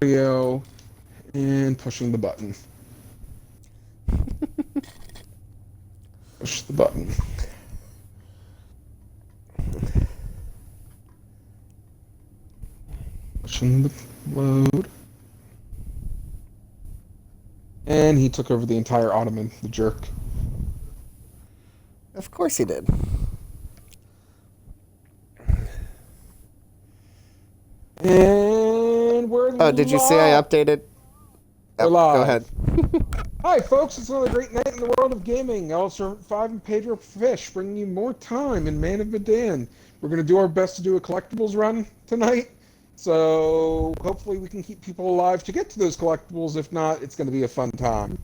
Mario and pushing the button. Push the button. Pushing the load. And he took over the entire ottoman, the jerk. Of course he did. And we're Oh, did you see I live. updated? We're Oh, go live. ahead. Hi, folks. It's another great night in the world of gaming. Alistair 5 and Pedro Fish bringing you more time in Man of Medan. We're going to do our best to do a collectibles run tonight. So hopefully we can keep people alive to get to those collectibles. If not, it's going to be a fun time.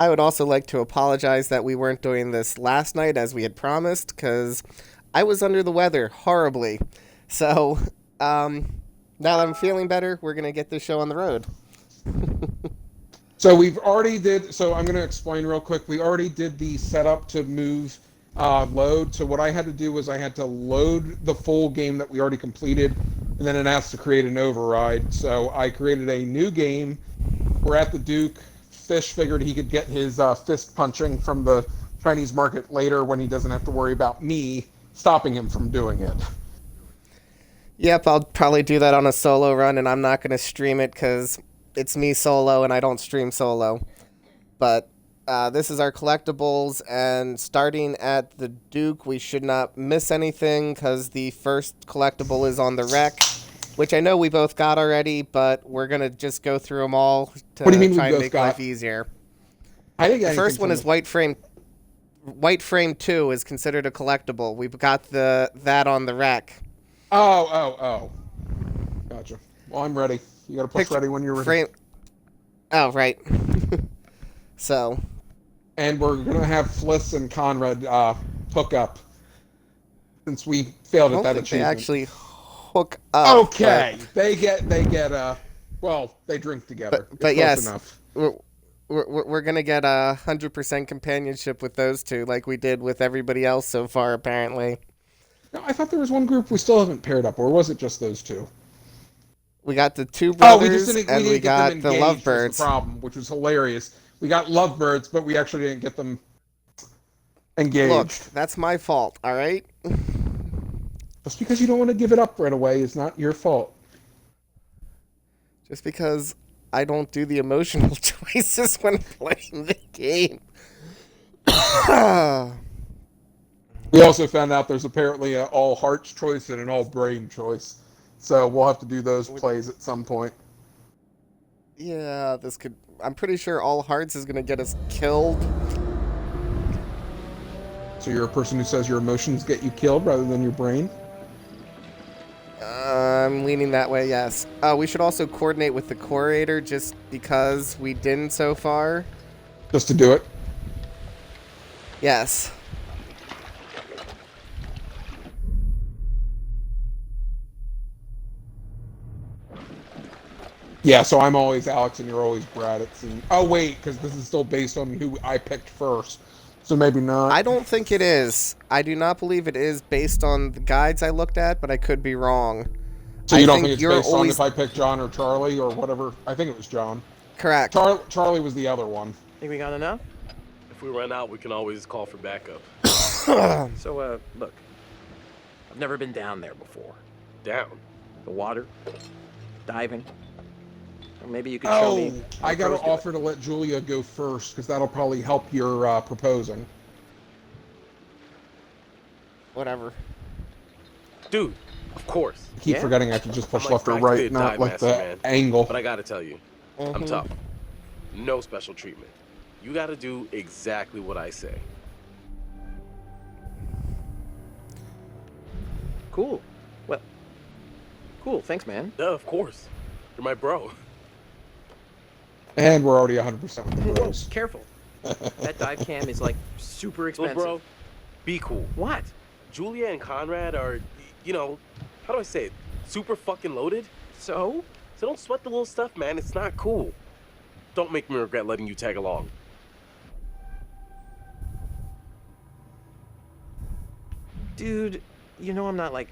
I would also like to apologize that we weren't doing this last night as we had promised, because I was under the weather horribly. So, now that I'm feeling better, we're going to get this show on the road. So we've already did, so I'm going to explain real quick. We already did the setup to move load. So what I had to do was I had to load the full game that we already completed, and then it asked to create an override. So I created a new game. We're at the Duke. Fish figured he could get his fist punching from the Chinese market later when he doesn't have to worry about me stopping him from doing it. Yep, I'll probably do that on a solo run, and I'm not going to stream it because it's me solo and I don't stream solo. But this is our collectibles, and starting at the Duke, we should not miss anything because the first collectible is on the wreck, which I know we both got already, but we're going to just go through them all to What do you mean we try and both make got? life easier. I think The first one is White Frame. White Frame 2 is considered a collectible. We've got that on the rack. Oh. Gotcha. Well, I'm ready. You got to push ready when you're ready. Frame. Oh, right. So. And we're going to have Fliss and Conrad hook up since we failed at that achievement. They actually hook up. Okay. They get well, they drink together. But yes. Enough. We're going to get 100% companionship with those two like we did with everybody else so far, apparently. No, I thought there was one group we still haven't paired up, or was it just those two? We got the two brothers, and we got the lovebirds. The problem, which was hilarious. We got lovebirds, but we actually didn't get them engaged. Look, that's my fault, all right? Just because you don't want to give it up right away is not your fault. Just because I don't do the emotional choices when playing the game. We also found out there's apparently an all hearts choice and an all brain choice. So we'll have to do those plays at some point. Yeah, this could... I'm pretty sure all hearts is going to get us killed. So you're a person who says your emotions get you killed rather than your brain? I'm leaning that way, yes. We should also coordinate with the curator just because we didn't so far. Just to do it? Yes. Yeah, so I'm always Alex and you're always Brad, it seems. Oh, wait, because this is still based on who I picked first. So maybe not. I don't think it is. I do not believe it is based on the guides I looked at, but I could be wrong. So you don't think it's based on if I picked John or Charlie or whatever? I think it was John. Correct. Charlie was the other one. Think we got enough? If we run out, we can always call for backup. So, look. I've never been down there before. Down? The water, diving. Or maybe you could show me. I got to offer to let Julia go first, because that'll probably help your proposing. Whatever. Dude, of course. I keep forgetting I can just push left or practically right, not dive like master, the man. angle. But I gotta tell you, I'm tough. No special treatment. You gotta do exactly what I say. Cool. Well, cool. Thanks, man. Yeah, of course. You're my bro. And we're already 100% with the Whoa, bros. careful. That dive cam is like super expensive. Look, bro, be cool. What? Julia and Conrad are, you know, how do I say it? Super fucking loaded. So don't sweat the little stuff, man. It's not cool. Don't make me regret letting you tag along. Dude, you know I'm not like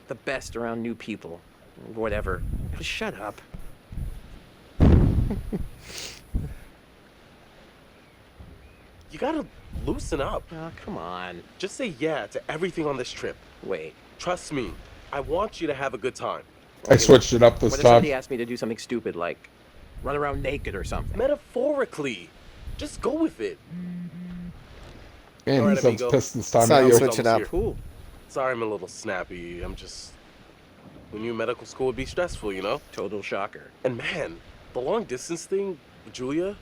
the best around new people. Whatever. Shut up. You gotta loosen up. Oh, come on. Just say yeah to everything on this trip. Wait. Trust me, I want you to have a good time. I switched it up this What if time. somebody asked me to do something stupid like run around naked or something? Metaphorically. Just go with it. Man, Alright, he sounds amigo. pissed this time. So you Yo. switch it up. Cool. Sorry I'm a little snappy. I'm just... We knew medical school would be stressful, you know? Total shocker. And man, the long distance thing with Julia,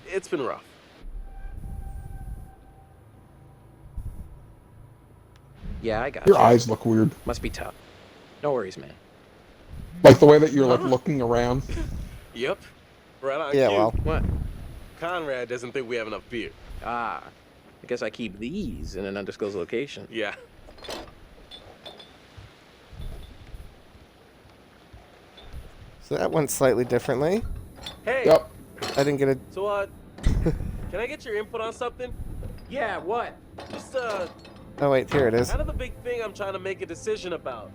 it's been rough. Yeah, I got Your you. eyes look weird. Must be tough. No worries, man. Like the way that you're like looking around. Yep. Right on Yeah, cue. well. What? Conrad doesn't think we have enough beer. Ah, I guess I keep these in an undisclosed location. Yeah. So that went slightly differently. Hey! Yep. I didn't get it. So, can I get your input on something? Yeah, what? Just, Oh, wait, here it is. kind of a big thing I'm trying to make a decision about.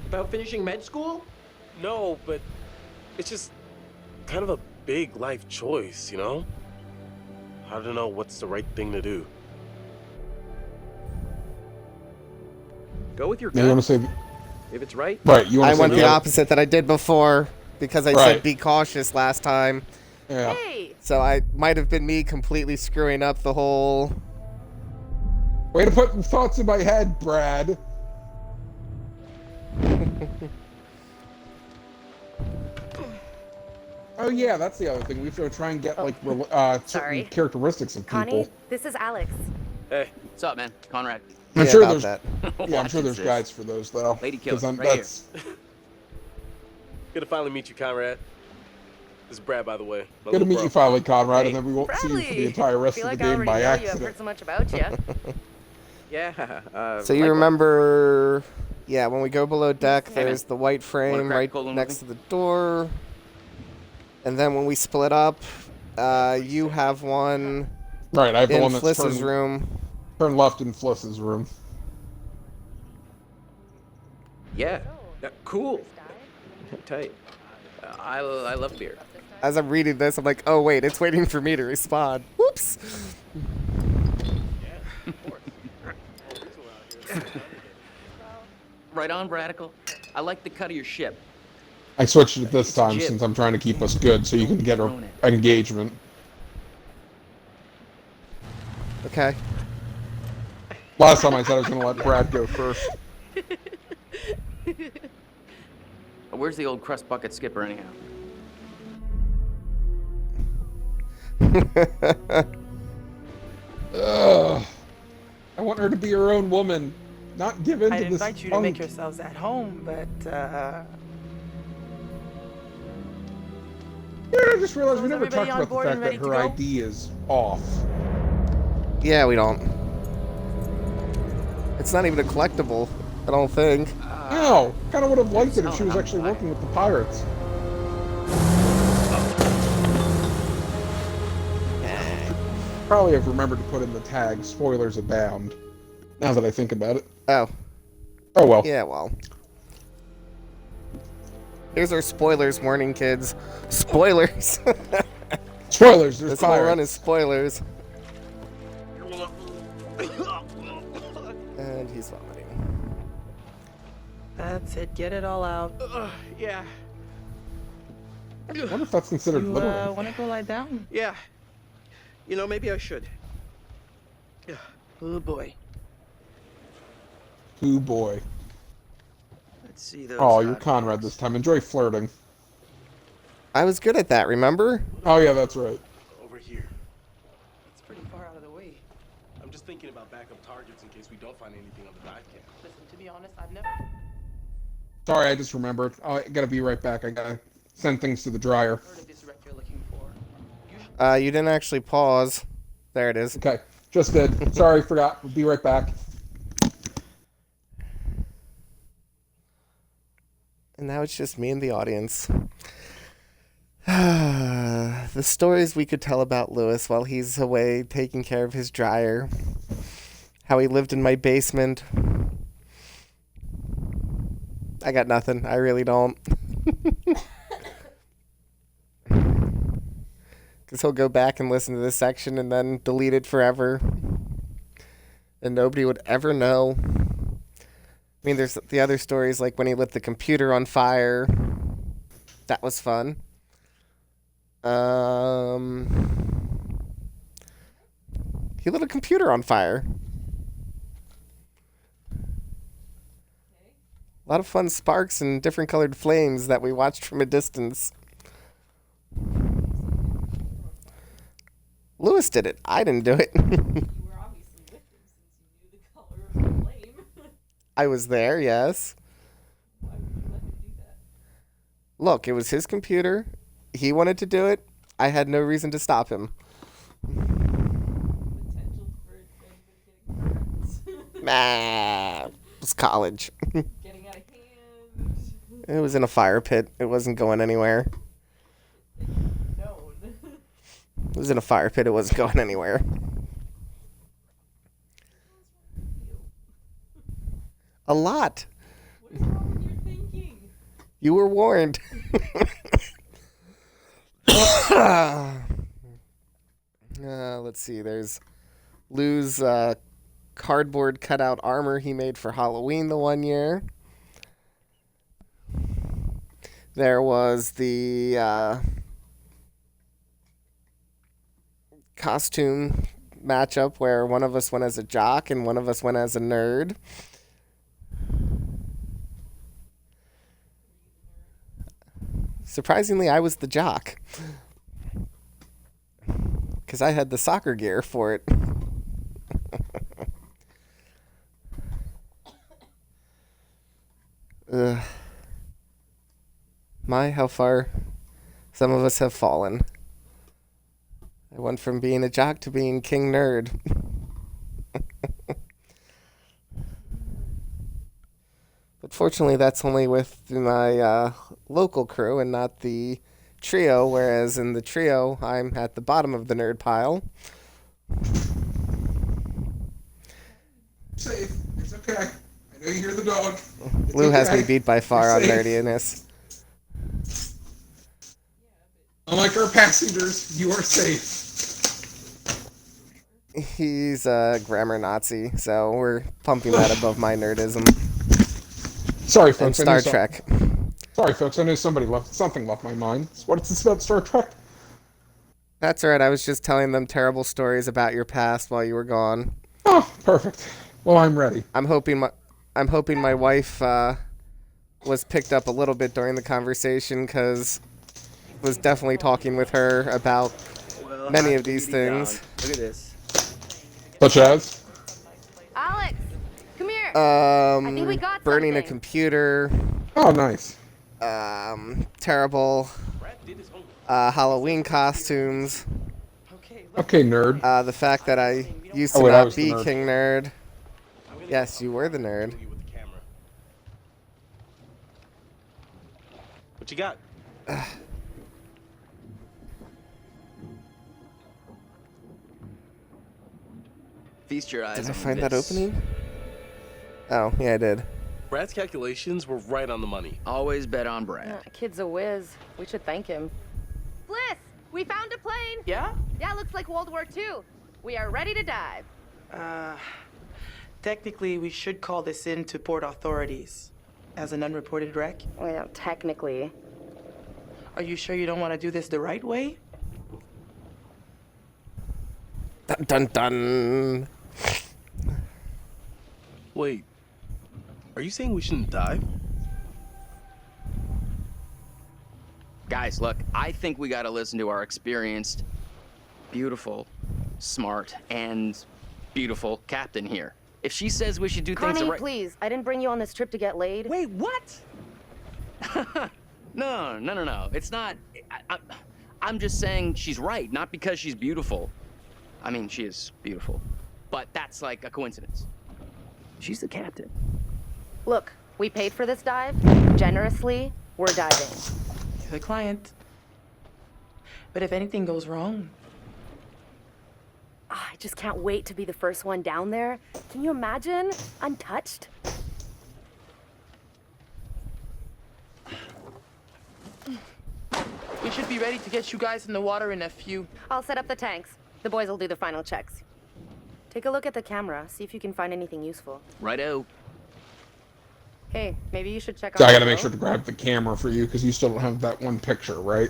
About finishing med school? No, but it's just kind of a big life choice, you know? I don't know what's the right thing to do. Go with your You want gut. to say If it's right. right? You want I to say went the other- opposite that I did before because I Right. said be cautious last time. Yeah. So I might have been me completely screwing up the whole. Way to put thoughts in my head, Brad. Oh yeah, that's the other thing. We have to try and get like certain Sorry. characteristics of Connie, people. this is Alex. Hey, What's up, man? Conrad. I'm Yeah, sure about there's that. yeah, I'm sure Watch there's this. guides for those though. Lady killer, 'Cause right here. that's good to finally meet you, Conrad. This is Brad, by the way. My good to little meet bro. you finally, Conrad, Hey, and then we won't see you for the Bradley! entire rest feel of like the I game already by know you. I've heard accident. so much about you. Yeah. So you likewise. remember, yeah, when we go below deck, Hey, man. there's the white frame crack right cold one next to with the door. And then when we split up, you have one Right, I have the in one that's Fliss's turn, room. turn left in Fliss's room. Yeah. Cool. Tight. I love beer. As I'm reading this, I'm like, oh wait, it's waiting for me to respond. Whoops. Right on, Bradical. I like the cut of your ship. I switched it this time jib. since I'm trying to keep us good, so you can get an engagement. Okay. Last time I said I was going to let Brad go first. Where's the old crust bucket skipper, anyhow? Ugh. I want her to be her own woman, not give in I'd to this invite you to make punk. yourselves at home, but Yeah, I just realized we So is never talked everybody on about the board fact and that ready to her go? ID is off. Yeah, we don't. It's not even a collectible, I don't think. No, kind of would have liked it if she was sounding actually like- working with the pirates. Probably have remembered to put in the tag, spoilers abound. Now that I think about it. Oh, Oh well. yeah, well. Here's our spoilers warning, kids. Spoilers! Spoilers, there's This whole run pirates. is spoilers. And he's vomiting. that's it. Get it all out. Yeah. I wonder if that's considered You littering. want to go lie down? Yeah. You know, maybe I should. Yeah. Oh boy. Ooh boy. Let's see those. Oh, you're hot Conrad dogs. this time. Enjoy flirting. I was good at that, remember? Oh yeah, that's right. Over here. It's pretty far out of the way. I'm just thinking about backup targets in case we don't find anything on the dive cam. Listen, to be honest, I've never. Sorry, I just remembered. Oh, I gotta be right back. I gotta send things to the dryer. Heard of this wreck you're looking for. You didn't actually pause. There it is. Okay, just did. Sorry, forgot. We'll be right back. And now it's just me and the audience. The stories we could tell about Lewis while he's away taking care of his dryer. How he lived in my basement. I got nothing. I really don't. Because he'll go back and listen to this section and then delete it forever. And nobody would ever know. I mean, there's the other stories, like when he lit the computer on fire. That was fun. He lit a computer on fire. A lot of fun sparks and different colored flames that we watched from a distance. Lewis did it. I didn't do it. You were obviously with him since you knew the color of the flame. I was there, yes. Why would you let him do that? Look, it was his computer. He wanted to do it. I had no reason to stop him. Potential for anybody getting hurt. Nah, it was college. Getting out of hand. It was in a fire pit. It wasn't going anywhere. Known. It was in a fire pit. It wasn't going anywhere. A lot. What is wrong with your thinking? You were warned. Let's see. There's Lou's cardboard cutout armor he made for Halloween the one year. There was the costume matchup where one of us went as a jock and one of us went as a nerd. Surprisingly, I was the jock. Because I had the soccer gear for it. My, how far some of us have fallen. I went from being a jock to being king nerd. But fortunately, that's only with my local crew and not the trio, whereas in the trio, I'm at the bottom of the nerd pile. Safe. It's okay. I know you hear the dog. It's Lou has okay. me beat by far You're on safe. nerdiness. Unlike our passengers, you are safe. He's a grammar Nazi, so we're pumping that above my nerdism. Sorry, And folks. Star Trek. Sorry, folks. I knew something left my mind. What is this about Star Trek? That's right, I was just telling them terrible stories about your past while you were gone. Oh, perfect. Well, I'm ready. I'm hoping my wife was picked up a little bit during the conversation, because was definitely talking with her about Well, many hot of these diggity things. dog. Look at this. Such as? Alex, come here. I think we got Burning a something. computer, Oh, nice. terrible Brad did his homework. Halloween costumes, Okay, look. Okay, nerd. the fact that I used to Oh, wait, I not was the be nerd. king nerd. I'm gonna Yes, you were the nerd. you with the camera. What you got? Feast your eyes Did I on find that this. opening? Oh, yeah, I did. Brad's calculations were right on the money. Always bet on Brad. Kid's a whiz. We should thank him. Bliss, we found a plane. Yeah? Yeah, looks like World War II. We are ready to dive. Technically, we should call this in to port authorities as an unreported wreck. Well, technically. Are you sure you don't want to do this the right way? Dun dun dun. Wait, are you saying we shouldn't dive? Guys, look, I think we gotta listen to our experienced, beautiful, smart, and beautiful captain here. If she says we should do things Connie, the right... please. I didn't bring you on this trip to get laid. Wait, what? No. It's not... I'm just saying she's right, not because she's beautiful. I mean, she is beautiful. But that's like a coincidence. She's the captain. Look, we paid for this dive. Generously, we're diving. You're the client. But if anything goes wrong, I just can't wait to be the first one down there. Can you imagine? Untouched? should be ready to get you guys in the water in a few. I'll set up the tanks. The boys will do the final checks. Take a look at the camera, see if you can find anything useful. Righto. Hey, maybe you should check So on I gotta the make boat. sure to grab the camera for you because you still don't have that one picture, right?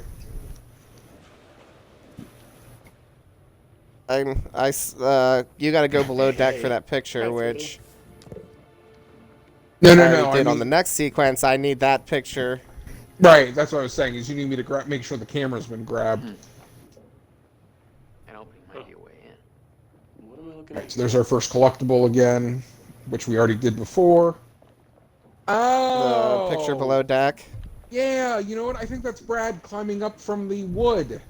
You gotta go below deck for that picture, Thanks, which No, I no, already no. did I on the mean, next sequence. I need that picture. right. That's what I was saying. Is you need me to make sure the camera's been grabbed. An opening might be a way in. What am I looking Right, at? so there's our first collectible again, which we already did before. Oh, The picture below deck. Yeah, you know what? I think that's Brad climbing up from the wood.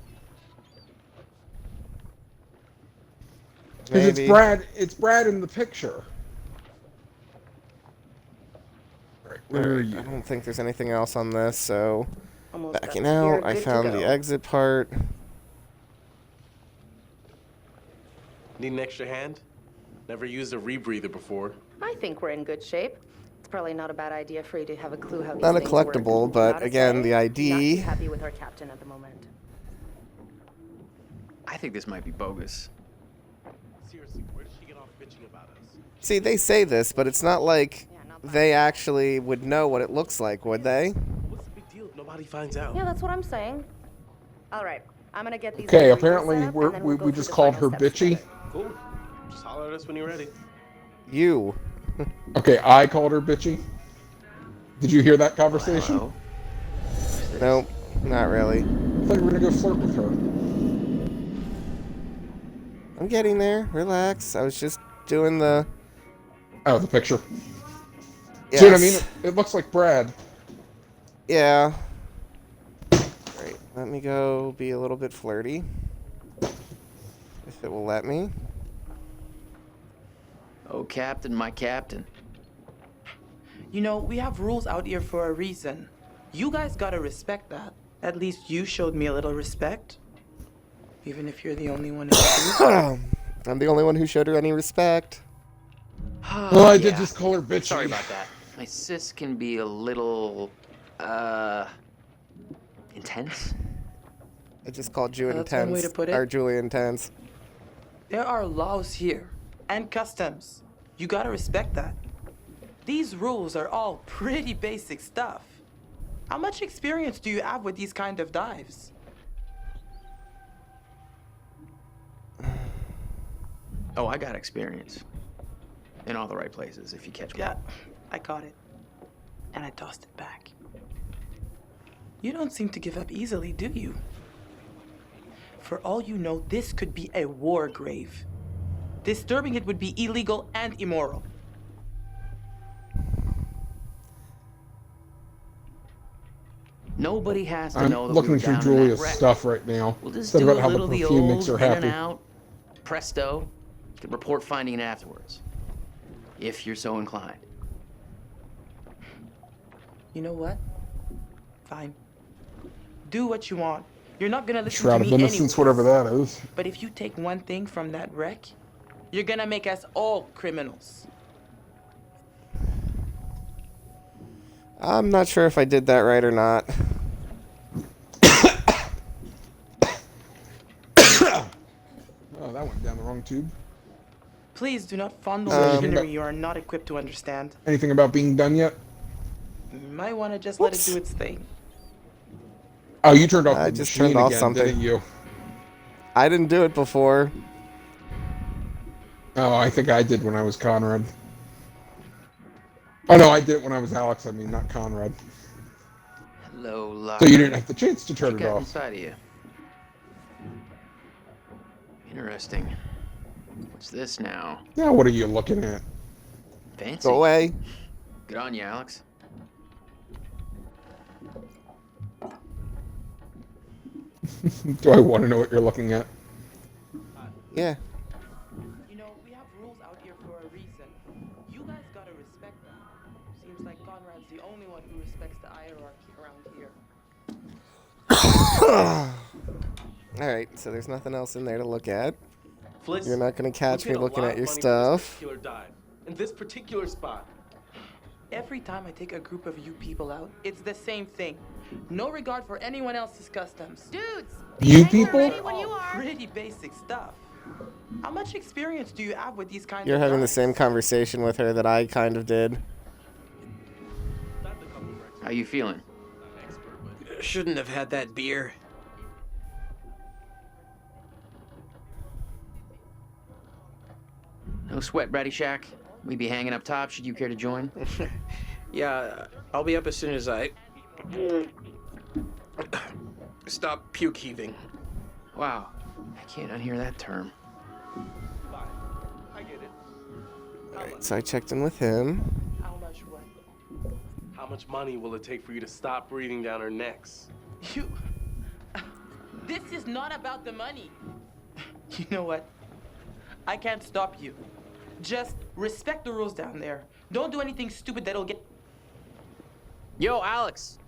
Because it's Maybe. Brad. It's Brad in the picture. Right, where are I you? don't think there's anything else on this, so Almost backing done. You're out, I good to found go. the exit part. Need an extra hand? Never used a rebreather before. I think we're in good shape. It's probably not a bad idea for you to have a clue how these Not a things work. collectible, but Gotta again, say, the Not ID. too happy with our captain at the moment. I think this might be bogus. Seriously, where did she get off bitching about us? See, they say this, but it's not like Yeah, not they actually would know what it looks like, would they? What's the big deal if nobody finds out? Yeah, that's what I'm saying. All right, I'm gonna get these. Okay, rebreathers apparently set up, we and then we'll go we through just the called final her steps bitchy. together. Cool. Just holler at us when you're ready. You. Okay, I called her bitchy. Did you hear that conversation? Hello? Nope, not really. I thought you were gonna go flirt with her. I'm getting there. Relax. I was just doing the. Oh, the picture. Yes. See what I mean? It looks like Brad. Yeah. Right. Let me go be a little bit flirty. If it will let me. Oh, Captain, my Captain. You know, we have rules out here for a reason. You guys gotta respect that. At least you showed me a little respect. Even if you're the only one who do. I'm the only one who showed her any respect. Well, I did Yeah. just call her bitchy. Sorry about that. My sis can be a little, intense. I just called you That's one way intense. to put it. Or Julie intense. There are laws here and customs. You gotta respect that. These rules are all pretty basic stuff. How much experience do you have with these kind of dives? Oh, I got experience. In all the right places, if you catch me. Yeah, I caught it. And I tossed it back. You don't seem to give up easily, do you? For all you know, this could be a war grave. Disturbing it would be illegal and immoral. Nobody has to I'm know that looking we were through down Julia's in that wreck. stuff right now. We'll just Said do about a how the little the perfume old makes her in and happy. out. Presto. Could report finding it afterwards. If you're so inclined. You know what? Fine. Do what you want. You're not gonna listen Shroud to of me innocence, anyways. whatever that is. But if you take one thing from that wreck, you're gonna make us all criminals. I'm not sure if I did that right or not. Oh, that went down the wrong tube. Please do not fondle Um, machinery you are not equipped to understand. Anything about being done yet? You might want to just let it Whoops. do its thing. Oh, you turned off I the just machine turned off again, something. didn't you? I didn't do it before. Oh, I think I did when I was Conrad. Oh no, I did it when I was Alex. I mean, not Conrad. Hello, locker. So you didn't have the chance to turn What it you got off. inside of you? Interesting. What's this now? Now, what are you looking at? Fancy. Go away. Good on you, Alex. Do I want to know what you're looking at? Yeah. You know, we have rules out here for a reason. You guys gotta respect that. Seems like Conrad's the only one who respects the hierarchy around here. Alright, so there's nothing else in there to look at. Fritz, You're not gonna catch we me paid a looking lot at of your money for stuff. This particular dive, in this particular spot. Every time I take a group of you people out, it's the same thing. No regard for anyone else's customs. Dudes, You eggs are people? ready when you are. Pretty basic stuff. How much experience do you have with these kinds You're of having the knives? same conversation with her that I kind of did. How you feeling? Shouldn't have had that beer. No sweat, Bratty Shack. We be hanging up top. Should you care to join? Yeah, I'll be up as soon as I stop puke heaving. Wow, I can't unhear that term. Alright, so I checked in with him. How much what? How much money will it take for you to stop breathing down our necks? You... This is not about the money. You know what? I can't stop you. Just respect the rules down there. Don't do anything stupid that'll get... Yo, Alex,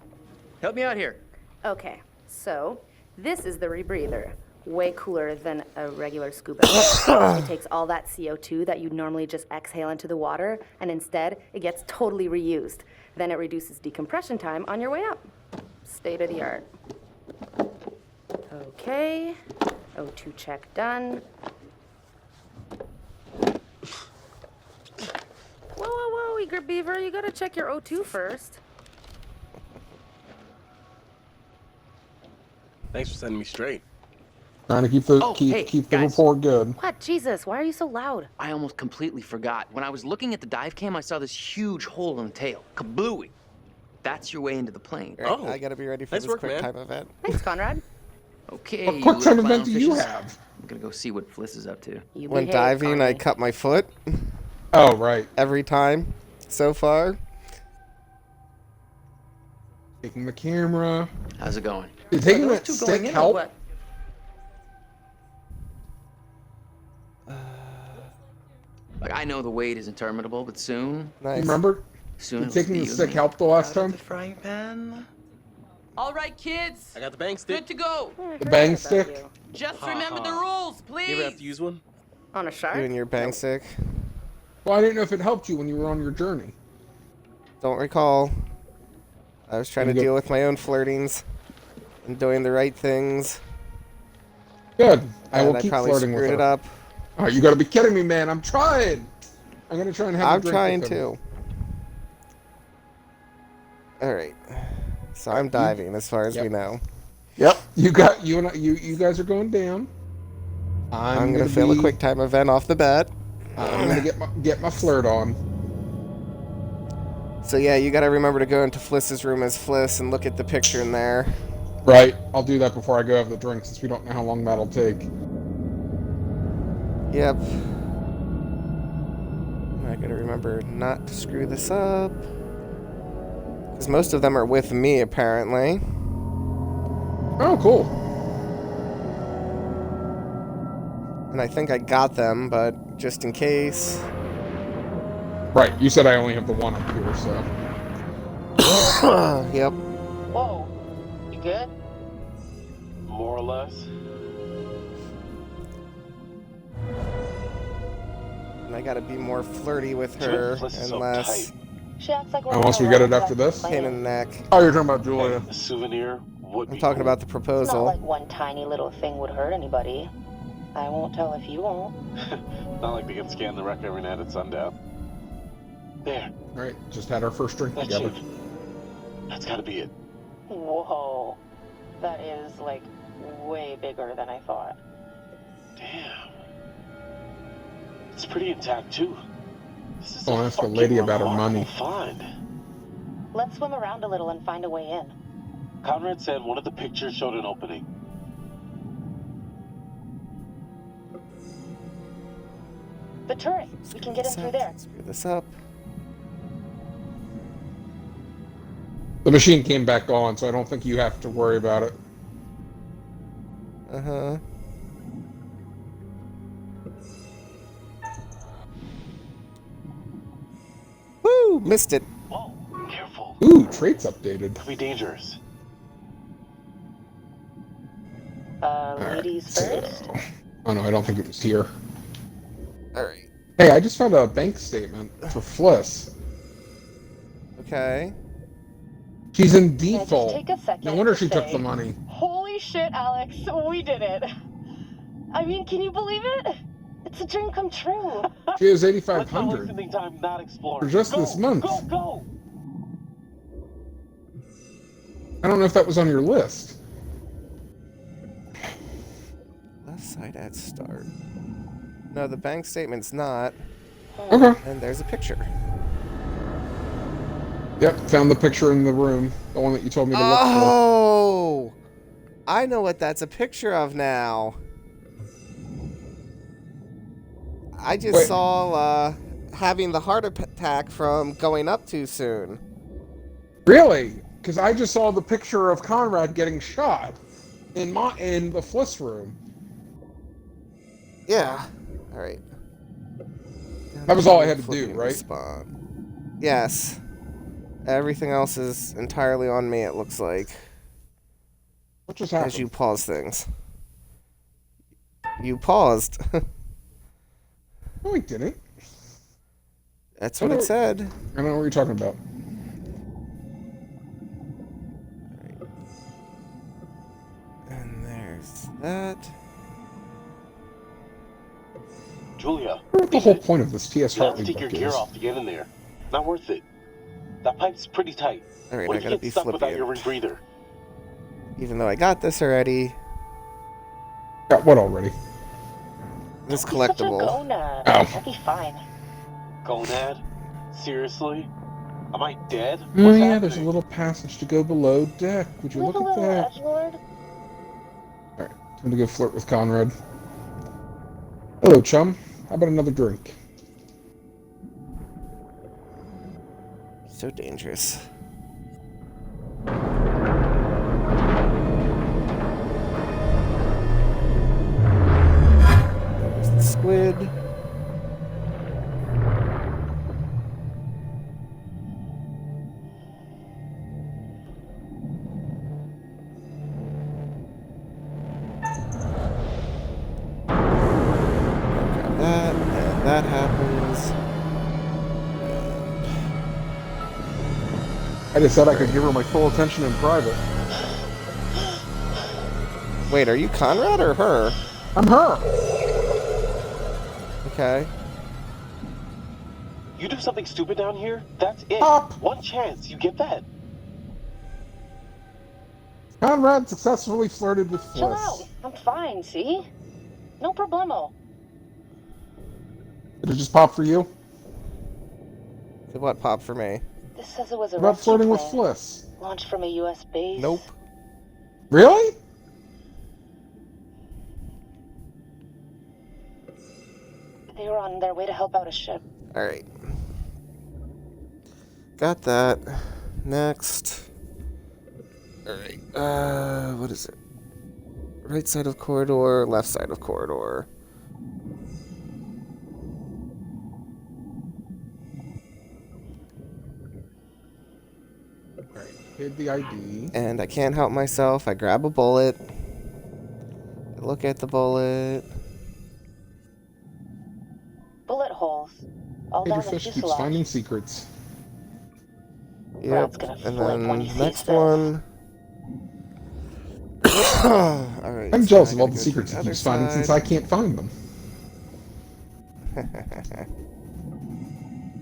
help me out here. Okay, so this is the rebreather. Way cooler than a regular scuba. It takes all that CO2 that you'd normally just exhale into the water, and instead, it gets totally reused. Then it reduces decompression time on your way up. State of the art. Okay, O2 check done. Whoa, Eager Beaver, you gotta check your O2 first. Thanks for setting me straight. Trying to keep the Hey, keep the guys. report good. What? Jesus, why are you so loud? I almost completely forgot. When I was looking at the dive cam, I saw this huge hole in the tail. Kablooey. That's your way into the plane. Alright, Oh, I gotta be ready for nice this work, quick man. time event. Thanks, Conrad. Okay, What you quick time little event do you clownfishes. have? I'm gonna go see what Fliss is up to. You When behave, diving, I Connie. cut my foot Oh, right. every time so far. Taking the camera. How's it going? Did taking Are those that two stick going in or help? what? Like, I know the wait is interminable, but soon, Nice. Remember? soon Did it'll taking be the you and stick me. help the last Out of time? the frying pan. All right, kids. I got the bang stick. Good to go. The bang stick? Just Ha remember the ha. rules, You ever have to please. use one? On a shark? You and your bang stick. Well, I didn't know if it helped you when you were on your journey. Don't recall. I was trying to You go- deal with my own flirtings and doing the right things. Good. I and will keep probably flirting with screwed her. it up. Oh, you gotta be kidding me, man. I'm trying. I'm gonna try and have a I'm drink trying with him. to. Alright. So I'm diving as far as we Yep. know. Yep. You guys are going down. I'm gonna fail a quick time event off the bat. I'm gonna get my flirt on. So yeah, you gotta remember to go into Fliss's room as Fliss and look at the picture in there. Right. I'll do that before I go have the drink, since we don't know how long that'll take. Yep. I gotta remember not to screw this up. Because most of them are with me, apparently. Oh, cool. And I think I got them, but just in case. Right. You said I only have the one up here, so. Yep. Whoa. You good? More or less. And I gotta be more flirty with her and less She acts like Unless we get it after this? pain in the neck. Oh, you're talking about Julia. A souvenir would I'm be talking cool. about the proposal. one tiny little thing would hurt anybody. I won't tell if you won't. Not like they can scan the wreck every night at sundown. There. Right. Just had our first drink That's together. it. That's gotta be it. Whoa. That is, like, way bigger than I thought. Damn. It's pretty intact too. This is I'll ask a lady about her money. Find. Let's swim around a little and find a way in. Conrad said one of the pictures showed an opening. The turret. We can get in through there. Screw this up. The machine came back on, so I don't think you have to worry about it. Uh-huh. Woo! Missed it. Whoa, careful. Ooh, traits updated. Could be dangerous. Ladies So- first. Oh no, I don't think it was here. Alright. Hey, I just found a bank statement for Fliss. Okay. She's in Can I just default. take a second No wonder to she took say, the money. Holy shit, Alex, we did it. I mean, can you believe it? It's a dream come true. She has Let's not waste 8,500 any time not exploring. for just Go, this month. Go, go! I don't know if that was on your list. Left side at start. No, the bank statement's not. Okay. And there's a picture. Yep, found the picture in the room. The one that you told me to look for. Oh! I know what that's a picture of now. I just Wait. saw having the heart attack from going up too soon. Really? Because I just saw the picture of Conrad getting shot in the Fliss room. Yeah. All right. That was all I had to do, Flipping right? Respond. Yes. Everything else is entirely on me, it looks like. What just happened? As you pause things. You paused. No, he didn't. That's what it said. I don't know what you're talking about. And there's that. Julia. What the whole point of this T.S. You have to Hartley take your book gear is? off to get in there. Not worth it. That pipe's pretty tight. Alright, What I if you gotta get be stuck without flippant. your rebreather? Even though I got this already. Got what already? This He's such a collectible. gonad. Oh. I'll be fine. Gonad? Seriously? Am I dead? Oh What's yeah, happening? there's a little passage to go below deck. Would you Live look a at little that? edgelord. Alright, time to go flirt with Conrad. Hello, chum. How about another drink? So dangerous. There's the squid. Grab that, and that happens. I just said I could give her my full attention in private. Wait, are you Conrad or her? I'm her! Okay. You do something stupid down here? That's it. Pop! One chance, you get that? Conrad successfully flirted with Chill Fliss. out. I'm fine, see? No problemo. Did it just pop for you? Did what pop for me? This says it was a What about rescue flirting with plane. Fliss? Launched from a U.S. base. Nope. Really? They were on their way to help out a ship. Alright. Got that. Next. Alright. What is it? Right side of corridor, left side of corridor. Alright, hid the ID. And I can't help myself. I grab a bullet. I look at the bullet. Bullet holes. All Peter down the Fish keeps fuselage. finding secrets. Yep. Brad's gonna And flip then when he sees next this. one. Alright. I'm so jealous I of all gotta the go secrets to he the keeps other finding since side. I can't find them.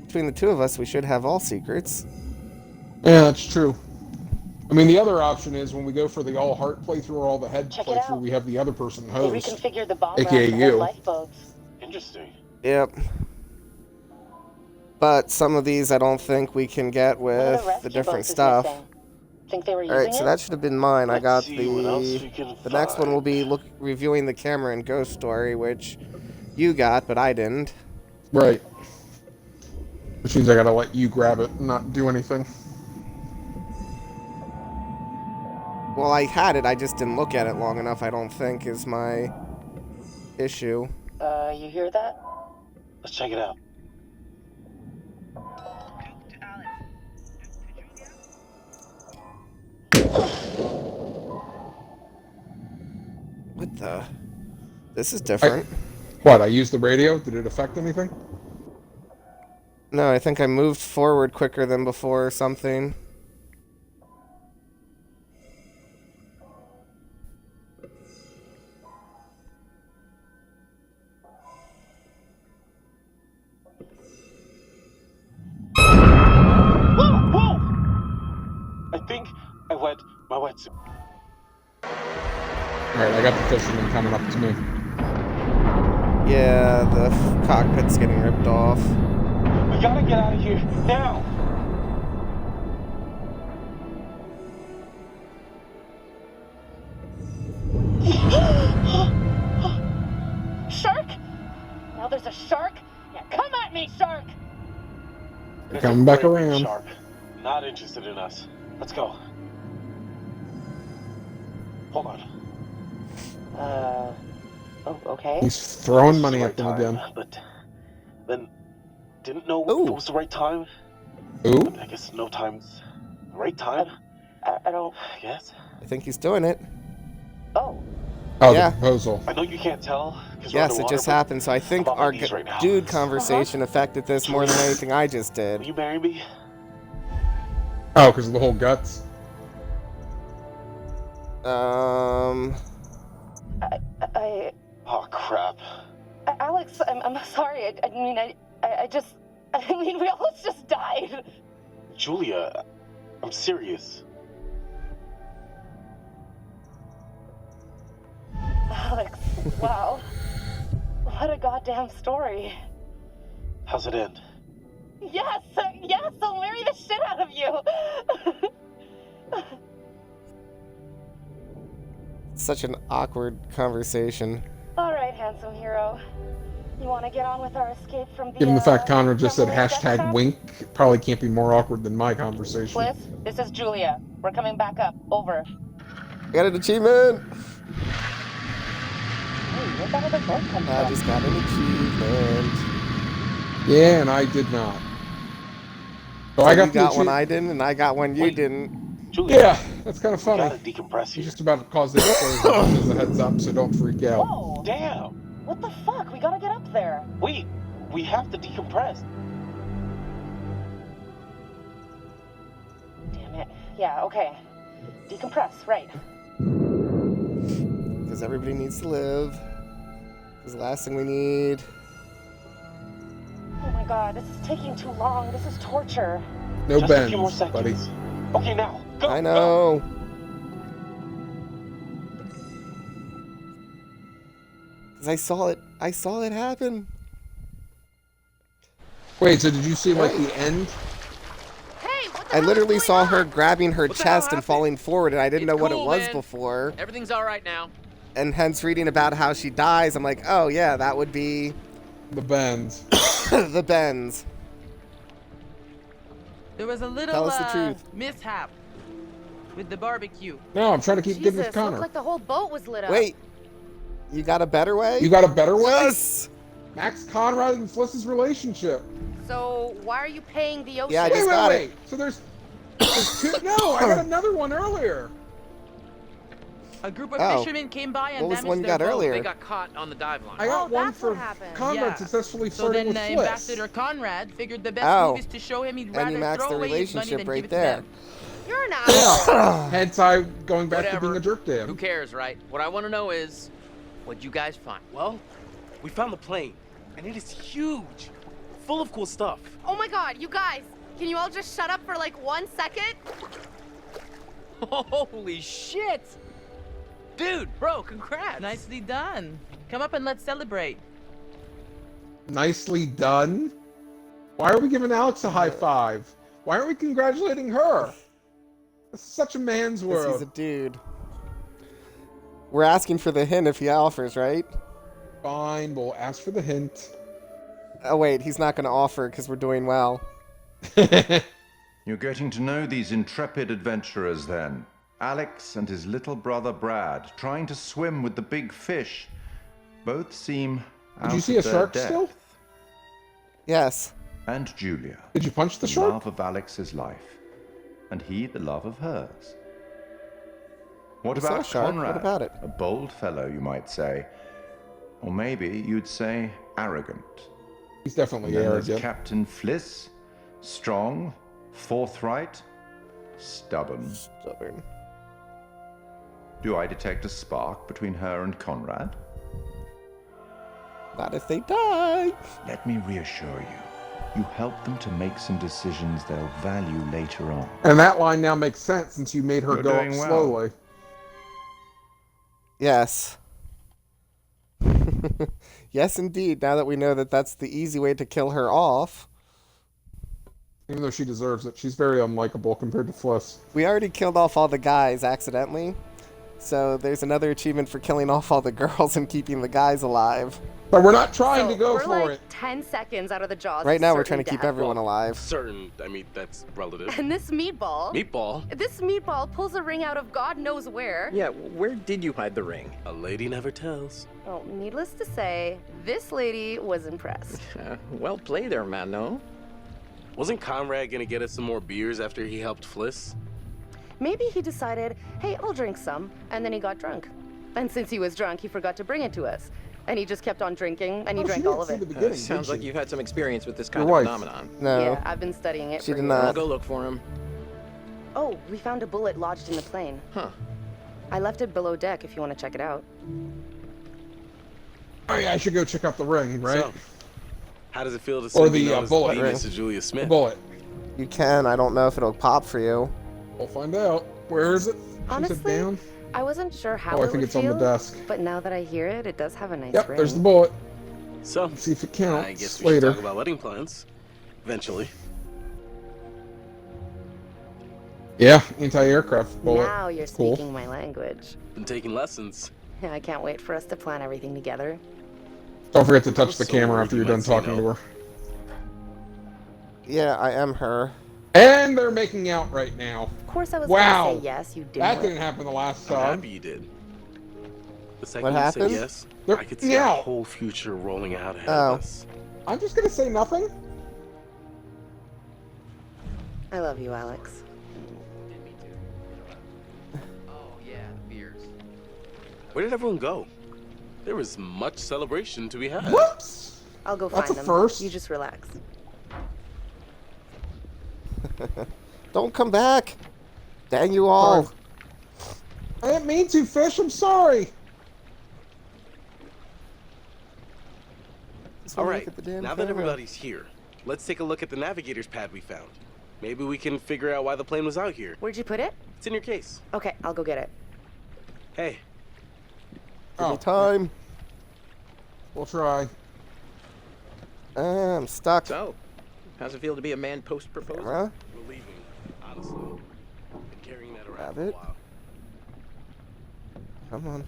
Between the two of us, we should have all secrets. Yeah, that's true. I mean, the other option is when we go for the all heart playthrough or all the head Check it playthrough, out. we have the other person They host. reconfigured the bomb AKA racks and you. lifeboats. Interesting. Yep. But some of these I don't think we can get One of with the the rescue different boats is stuff. missing. Think they were using Alright, so it? that should have been mine. I Let's got see what else we can the next one will be find. reviewing the camera and Ghost Story, which you got, but I didn't. Right. Which means I gotta let you grab it and not do anything. Well, I had it, I just didn't look at it long enough, I don't think, is my issue. You hear that? Let's check it out. What the? This is different. What, I used the radio? Did it affect anything? No, I think I moved forward quicker than before or something. Whoa! I think I wet my wetsuit. Alright, I got the fisherman coming up to me. Yeah, the cockpit's getting ripped off. We gotta get out of here now. Shark? Now there's a shark? Yeah, come at me, shark! They're coming back Great big around. Shark. Not interested in us. Let's go. Hold on. Oh, okay. He's throwing This is money the at right them time, again. But then didn't know Ooh. if it was the right time. Ooh? But I guess no time's the right time. I don't... I guess. I think he's doing it. Oh, Oh, Yeah. the proposal. I know you can't tell. 'Cause we're Yes, it underwater, just but happened. So I think I'm on my our knees right now. dude conversation affected this more than anything I just Will did. you marry me? Oh, because of the whole guts. I... Oh crap. Alex, I'm sorry. I mean, I just. I mean, we almost just died. Julia, I'm serious. Alex, wow. What a goddamn story. How's it end? Yes, I'll marry the shit out of you. Such an awkward conversation. All right, handsome hero. You want to get on with our escape from the... Given the fact Connor just said from the death hashtag trap? wink, it probably can't be more awkward than my conversation. Fritz, this is Julia. We're coming back up. Over. I got an achievement! Hey, where'd that other boat come I from? just got an achievement. Yeah, and I did not. So So I you got, got the one achie- I didn't, and I got one you Wait. didn't. Julia, Yeah, that's kind of we funny. gotta decompress He's here. just about to cause the explosion as a heads up, so don't freak out. Whoa! Damn! What the fuck? We gotta get up there. Wait, we have to decompress. Damn it. Yeah, okay. Decompress, right. Because everybody needs to live. This is the last thing we need. Oh my god, this is taking too long. This is torture. No Just a few more bends, buddy. seconds. Okay, now, go! I Go. know. Because I saw it happen. Wait, so did you see like the end? Hey, what the I hell literally is saw going her on? grabbing her What the hell chest and happened? falling forward, and I didn't It's know what it cool, was man. before. Everything's all right now. And hence reading about how she dies, I'm like, oh yeah, that would be The bends. the bends. There was a little Tell us the truth. mishap with the barbecue. No, I'm trying to keep good Jesus, with Connor. looked like the whole boat was lit up. Wait, you got a better way? You got a better way? Yes! Max Conrad and Fliss's relationship. So why are you paying the ocean? Yeah, I Wait, just wait, got wait. So there's two. No, I got another one earlier. A group of Oh. fishermen came by and What was the damaged one you their got boat. earlier? They got caught on the dive line. I got one that's for what happened. Conrad Yeah. successfully So flirting then with Fliss. Ambassador Conrad figured the best Oh. move is to show him he'd And rather you maxed throw the away his money relationship than right give it to there. them. You're an asshole. Hence, I going back to Whatever. being a jerk to Who him. cares, right? What I want to know is, what'd you guys find? Well, we found the plane, and it is huge, full of cool stuff. Oh my god, you guys, can you all just shut up for like 1 second? Holy shit! Dude, bro, congrats! Nicely done. Come up and let's celebrate. Nicely done. Why are we giving Alex a high five? Why aren't we congratulating her? That's such a man's Because he's world. a dude. We're asking for the hint if he offers, right? Fine, we'll ask for the hint. Oh wait, he's not going to offer because we're doing well. You're getting to know these intrepid adventurers then. Alex and his little brother Brad, trying to swim with the big fish. Both seem out Did you see of a their shark depth. still? Yes. And Julia, Did you punch the the shark? love of Alex's life, and he the love of hers. What I saw a about shark. Conrad? What about it? A bold fellow, you might say. Or maybe you'd say arrogant. He's definitely And then there's arrogant. Captain Fliss. Strong, forthright, stubborn. Stubborn. Do I detect a spark between her and Conrad? Not if they die. Let me reassure you. You help them to make some decisions they'll value later on. And that line now makes sense since you made her You're go up doing well. slowly. Yes. Yes, indeed. Now that we know that that's the easy way to kill her off. Even though she deserves it, she's very unlikable compared to Fliss. We already killed off all the guys accidentally. So there's another achievement for killing off all the girls and keeping the guys alive. But we're not trying to go we're for like it. 10 seconds out of the jaws. Right of now we're certain trying to keep death. everyone alive. Certain, I mean, that's relative. And this meatball. Meatball? Pulls a ring out of God knows where. Yeah, where did you hide the ring? A lady never tells. Oh, needless to say, this lady was impressed. Well played there, man, no? Wasn't Conrad gonna get us some more beers after he helped Fliss? Maybe he decided, hey, I'll drink some, and then he got drunk. And since he was drunk, he forgot to bring it to us. And he just kept on drinking, and he drank all of it. Sounds like you've had some experience with this kind Your of wife. phenomenon. No. Yeah, I've been studying it She for did years. not. I'll go look for him. Oh, we found a bullet lodged in the plane. Huh. I left it below deck if you want to check it out. Oh yeah, I should go check out the ring, right? So, how does it feel to Or see the, known as bullet Venus ring. to Julia Smith? Bullet. You can. I don't know if it'll pop for you. We'll find out. Where is it? Honestly, Is it down? I wasn't sure how Oh, I it think would it's on the feel, desk. but now that I hear it, it does have a nice Yep, ring. there's the bullet. So, Let's see if it counts I guess we should later. talk about wedding plans. Eventually. Yeah, anti-aircraft bullet. Now you're Cool. speaking my language. Been taking lessons. I can't wait for us to plan everything together. Don't forget to touch the So camera worried after you you're done might say talking no. to her. Yeah, I am her. And they're making out right now. Of course I was Wow. gonna say yes, you That dimwit. didn't happen the last I'm time. happy you did. The second What you happened? said yes, They're I could see making a out. whole future rolling out ahead Oh. of us. I'm just gonna say nothing. I love you, Alex. Oh, yeah, beers. Where did everyone go? There was much celebration to be had. Whoops! I'll go That's find a them. first. You just relax. Don't come back. Dang you all. Sorry. I didn't mean to, Fish. I'm sorry. Just All wanna right, look at the damn now that camera. everybody's here, let's take a look at the navigator's pad we found. Maybe we can figure out why the plane was out here. Where'd you put it? It's in your case. Okay, I'll go get it. Hey, Give me Oh, time. we'll try. I'm stuck. So, how's it feel to be a man post-proposal? Camera. we're leaving, honestly. Been carrying that around Grab for a it. while. Come on.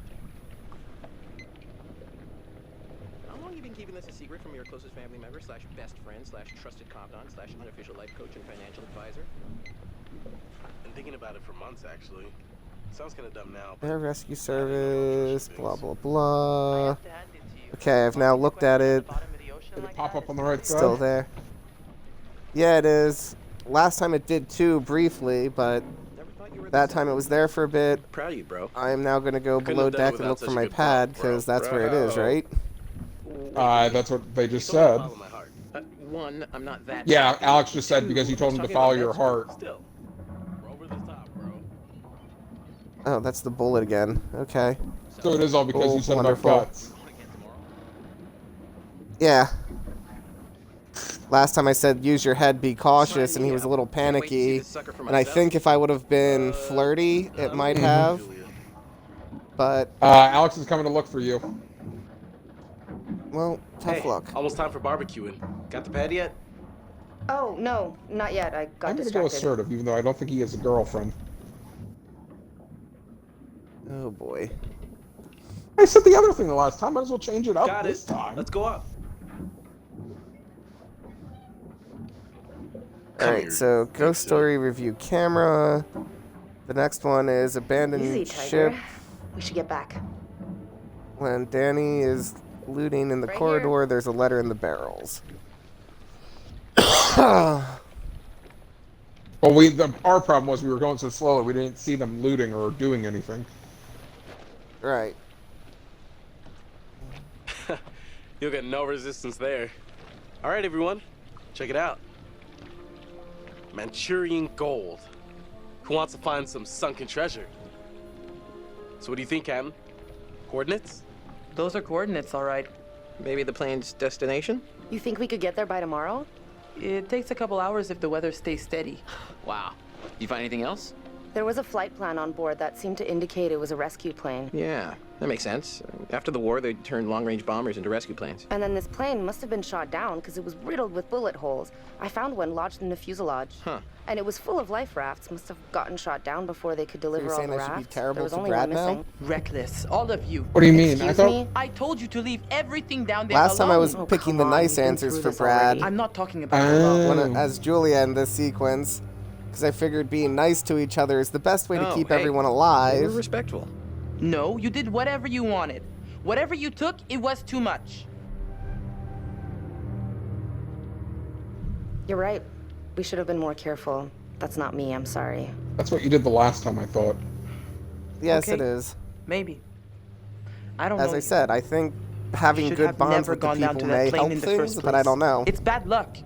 How long have you been keeping this a secret from your closest family member slash best friend slash trusted confidant slash unofficial life coach and financial advisor? Been thinking about it for months, actually. Sounds kind of dumb now. but Air rescue I don't know service. things. Blah blah blah. Okay, I've now looked at it. Did it pop up on the right It's side? still there. Yeah, it is. Last time it did too, briefly, but Never thought you were that time it was there for a bit. proud of you, bro. I am now going to go Couldn't below have done it deck and without look for such a my good pad, bro, bro, because that's where it is, bro. right? That's what they just Told me to said. follow my heart. One, I'm not that. Yeah, happy. Alex just said Two, because you told him to talking follow about your that stuff. heart. Still, we're over the top, bro. Oh, that's the bullet again. Okay. So it is all because Cool, you said wonderful. about guts. Yeah. Last time I said use your head, be cautious, and he was a little Can't wait to see panicky. this sucker for And I myself. think if I would have been flirty, it might have. But, Alex is coming to look for you. well, tough Hey, luck. almost time for barbecuing. Got the pad yet? Oh, no, not yet. I got I'm gonna go distracted. assertive, even though I don't think he has a girlfriend. Oh boy. I said the other thing the last time. Might as well change it up Got this it. time. Let's go up. Come Alright, here, so big ghost sis. story review camera. The next one is abandoned Easy, ship. Tiger. We should get back. When Danny is looting in the Right corridor, there's a letter in the barrels. Well, our problem was we were going so slowly we didn't see them looting or doing anything. Right. You'll get no resistance there. All right, everyone, check it out. Manchurian gold. Who wants to find some sunken treasure? So what do you think, Captain? Coordinates? Those are coordinates, all right. Maybe the plane's destination? You think we could get there by tomorrow? It takes a couple hours if the weather stays steady. Wow. You find anything else? There was a flight plan on board that seemed to indicate it was a rescue plane. Yeah, that makes sense. After the war, they turned long-range bombers into rescue planes. And then this plane must have been shot down because it was riddled with bullet holes. I found one lodged in the fuselage. Huh. And it was full of life rafts. Must have gotten shot down before they could deliver all saying the I should be rafts. terrible There was to only Brad one now? missing. Reckless, all of you. What do you mean? Excuse I thought. me? I told you to leave everything down there Last time I alone. was picking come the on, nice we've been answers through for this Brad already. I'm not talking about the love. as Julia in this sequence, because I figured being nice to each other is the best way to Oh, keep hey, everyone They were alive. respectful. No, you did whatever you wanted. Whatever you took, it was too much. You're right. We should have been more careful. That's not me, I'm sorry. That's what you did the last time, I thought. Yes, Okay. it is. Maybe. I don't As know. I said, I think having Should good have bonds never with the gone down people to that may plane help in the things, first but I don't place. know. It's bad luck.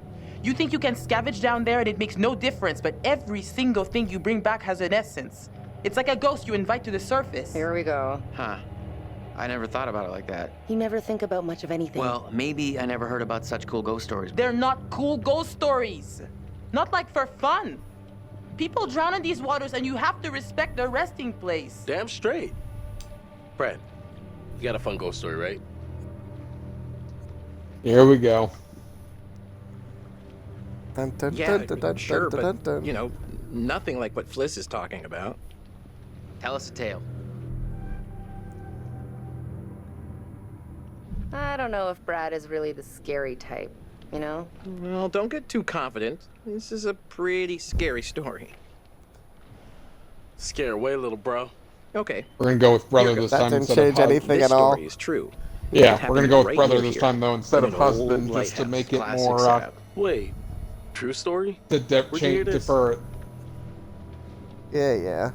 You think you can scavenge down there and it makes no difference, but every single thing you bring back has an essence. It's like a ghost you invite to the surface. Here we go. Huh. I never thought about it like that. You never think about much of anything. Well, maybe I never heard about such cool ghost stories. They're not cool ghost stories. Not like for fun. People drown in these waters and you have to respect their resting place. Damn straight. Brad, you got a fun ghost story, right? Here we go. Dun, dun, Yeah, dun, dun, dun, sure, dun, dun, but, dun. you know, nothing like what Fliss is talking about. Tell us a tale. I don't know if Brad is really the scary type, you know? Well, don't get too confident. This is a pretty scary story. Scare away, little bro. Okay. We're gonna go with brother Here this That time didn't instead of change husband. anything This at all. story is true. Yeah, It we're gonna happened go with right brother near this here, time though instead in of an old husband, just to lighthouse. make it Classic more setup. Wait, true story? to Where'd you hear this? defer it. Yeah.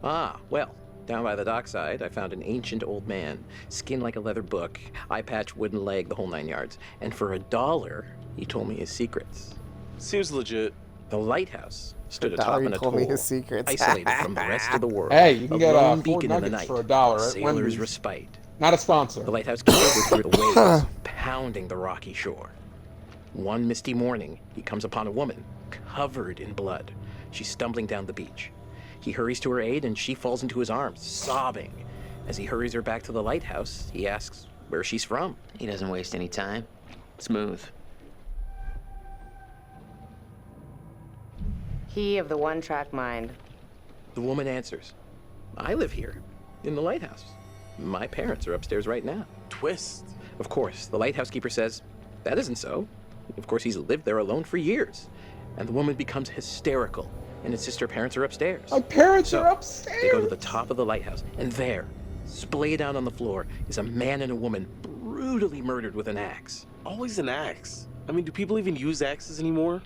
Ah, well, down by the dockside, I found an ancient old man, skin like a leather book, eye patch, wooden leg, the whole 9 yards. And for $1, he told me his secrets. Seems legit. The lighthouse stood $1 atop he an told atoll, me his secrets. isolated from the rest of the world. Hey, you can a get lone 4 beacon in the nuggets night, for $1 at sailor's Wendy's. respite. Not a sponsor. The lighthouse keeper would hear the waves pounding the rocky shore. One misty morning, he comes upon a woman covered in blood. She's stumbling down the beach. He hurries to her aid and she falls into his arms, sobbing. As he hurries her back to the lighthouse, he asks where she's from. He doesn't waste any time. Smooth. He of the one-track mind. The woman answers, I live here, in the lighthouse. My parents are upstairs right now. Twist. Of course, the lighthouse keeper says, that isn't so. Of course, he's lived there alone for years. And the woman becomes hysterical and insists her parents are upstairs. My parents So, are upstairs. They go to the top of the lighthouse, and there, splayed out on the floor, is a man and a woman brutally murdered with an axe. Always an axe. I mean, do people even use axes anymore?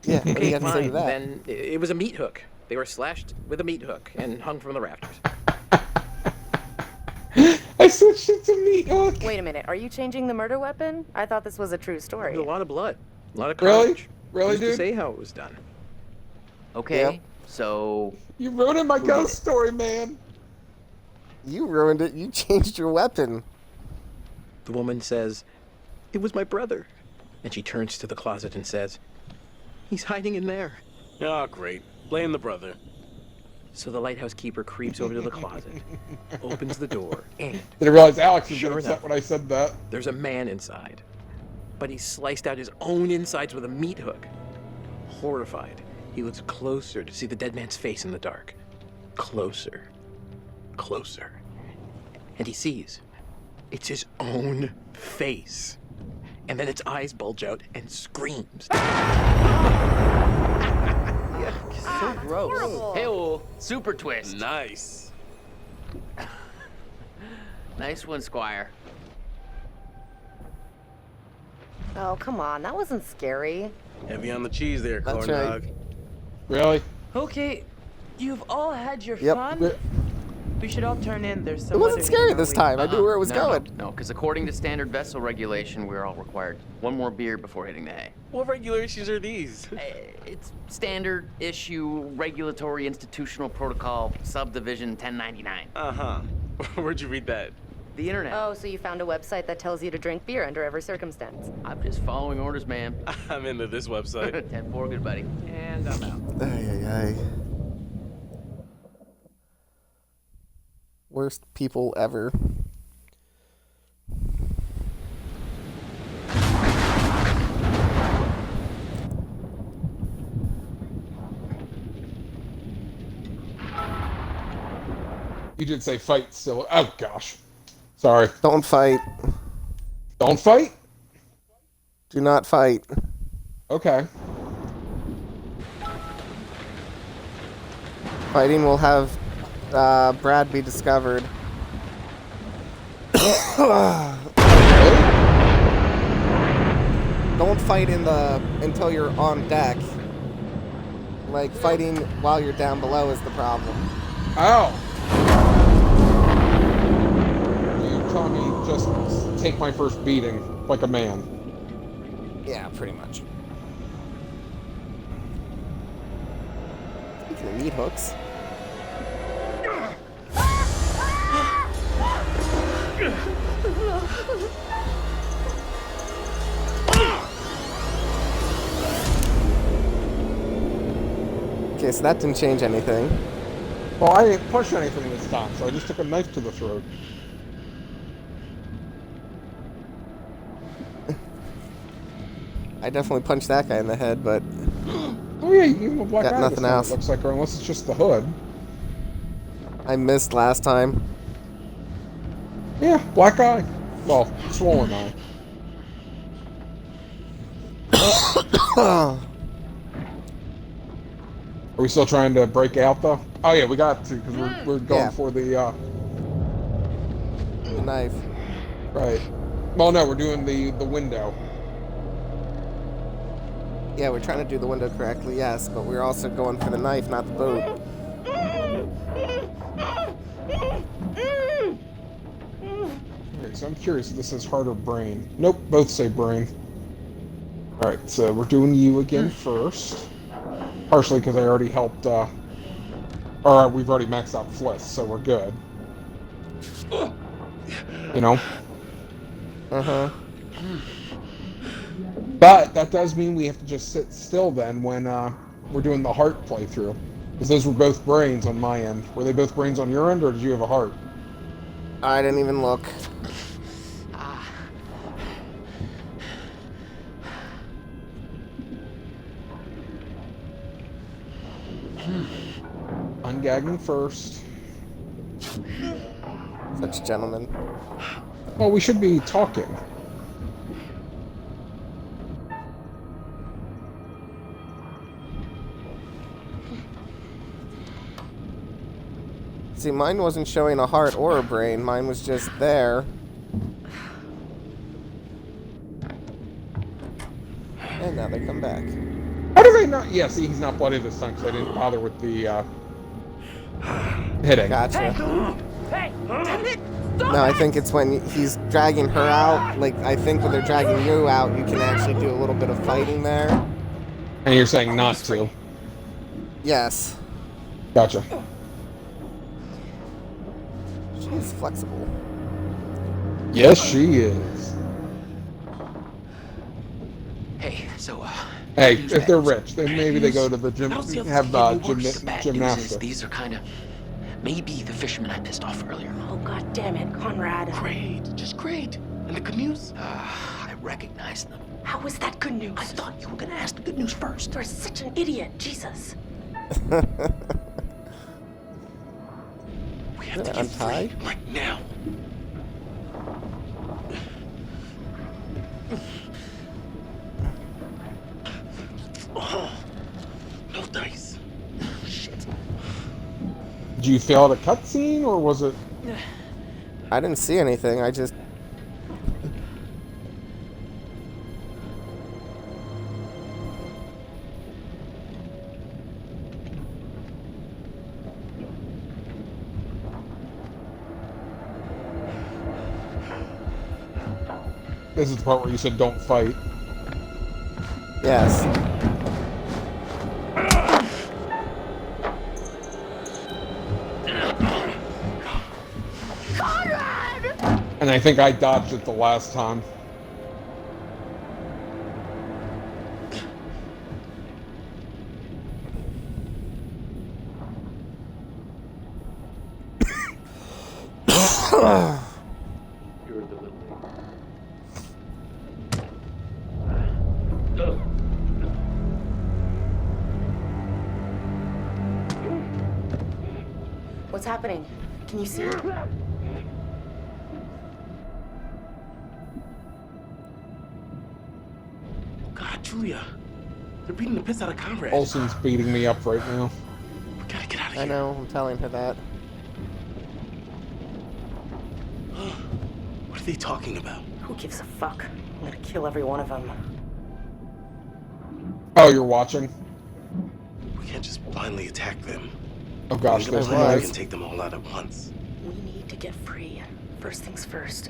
Yeah, what do Okay, you got to say to fine. that? Then it was a meat hook. They were slashed with a meat hook and hung from the rafters. I switched it to meat hook. Wait a minute, are you changing the murder weapon? I thought this was a true story. There's a lot of blood, a lot of Really? carnage. Really, Who's to dude? say how it was done? Okay, Yep. so You ruined my Who did ghost it? story, man. You ruined it. You changed your weapon. The woman says, it was my brother. And she turns to the closet and says, he's hiding in there. Oh, great. Blame the brother. So the lighthouse keeper creeps over to the closet, opens the door, and Didn't realize Alex was Sure gonna upset enough. when I said that. there's a man inside. But he sliced out his own insides with a meat hook. Horrified, he looks closer to see the dead man's face in the dark. Closer. Closer. And he sees it's his own face. And then its eyes bulge out and screams. So gross. Horrible. hey, super twist. Nice. Nice one, Squire. Oh, come on, that wasn't scary. Heavy on the cheese there, That's corn right. dog. Really? Okay, you've all had your Yep. fun. Re- We should all turn in. There's some It wasn't other scary meeting this our time. way. I knew where it was going. No, because according to standard vessel regulation, we're all required one more beer before hitting the hay. What regulations are these? It's standard issue regulatory institutional protocol subdivision 1099. Uh-huh. Where'd you read that? The internet. Oh, so you found a website that tells you to drink beer under every circumstance. I'm just following orders, ma'am. I'm into this website. 10-4, good buddy. And I'm out. Ay, ay, ay. Worst people ever. You did say fight still. Oh, gosh. Sorry. Don't fight. Don't fight? Do not fight. Okay. Fighting will have Brad be discovered. Don't fight until you're on deck. Like, fighting while you're down below is the problem. Ow! You tell me just take my first beating like a man. Yeah, pretty much. Speaking of meat hooks. Okay, so that didn't change anything. Well, I didn't push anything this time, so I just took a knife to the throat. I definitely punched that guy in the head, but Oh yeah, you gave him a black got eye. nothing else. Looks like, or unless it's just the hood. I missed last time. Yeah, black eye. Well, swollen eye. Are we still trying to break out though? Oh yeah, we got to because we're going Yeah. for the The knife. right. Well, no, we're doing the window. Yeah, we're trying to do the window correctly, yes, but we're also going for the knife, not the boat. Okay, so I'm curious if this is heart or brain. Nope, both say brain. All right, so we're doing you again first. Partially because I already helped. Or we've already maxed out Fliss, so we're good. You know. Uh-huh. But that does mean we have to just sit still then when we're doing the heart playthrough. Because those were both brains on my end. Were they both brains on your end, or did you have a heart? I didn't even look. Ungagging first. Such gentlemen. Well, we should be talking. See, mine wasn't showing a heart or a brain. Mine was just there. And now they come back. How do they not? Yeah, see, he's not bloody this time because I didn't bother with the hitting. Gotcha. Hey, damn it! No, I think it's when he's dragging her out. Like, I think when they're dragging you out, you can actually do a little bit of fighting there. And you're saying not to. Yes. Gotcha. She's flexible. Yes, she is. Hey, so, Hey, if they're rich, then maybe they go to the gym, How's the other have thing that works? Bad news is gymnastics. these are kind of maybe the fishermen I pissed off earlier. Oh, god damn it, Conrad. Great, just great. And the good news? I recognize them. How is that good news? I thought you were gonna ask the good news first. You're such an idiot, Jesus. We have to get Untie? free, like now. Oh, no dice. Shit. Did you fail at a cutscene, or was it? I didn't see anything. I just... This is the part where you said don't fight. Yes. And I think I dodged it the last time. What's happening? Can you see? God, Julia. They're beating the piss out of Conrad. Olsen's beating me up right now. We gotta get out of here. I know, I'm telling her that. What are they talking about? Who gives a fuck? I'm gonna kill every one of them. Oh, you're watching? We can't just blindly attack them. Oh gosh, we there's we one. can take them all out at once. We need to get free. First things first.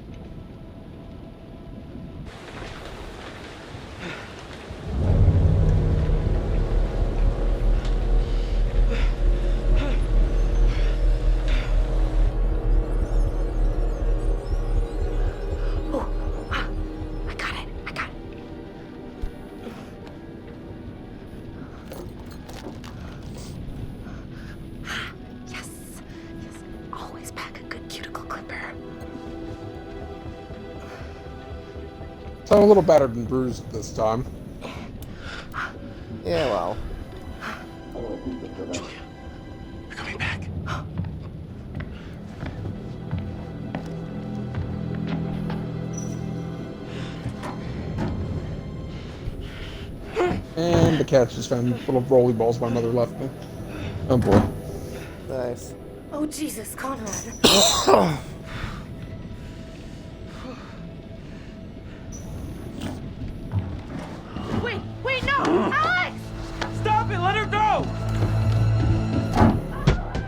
So I'm a little battered and bruised this time. Yeah, well. Julia, we're coming back. And the catch just found little rolly balls my mother left me. Oh boy. Nice. Oh Jesus, Conrad. Wait, no! Alex! Stop it! Let her go!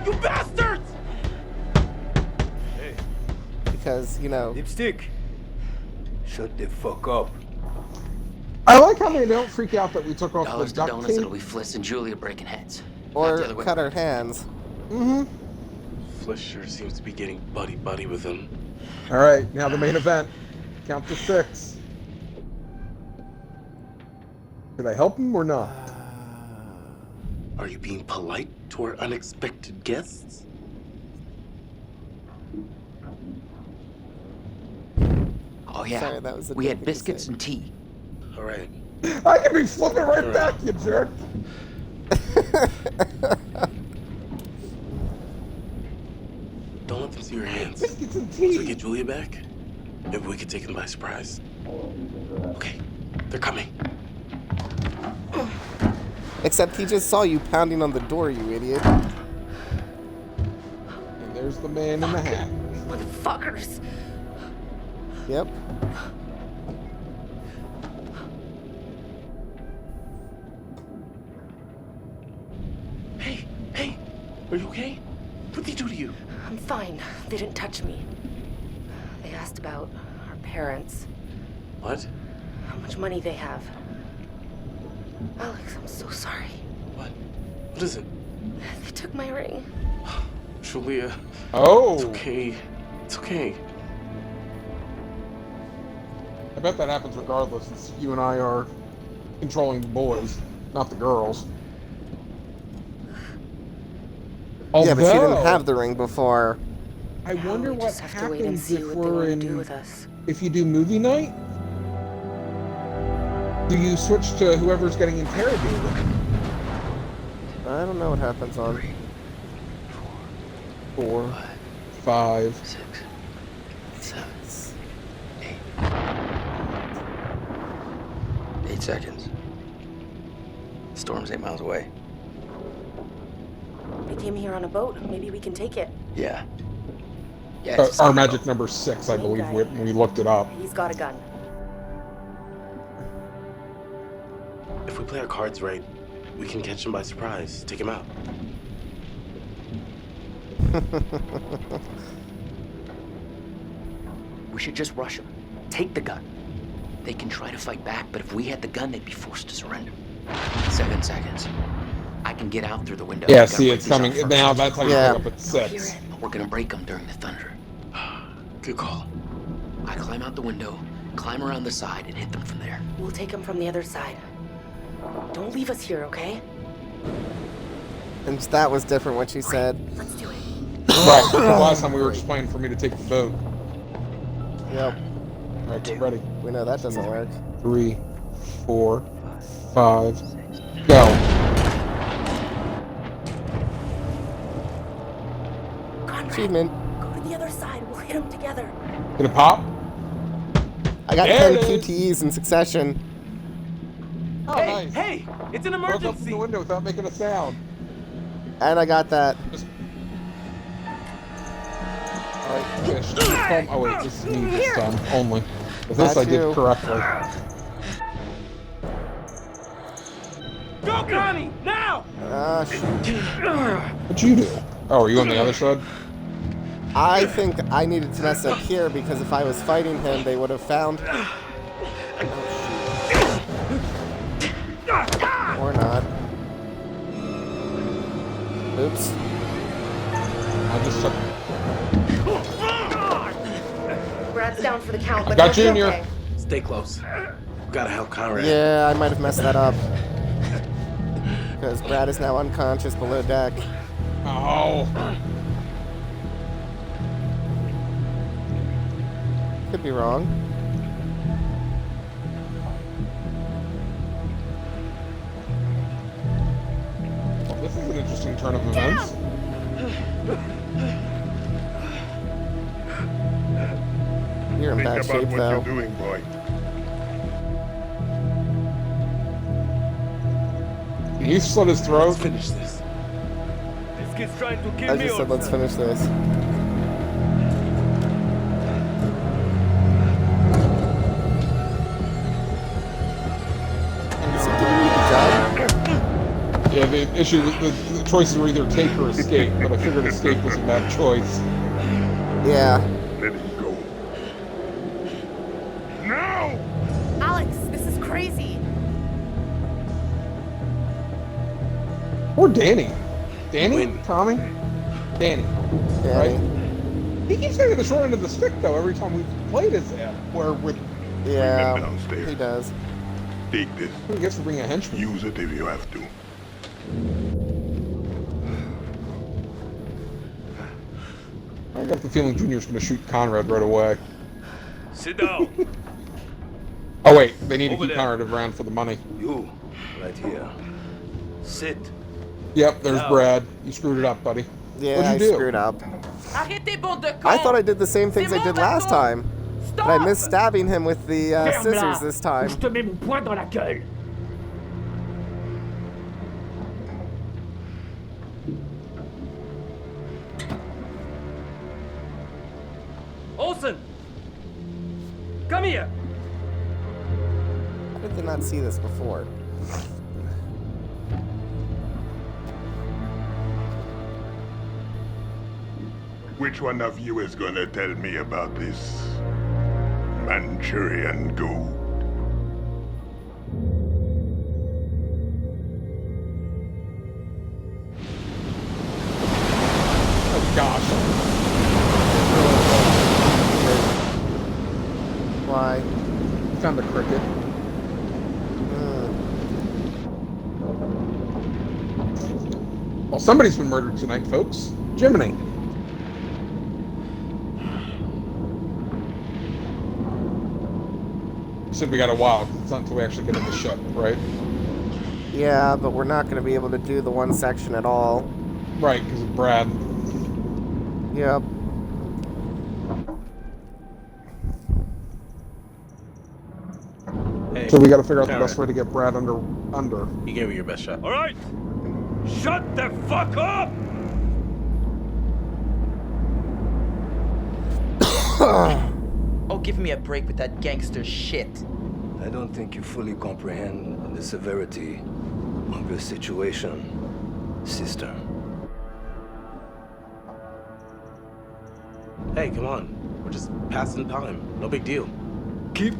You bastards! Because, you know. Lipstick. Shut the fuck up. I like how they don't freak out that we took off Dollars the to duct donuts, tape. it'll be Fritz and Julia breaking heads. Or Not the other way cut around. our hands. Mm-hmm. Fliss sure seems to be getting buddy-buddy with him. Alright, now the main event. Count to 6. Did I help him or not? Are you being polite to our unexpected guests? Oh yeah, Sorry, that was a we dumb had thing to biscuits say. and tea. All right. I can be flipping right back, you jerk! Don't let them see your hands. Biscuits and Once we tea! get Julia back, maybe we could take them by surprise. Okay, they're coming. Except he just saw you pounding on the door, you idiot. And there's the man in the hat. Motherfuckers. Yep. Hey, are you okay? What did they do to you? I'm fine. They didn't touch me. They asked about our parents. What? How much money they have. Alex, I'm so sorry. What? What is it? They took my ring. Julia. Oh! It's okay. It's okay. I bet that happens regardless, since you and I are controlling the boys, not the girls. Yeah, but she didn't Although, have the ring before. I wonder We what just have to wait and happens see if what they we're want to in. do with us. If you do movie night, do you switch to whoever's getting interrogated? I don't know what happens on. 4, 5, 6, 7, 8. 8 seconds. Storm's 8 miles away. We came here on a boat. Maybe we can take it. Yeah. Yeah. It's our magic number 6, I Main believe, guy. when we looked it up. He's got a gun. If we play our cards right, we can catch them by surprise. Take them out. We should just rush him. Take the gun. They can try to fight back, but if we had the gun, they'd be forced to surrender. 7 seconds. I can get out through the window. Yeah, see, it's coming. Now that's how you pick up at 6. But we're gonna break them during the thunder. Good call. I climb out the window, climb around the side, and hit them from there. We'll take them from the other side. Don't leave us here, okay? And that was different what she said. Let's do it. Right. The last time we were explaining for me to take the boat. Yep. All right, get ready. We know that doesn't work. 3, 4, 5, go. Conrad, Achievement. go to the other side. We'll hit them together. Gonna pop? I got There 10 it is. QTEs in succession. Oh, Hey, nice. hey, it's an Broke up emergency. the window without making a sound. And I got that. Alright, fish. Oh wait, this is me this time only. But this Not I did you. correctly. Go, Connie, now! Ah, shoot. What'd you do? Oh, are you on the other side? I think I needed to mess up here because if I was fighting him, they would have found. Or not. Oops. I just took. Brad's down for the count, I but got he'll be Junior. okay. Stay close. We gotta help Conrad. Yeah, I might have messed that up. Because Brad is now unconscious below deck. Oh. Could be wrong. Well, this is an interesting turn of events. You're in bad shape, though. doing, boy. Can you slit his throat? Let's finish this. This kid's trying to kill I me. just said, let's finish this. Is he giving me the job? Yeah, the issue, the choices were either take or escape, but I figured escape was a bad choice. Yeah. Let him go. No! Alex, this is crazy. Or Danny. Danny? Win. Tommy? Danny. Danny. Right? He keeps getting the short end of the stick, though, every time we've played as him. Where with Yeah, downstairs. he does. Take this. who gets to bring a henchman? Use it if you have to. I got the feeling Junior's going to shoot Conrad right away. Sit down. Oh, wait. They need to Over keep there. Conrad around for the money. You, right here. Sit. Yep, there's Now. Brad. You screwed it up, buddy. Yeah, What'd I you do? screwed up. Arrêtez, bande de cons! I thought I did the same things I did last time. But I Stop! missed stabbing him with the scissors this time. te mets mon poing dans la gueule. Olsen! Come here! How did they not see this before? Which one of you is gonna tell me about this Manchurian gold? Oh, gosh. Why? Found the cricket. Well, somebody's been murdered tonight, folks. Jiminy. You said we got a while. It's not until we actually get in the ship, right? Yeah, but we're not going to be able to do the one section at all. Right, because of Brad. Yep. Hey, So we got to figure out the Conrad, best way to get Brad under. You gave it your best shot. All right. Shut the fuck up! Oh, give me a break with that gangster shit. I don't think you fully comprehend the severity of your situation, sister. Hey, come on. We're just passing time. No big deal. Keep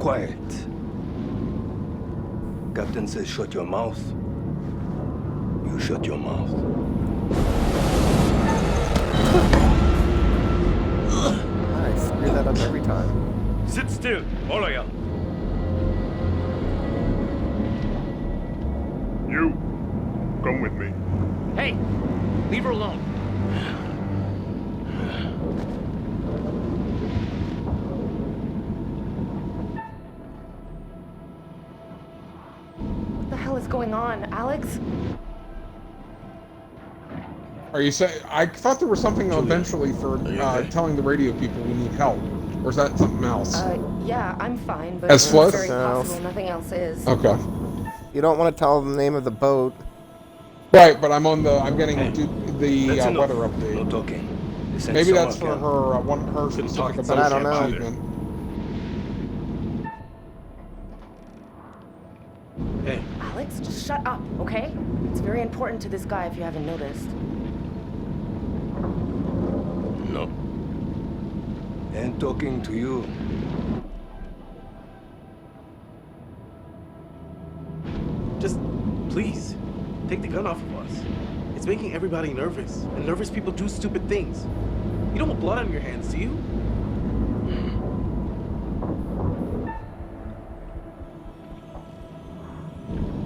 Quiet. Captain says shut your mouth. You shut your mouth. I screw that up every time. Sit still, all of you. You, come with me. Hey, leave her alone. What the hell is going on, Alex? Are you saying? I thought there was something eventually for telling the radio people we need help, or is that something else? Yeah, I'm fine, but As it's Fliss? very possible nothing else is. Okay. You don't want to tell them the name of the boat. Right, but I'm on the. I'm getting the That's enough. weather update. No talking. They sent Maybe that's for someone her. Her specific talk I don't ability know. achievement. Hey. Alex, just shut up, okay? It's very important to this guy if you haven't noticed. No. And talking to you. Just, please, take the gun off of us. It's making everybody nervous, and nervous people do stupid things. You don't want blood on your hands, do you?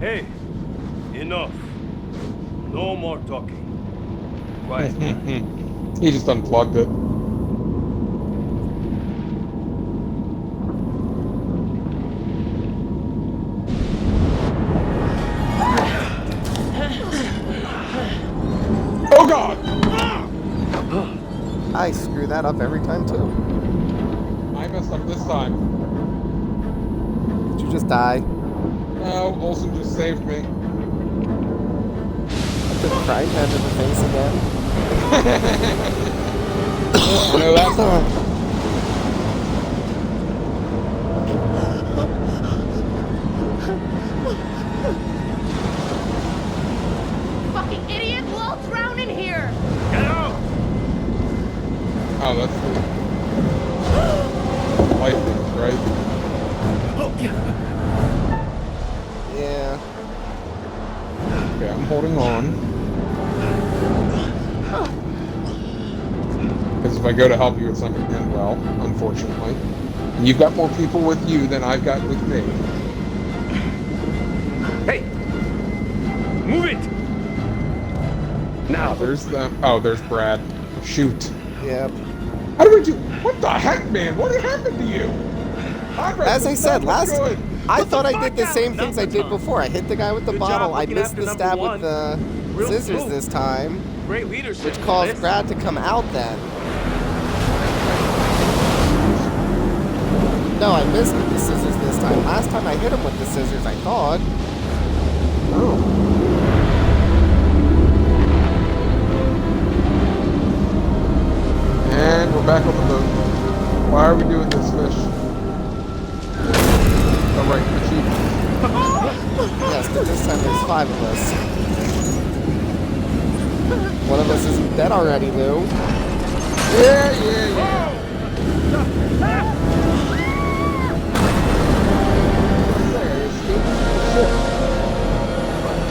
Hey, enough. No more talking. Quiet. He just unplugged it. Oh God! I screw that up every time too. I messed up this time. Did you just die? No, Olsen just saved me. The crying head in the face again. I know that song. Fucking idiot! We'll all drown in here! Get out! Oh, that's the life things, right? Yeah. Okay, I'm holding on. Because if I go to help you, it's not going to end well, unfortunately. And you've got more people with you than I've got with me. Hey! Move it! Now, there's them. Oh, there's Brad. Shoot. Yep. How do we do? What the heck, man? What happened to you? As I said I thought I did the same things I did before. I hit the guy with the bottle. I missed the stab with the scissors this time, Great leadership. which caused Brad to come out then. No, I missed with the scissors this time. Last time I hit him with the scissors, I thought. Oh. And we're back on the boat. Why are we doing this, fish? Oh, right, achievement. Yes, but this time there's 5 of us. One of us isn't dead already, Lou. Yeah.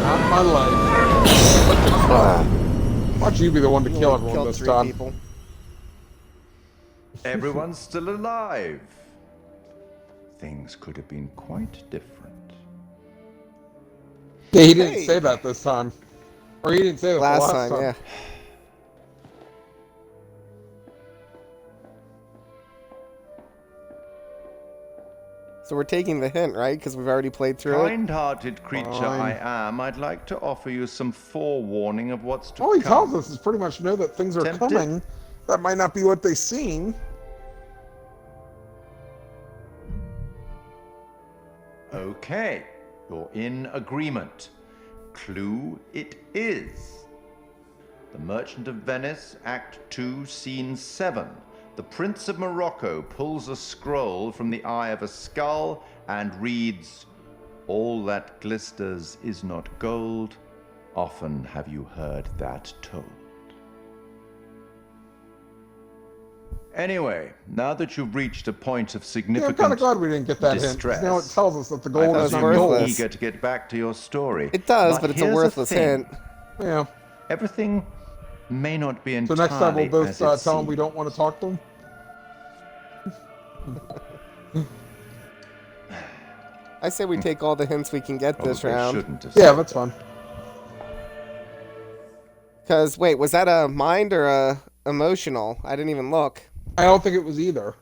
Not my life. Watch you be the one to kill everyone this time. People. Everyone's still alive. Things could have been quite different. Yeah, he didn't say that this time. Or he didn't say that last the last time. yeah. So we're taking the hint, right? Because we've already played through it. Kind-hearted creature I am, I'd like to offer you some forewarning of what's to All he come. tells us is pretty much know that things are Tempted? coming. That might not be what they seem. Okay, you're in agreement. Clue it is. The Merchant of Venice, Act 2, Scene 7. The Prince of Morocco pulls a scroll from the eye of a skull and reads, "All that glisters is not gold. Often have you heard that told." Anyway, now that you've reached a point of Yeah, I'm significant kind of glad we didn't get that hint. 'Cause distress, now it tells us that the I gold is presume not you're gold. eager to get back to your story. It does, but it's a here's worthless thing. hint. Yeah. Everything may not be So entirely next time we'll both as tell it them we seems. don't want to talk to them. I say we take all the hints we can get this Probably round. shouldn't have Yeah, said that's fine. Because, wait, was that a mind or a emotional? I didn't even look. I don't think it was either.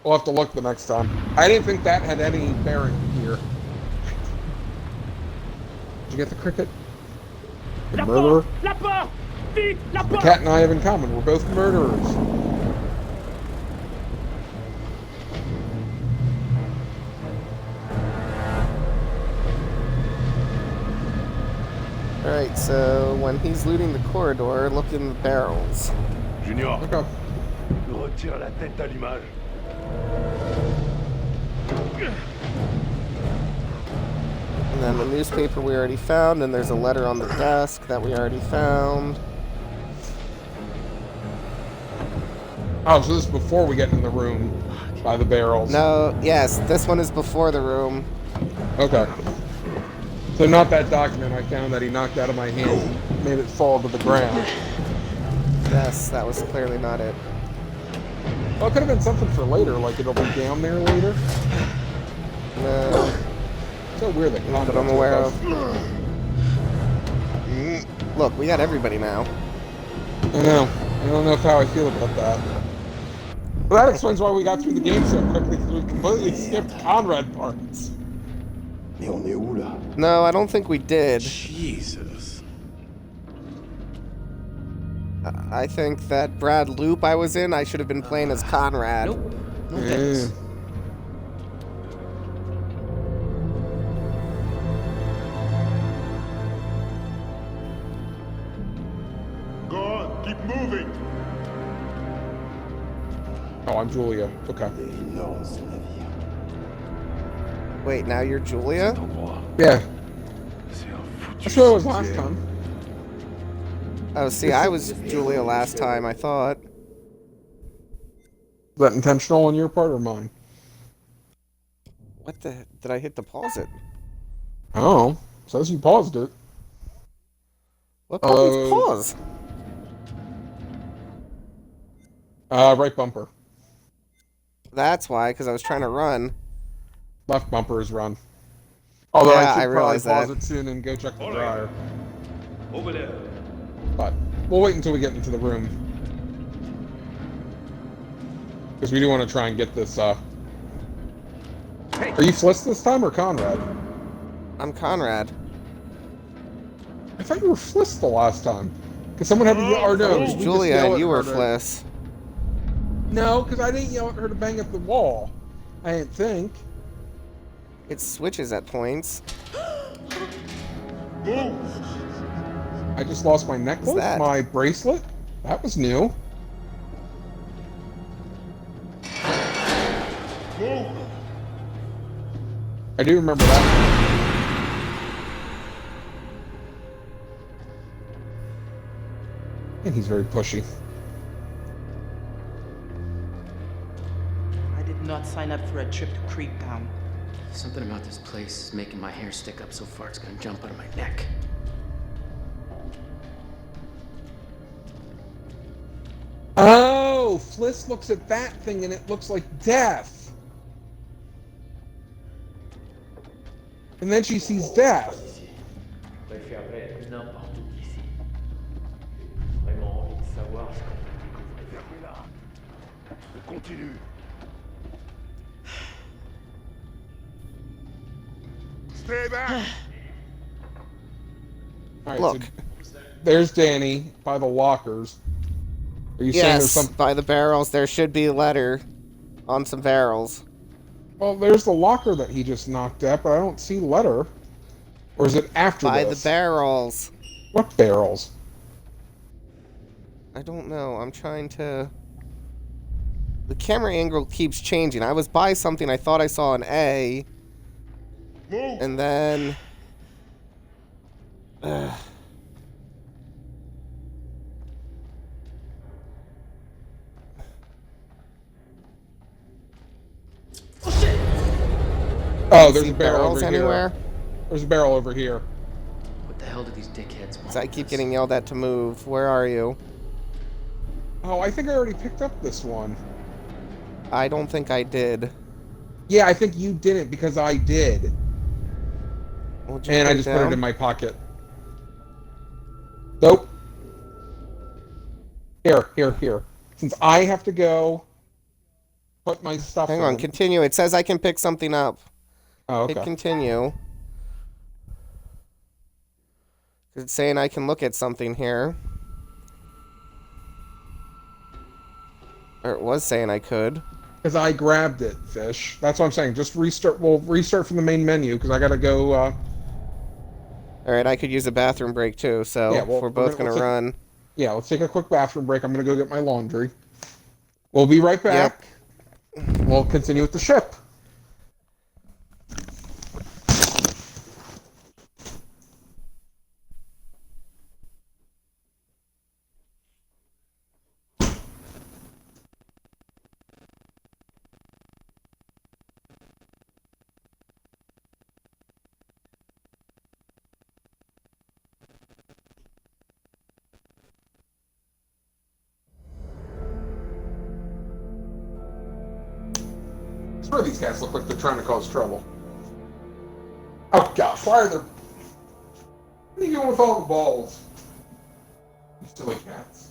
We'll have to look the next time. I didn't think that had any bearing here. Did you get the cricket? The murderer? The cat and I have in common. We're both murderers. Alright, so when he's looting the corridor, look in the barrels. Junior, Okay. retire la tête à l'image. And then the newspaper we already found, and there's a letter on the desk that we already found. Oh, so this is before we get in the room by the barrels. No, yes, this one is before the room. Okay. So not that document I found that he knocked out of my hand and made it fall to the ground. Yes, that was clearly not it. Well, it could have been something for later, like it'll be down there later. No. So weird that Not that I'm aware of. Look, we got everybody now. I know. I don't know how I feel about that. Well, that explains why we got through the game so quickly, because we completely skipped Conrad parts. No, I don't think we did. Jesus. I think that Brad loop I was in, I should have been playing as Conrad. Nope. No thanks. Go on, keep moving. Oh, I'm Julia. Okay. Wait, now you're Julia? Yeah. That's what it was last time. Oh, see, I was Julia last time, I thought. Is that intentional on your part or mine? What the... Did I hit the pause it? Oh, says you paused it. What buttons pause? Right bumper. That's why, because I was trying to run. Left bumper is run. Although Yeah, I I should probably realize pause that. it soon and go check the dryer. Over there. But we'll wait until we get into the room. Because we do want to try and get this, Are you Fliss this time or Conrad? I'm Conrad. I thought you were Fliss the last time. Because someone had to yell, or no, It was we just Julia yell and at you were her to- Fliss. No, because I didn't yell at her to bang up the wall. I didn't think. It switches at points. I just lost my necklace, that? my bracelet. That was new. I do remember that. And he's very pushy. I did not sign up for a trip to Creektown. Something about this place is making my hair stick up so far it's gonna jump out of my neck. Oh, Fliss looks at that thing and it looks like death. And then she sees death. Continue. Stay back. All right, Look. so there's Danny by the lockers. Are you saying there's Yes, some? by the barrels. There should be a letter on some barrels. Well, there's the locker that he just knocked at, but I don't see letter. Or is it after By this? the barrels. What barrels? I don't know. I'm trying to... The camera angle keeps changing. I was by something. I thought I saw an A. Move. And then... Oh, you there's see a barrel barrels over anywhere? here. There's a barrel over here. What the hell do these dickheads want? 'Cause I keep getting yelled at to move. Where are you? Oh, I think I already picked up this one. I don't think I did. Yeah, I think you didn't because I did. And I just put it in my pocket. Nope. Here. Since I have to go put my stuff in. Hang on, continue. It says I can pick something up. Oh, okay. Hit continue. It's saying I can look at something here. Or it was saying I could. Because I grabbed it, Fish. That's what I'm saying. Just restart. We'll restart from the main menu because I gotta go. All right, I could use a bathroom break too. So Yeah, well, if we're both gonna run. Yeah, let's take a quick bathroom break. I'm gonna go get my laundry. We'll be right back. Yep. We'll continue with the ship. I swear these cats look like they're trying to cause trouble. Oh gosh, why are there... What are you doing with all the balls? You silly cats.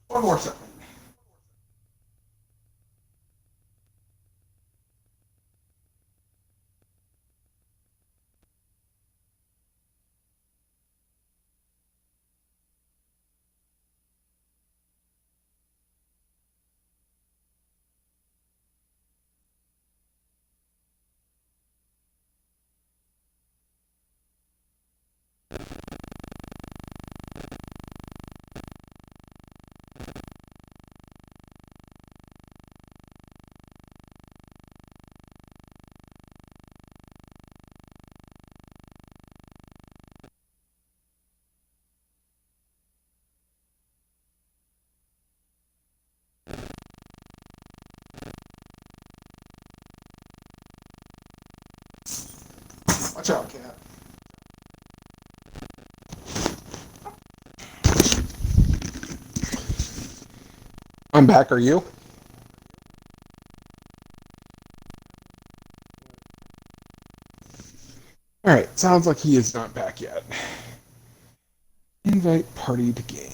One more second. Watch out, cat. I'm back, are you? Alright, sounds like he is not back yet. Invite party to game.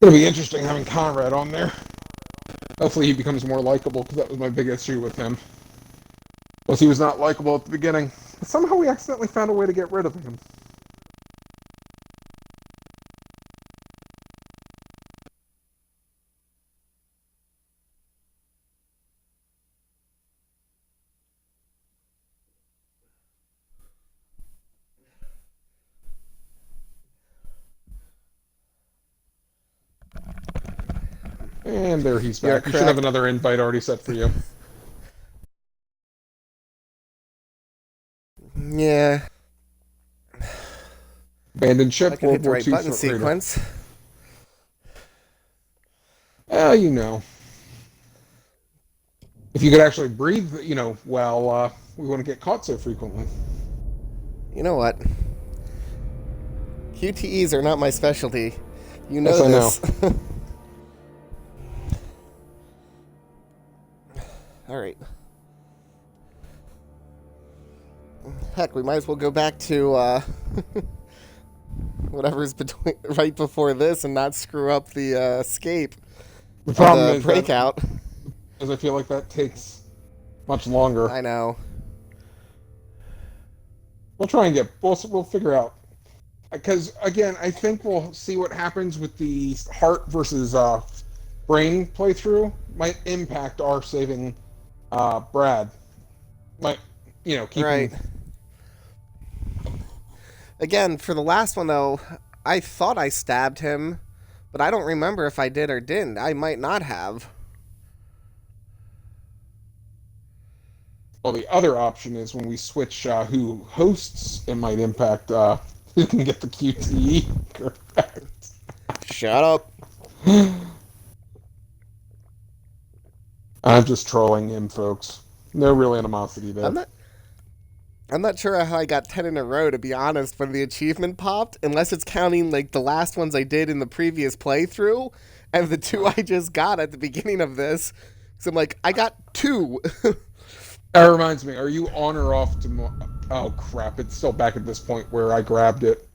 It'll be interesting having Conrad on there. Hopefully he becomes more likable, because that was my big issue with him. Was he was not likable at the beginning. But somehow we accidentally found a way to get rid of him. And there he's back. You should have another invite already set for you. Yeah. Abandoned ship, I can hit the World War right II button radar. sequence. You know. If you could actually breathe, well, we wouldn't get caught so frequently. You know what? QTEs are not my specialty. You know Yes, this. I know. All right. Heck, we might as well go back to whatever's between right before this and not screw up the escape. The problem is breakout. Because I feel like that takes much longer. I know. We'll try and we'll figure out. Because again, I think we'll see what happens with the heart versus brain playthrough. Might impact our saving Brad. Might keep right. him. Again, for the last one though, I thought I stabbed him, but I don't remember if I did or didn't. I might not have. Well, the other option is when we switch who hosts, it might impact who can get the QTE correct. Shut up. I'm just trolling him, folks. No real animosity there. I'm not sure how I got 10 in a row, to be honest, when the achievement popped, unless it's counting like the last ones I did in the previous playthrough, and the 2 I just got at the beginning of this. So I'm like, I got 2. That reminds me, are you on or off tomorrow? Oh, crap. It's still back at this point where I grabbed it.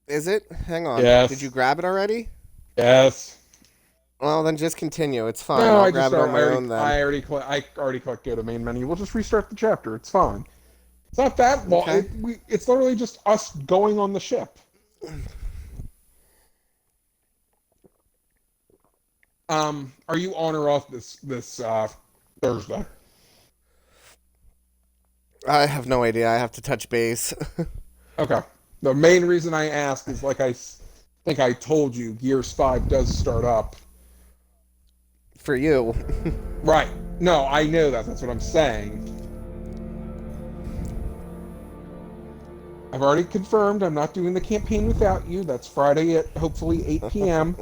Is it? Hang on. Yes. Did you grab it already? Yes. Well, then just continue. It's fine. No, I'll grab it on my own then. I already clicked go to main menu. We'll just restart the chapter. It's fine. It's not that long. Okay. It's literally just us going on the ship. Are you on or off this Thursday? I have no idea. I have to touch base. Okay. The main reason I ask is, like I think I told you, Gears 5 does start up. For you. Right. No, I know that. That's what I'm saying. I've already confirmed I'm not doing the campaign without you. That's Friday at hopefully 8 p.m.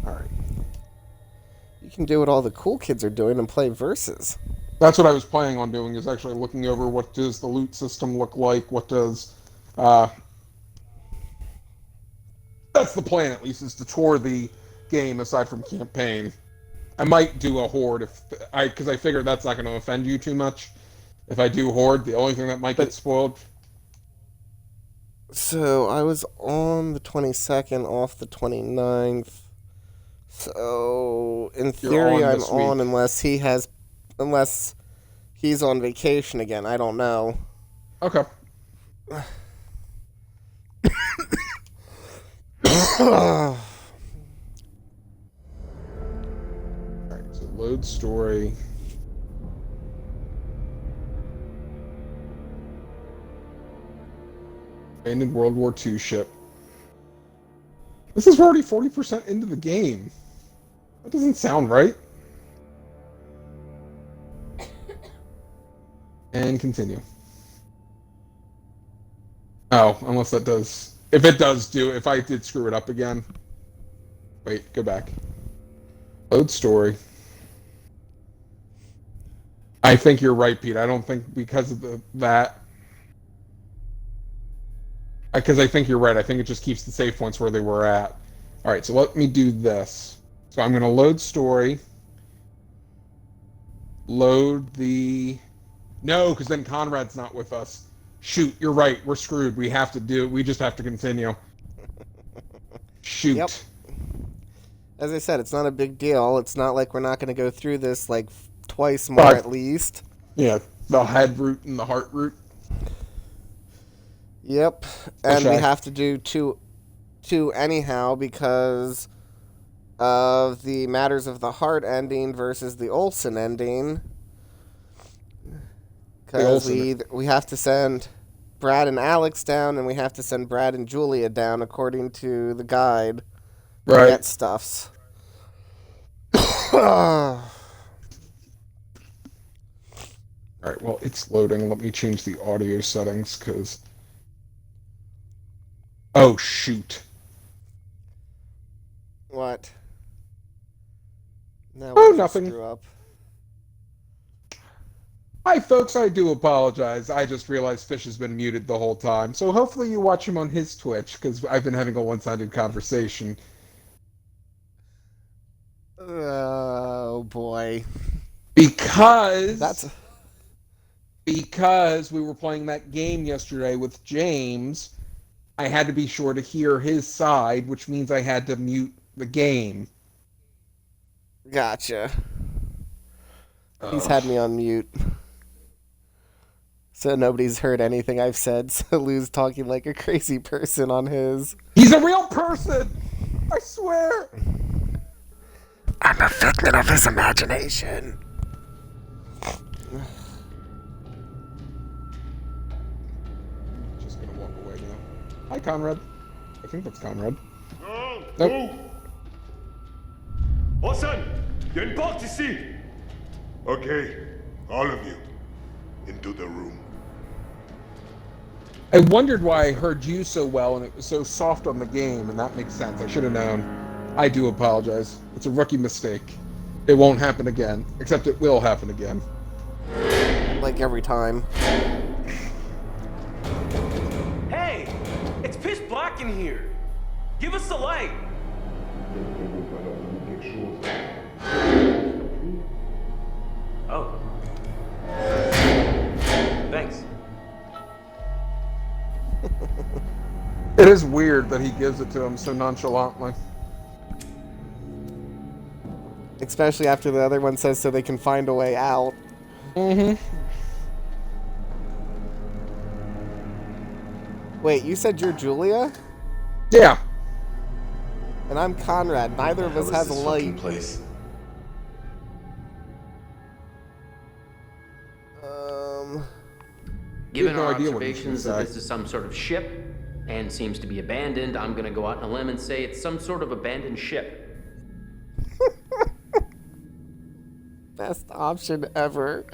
Alright. You can do what all the cool kids are doing and play versus. That's what I was planning on doing, is actually looking over what does the loot system look like, what does... That's the plan, at least, is to tour the game aside from campaign. I might do a horde because I figure that's not going to offend you too much. If I do horde, the only thing that might get spoiled... So, I was on the 22nd, off the 29th. So, in theory, I'm on unless he's on vacation again. I don't know. Okay. Alright, so load story. Abandoned World War II ship. This is already 40% into the game. That doesn't sound right. And continue. Oh, unless that does... If it does if I did screw it up again. Wait, go back. Load story. I think you're right, Pete. I don't think because of that... Because I think you're right. I think it just keeps the save points where they were at. Alright, so let me do this. So I'm going to load story. load the... No, because then Conrad's not with us. Shoot, you're right. We're screwed. We have to do it. We just have to continue. Shoot. Yep. As I said, it's not a big deal. It's not like we're not going to go through this like twice more at least. Yeah, the head route and the heart route. Yep. And we have to do two anyhow because of the Matters of the Heart ending versus the Olsen ending. Because we have to send Brad and Alex down, and we have to send Brad and Julia down according to the guide. Right. To get stuffs. Alright, well, it's loading. Let me change the audio settings, because... Oh, shoot. What? Now nothing. Screw up. Hi, folks. I do apologize. I just realized Fish has been muted the whole time. So hopefully you watch him on his Twitch, because I've been having a one-sided conversation. Oh, boy. Because we were playing that game yesterday with James, I had to be sure to hear his side, which means I had to mute the game. Gotcha. He's had me on mute. So nobody's heard anything I've said, so Lou's talking like a crazy person on his. He's a real person! I swear! I'm a figment of his imagination. Just gonna walk away now. Hi, Conrad. I think that's Conrad. Non, Nope. Watson, il y a une porte ici. Okay, all of you, into the room. I wondered why I heard you so well and it was so soft on the game, and that makes sense. I should have known. I do apologize. It's a rookie mistake. It won't happen again, except it will happen again. Like every time. Hey! It's pitch black in here! Give us the light! Oh. Thanks. It is weird that he gives it to him so nonchalantly. Especially after the other one says so they can find a way out. Mm-hmm. Wait, you said you're Julia? Yeah. And I'm Conrad. Neither of us has a light. Place? Given no our idea what observations he's that gonna this is some sort of ship and seems to be abandoned, I'm going to go out on a limb and say it's some sort of abandoned ship. Best option ever.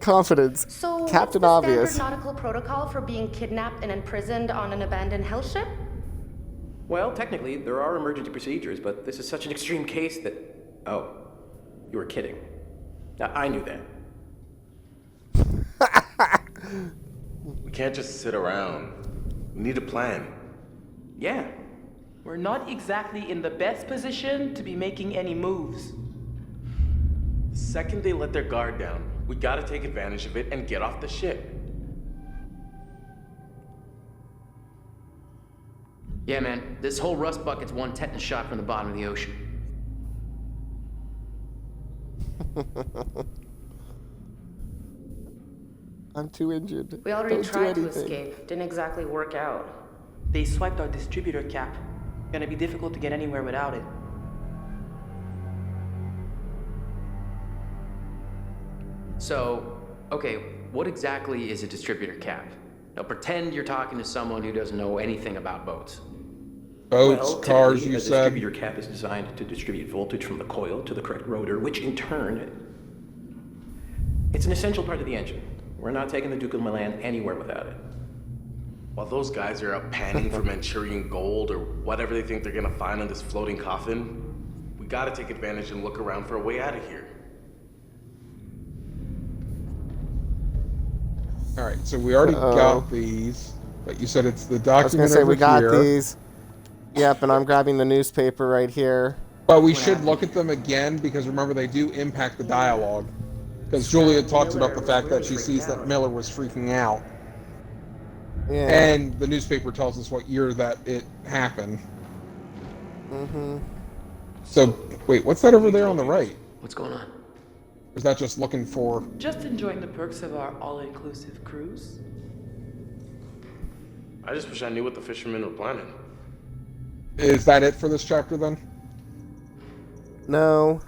Confidence. So, Captain what's the Obvious. standard nautical protocol for being kidnapped and imprisoned on an abandoned hell ship? Well, technically, there are emergency procedures, but this is such an extreme case that... Oh, you were kidding. I knew that. We can't just sit around. We need a plan. Yeah. We're not exactly in the best position to be making any moves. The second they let their guard down, we gotta take advantage of it and get off the ship. Yeah, man, this whole rust bucket's one tetanus shot from the bottom of the ocean. I'm too injured. We already Don't do tried to anything. escape. Didn't exactly work out. They swiped our distributor cap. Gonna be difficult to get anywhere without it. So, okay, what exactly is a distributor cap? Now pretend you're talking to someone who doesn't know anything about boats. Boats, cars, typically, you a said. distributor cap is designed to distribute voltage from the coil to the correct rotor, which in turn... It's an essential part of the engine. We're not taking the Duke of Milan anywhere without it. While those guys are out panning for Manchurian gold or whatever they think they're gonna find on this floating coffin, we gotta take advantage and look around for a way out of here. Alright, so we already got these, but you said it's the document I was gonna say over we got here. these. Yep, and I'm grabbing the newspaper right here. But we should look at them again because remember they do impact the dialogue. Because Julia talks about the fact that she sees that Miller was freaking out. Yeah. And the newspaper tells us what year that it happened. Mm-hmm. So, wait, what's that over there on the right? What's going on? Or is that just looking for... Just enjoying the perks of our all-inclusive cruise. I just wish I knew what the fishermen were planning. Is that it for this chapter then? No.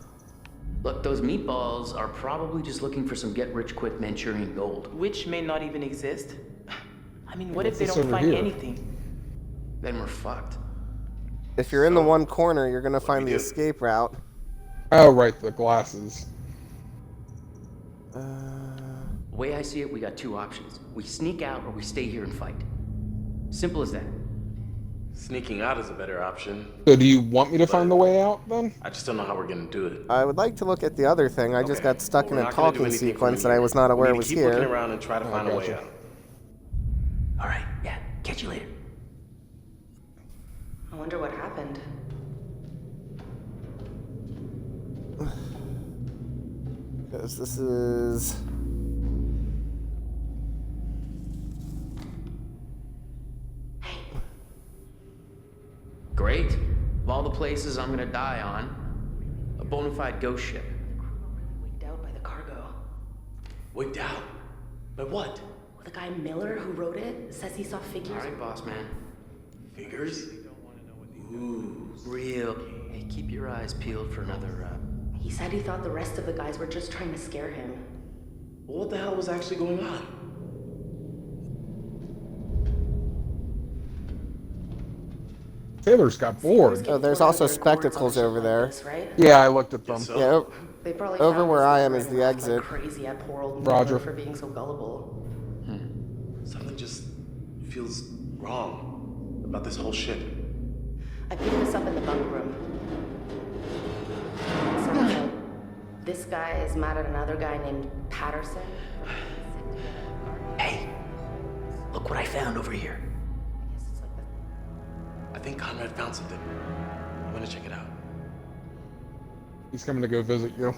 Look, those meatballs are probably just looking for some get-rich-quick Manchurian gold. Which may not even exist. I mean, what if they What's don't this find over here? anything? Then we're fucked. If you're in the one corner, you're gonna find the escape route. Oh, right, the glasses. The way I see it, we got two options. We sneak out or we stay here and fight. Simple as that. Sneaking out is a better option. So do you want me to find the way out then? I just don't know how we're gonna do it. I would like to look at the other thing. I just got stuck in We're a not gonna do talking anything sequence from that I here. was not aware We need was to keep looking here. around and try to find a way gotcha. out. All right, yeah, catch you later. I wonder what happened. Because this is... Great. Of all the places I'm gonna die on, a bona fide ghost ship. Wigged out by the cargo. Wigged out? By what? Well, the guy Miller who wrote it says he saw figures. All right, boss man. Figures? Ooh, real. Hey, keep your eyes peeled for another, He said he thought the rest of the guys were just trying to scare him. Well, what the hell was actually going on? Taylor's got bored. Oh, there's also spectacles over there. Yeah, I looked at them. Yeah, They probably over found where this I guy am is and the laughed exit. like crazy at poor old Roger. Miller for being so gullible. Something just feels wrong about this whole ship. I picked this up in the bunk room. So, this guy is mad at another guy named Patterson. Hey, look what I found over here. I think Conrad found something. I'm gonna check it out. He's coming to go visit you.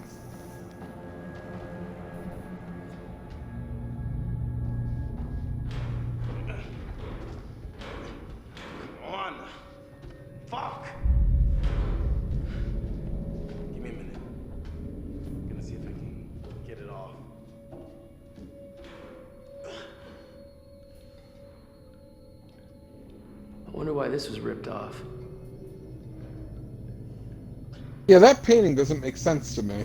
Come on. Fuck. Give me a minute. I'm gonna see if I can get it off. I wonder why this was ripped off. Yeah, that painting doesn't make sense to me.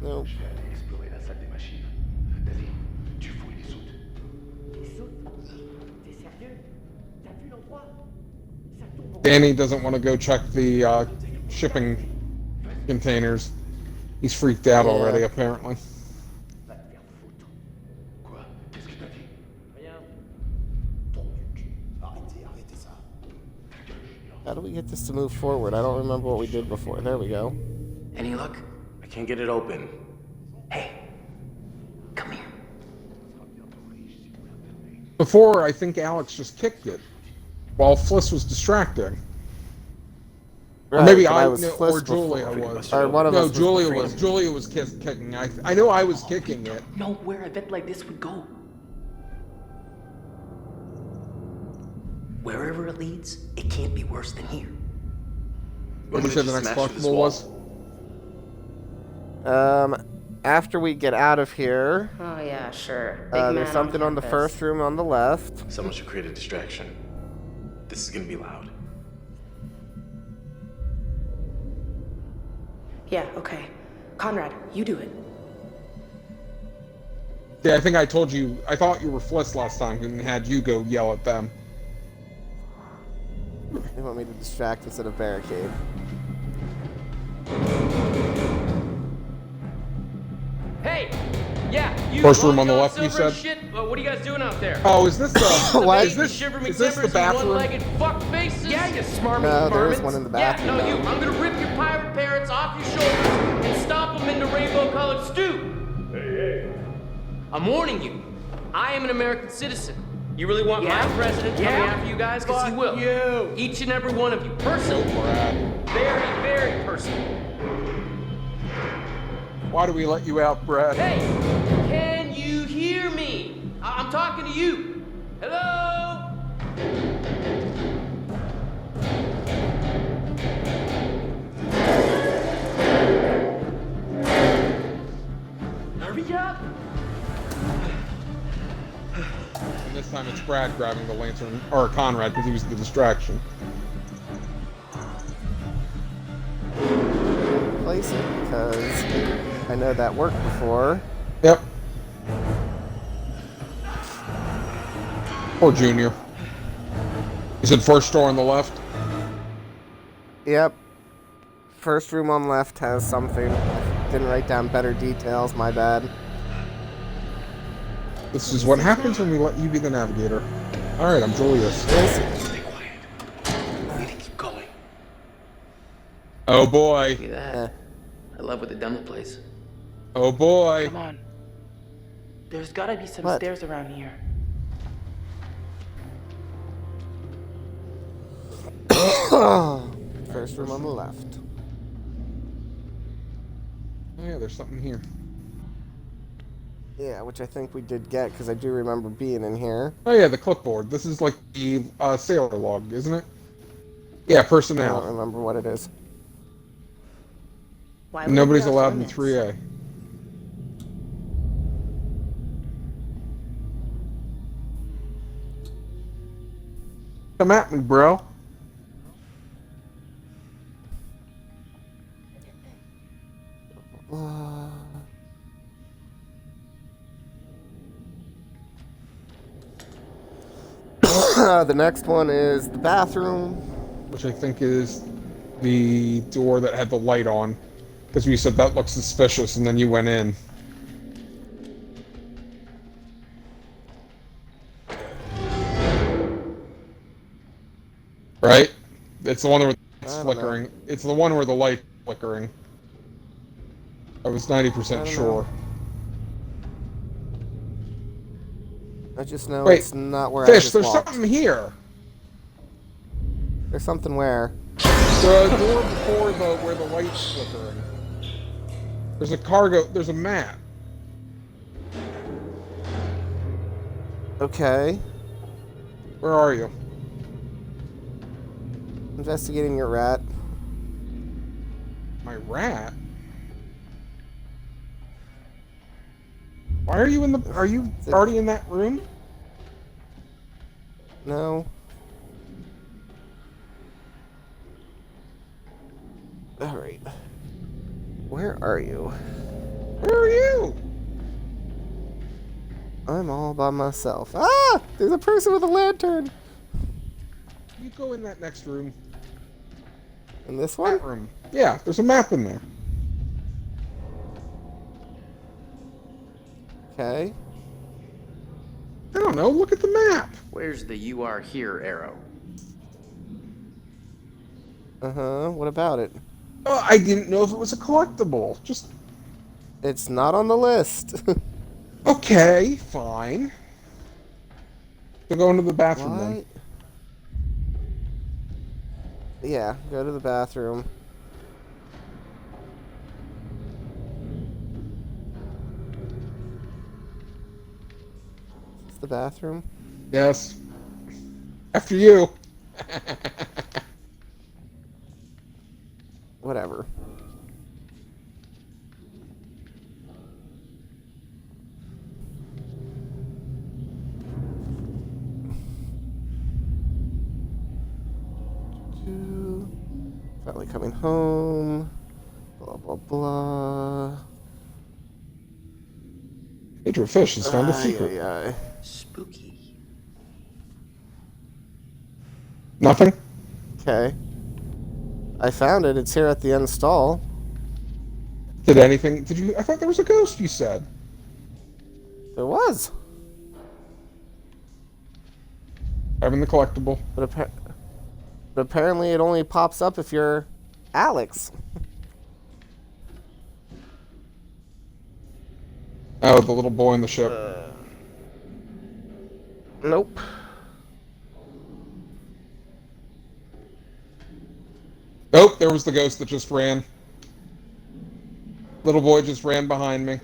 Nope. Danny doesn't want to go check the shipping containers. He's freaked out already, apparently. How do we get this to move forward? I don't remember what we did before. There we go. Any luck? I can't get it open. Hey, come here. Before, I think Alex just kicked it while Fliss was distracting. Right, Or maybe but I was no, Fliss or Julia before. was. Or one of no, us was Julia before. was. Julia was kicking. I know I was kicking it. Know where a vet like this would go. Wherever it leads, it can't be worse than here. What did you say the next collectible was? After we get out of here, Oh yeah, sure. Big man there's something on the campus. first room on the left. Someone should create a distraction. This is gonna be loud. Yeah, okay. Conrad, you do it. Yeah, I think I told you. I thought you were Fliss last time and had you go yell at them. They want me to distract instead of barricade. Hey! Yeah, you First room on the long left, john you silver said? Shit? What are you guys doing out there? Oh, is this the? What? Is this Shiver is this the McTimbers, you bathroom? one-legged fuck faces? Yeah, you smarmy No, there is varmints. one in the Yeah, bathroom. no, you. though. I'm gonna rip your pirate parents off your shoulders and stomp them into rainbow-colored stew. Hey, hey. I'm warning you. I am an American citizen. You really want my president coming after you guys? Because he will. You. Each and every one of you. Personal. Very, very personal. Why do we let you out, Brad? Hey, can you hear me? I'm talking to you. Hello? Hurry up. And this time it's Brad grabbing the lantern, or Conrad, because he was the distraction. Place it because I know that worked before. Yep. Poor Junior. You said first door on the left? Yep. First room on left has something. Didn't write down better details, my bad. This is what happens when we let you be the navigator. Alright, I'm Julius. Stay quiet. We need to keep going. Oh boy. Look at that. I love what they've done with the place. Oh boy. Come on. There's gotta be some What? stairs around here. First room on the left. Oh yeah, there's something here. Yeah, which I think we did get because I do remember being in here. Oh yeah, the clipboard. This is like the sailor log, isn't it? Yeah, I don't personnel. remember what it is. Why would Nobody's we have allowed in lemons? 3A. Come at me, bro. The next one is the bathroom. Which I think is the door that had the light on. Because we said that looks suspicious, and then you went in. Right? It's the one where it's flickering. It's the one where the light's flickering. I was 90% sure. I just know Wait, it's not where I Fish, just there's walked. something here. There's something where? The door before where the light's flickering. There's a cargo. There's a map. Okay. Where are you? Investigating your rat. My rat? Why are you in the... Are you already in that room? No. Alright. Where are you? Where are you? I'm all by myself. Ah! There's a person with a lantern! You go in that next room. In this one? That room. Yeah, there's a map in there. Okay. I don't know. Look at the map. Where's the "you are here" arrow? Uh-huh. What about it? Oh, I didn't know if it was a collectible. Just... It's not on the list. Okay, fine. So go into the bathroom then. What? Yeah, go to the bathroom. Is this the bathroom? Yes. After you. Whatever. Finally coming home. Blah, blah, blah. Pedro Fish has found a secret. Aye. Spooky. Nothing? Okay. I found it. It's here at the end stall. Did anything... Did you... I thought there was a ghost, you said. There was. Having the collectible. But apparently it only pops up if you're Alex. Oh, the little boy in the ship. Nope. Nope, there was the ghost that just ran. Little boy just ran behind me. Is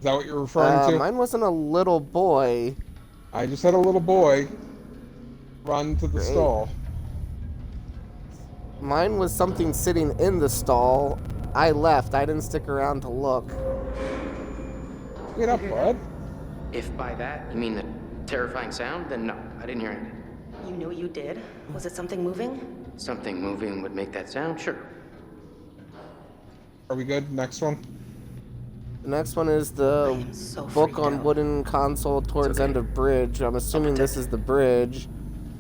that what you're referring to? Mine wasn't a little boy. I just had a little boy run to the stall. Mine was something sitting in the stall. I left. I didn't stick around to look. Get up, bud. If by that you mean the terrifying sound, then no, I didn't hear anything. You knew what you did? Was it something moving? Something moving would make that sound, sure. Are we good? Next one? The next one is the book on wooden console towards end of bridge. I'm assuming this is the bridge.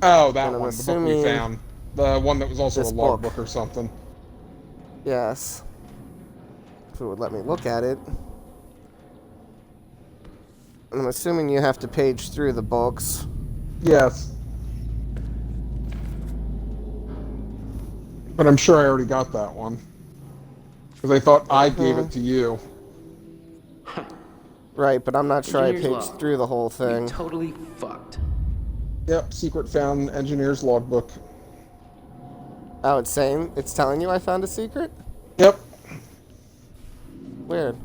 Oh, that And one, the book we found. The one that was also a logbook or something. Yes. If it would let me look at it. I'm assuming you have to page through the books. Yes. But I'm sure I already got that one. Because I thought I gave it to you. Right, but I'm not sure I Engineer's paged log. through the whole thing. You totally fucked. Yep, secret found engineer's logbook. Oh, it's telling you I found a secret? Yep. Weird.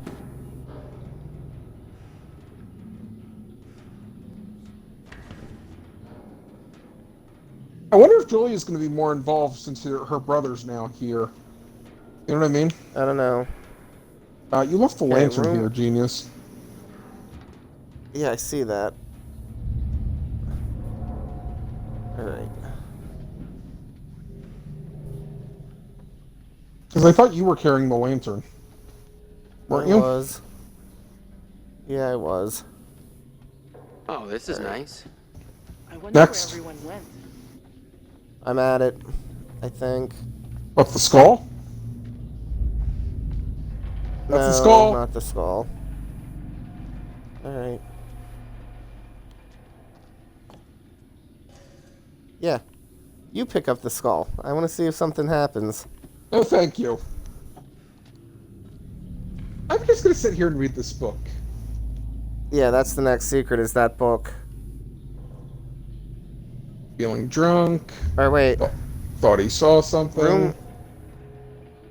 I wonder if Julia's going to be more involved since her brother's now here. You know what I mean? I don't know. You left the Okay, lantern room- here, genius. Yeah, I see that. Alright. Because I thought you were carrying the lantern. Weren't you? I was. Yeah, I was. Oh, this is nice. I wonder Next. where everyone went. I'm at it, I think. What's the skull? That's No, the skull. not the skull. Alright. Yeah. You pick up the skull. I want to see if something happens. No, thank you. I'm just going to sit here and read this book. Yeah, that's the next secret, is that book. Feeling drunk. Or wait. Thought he saw something. Room.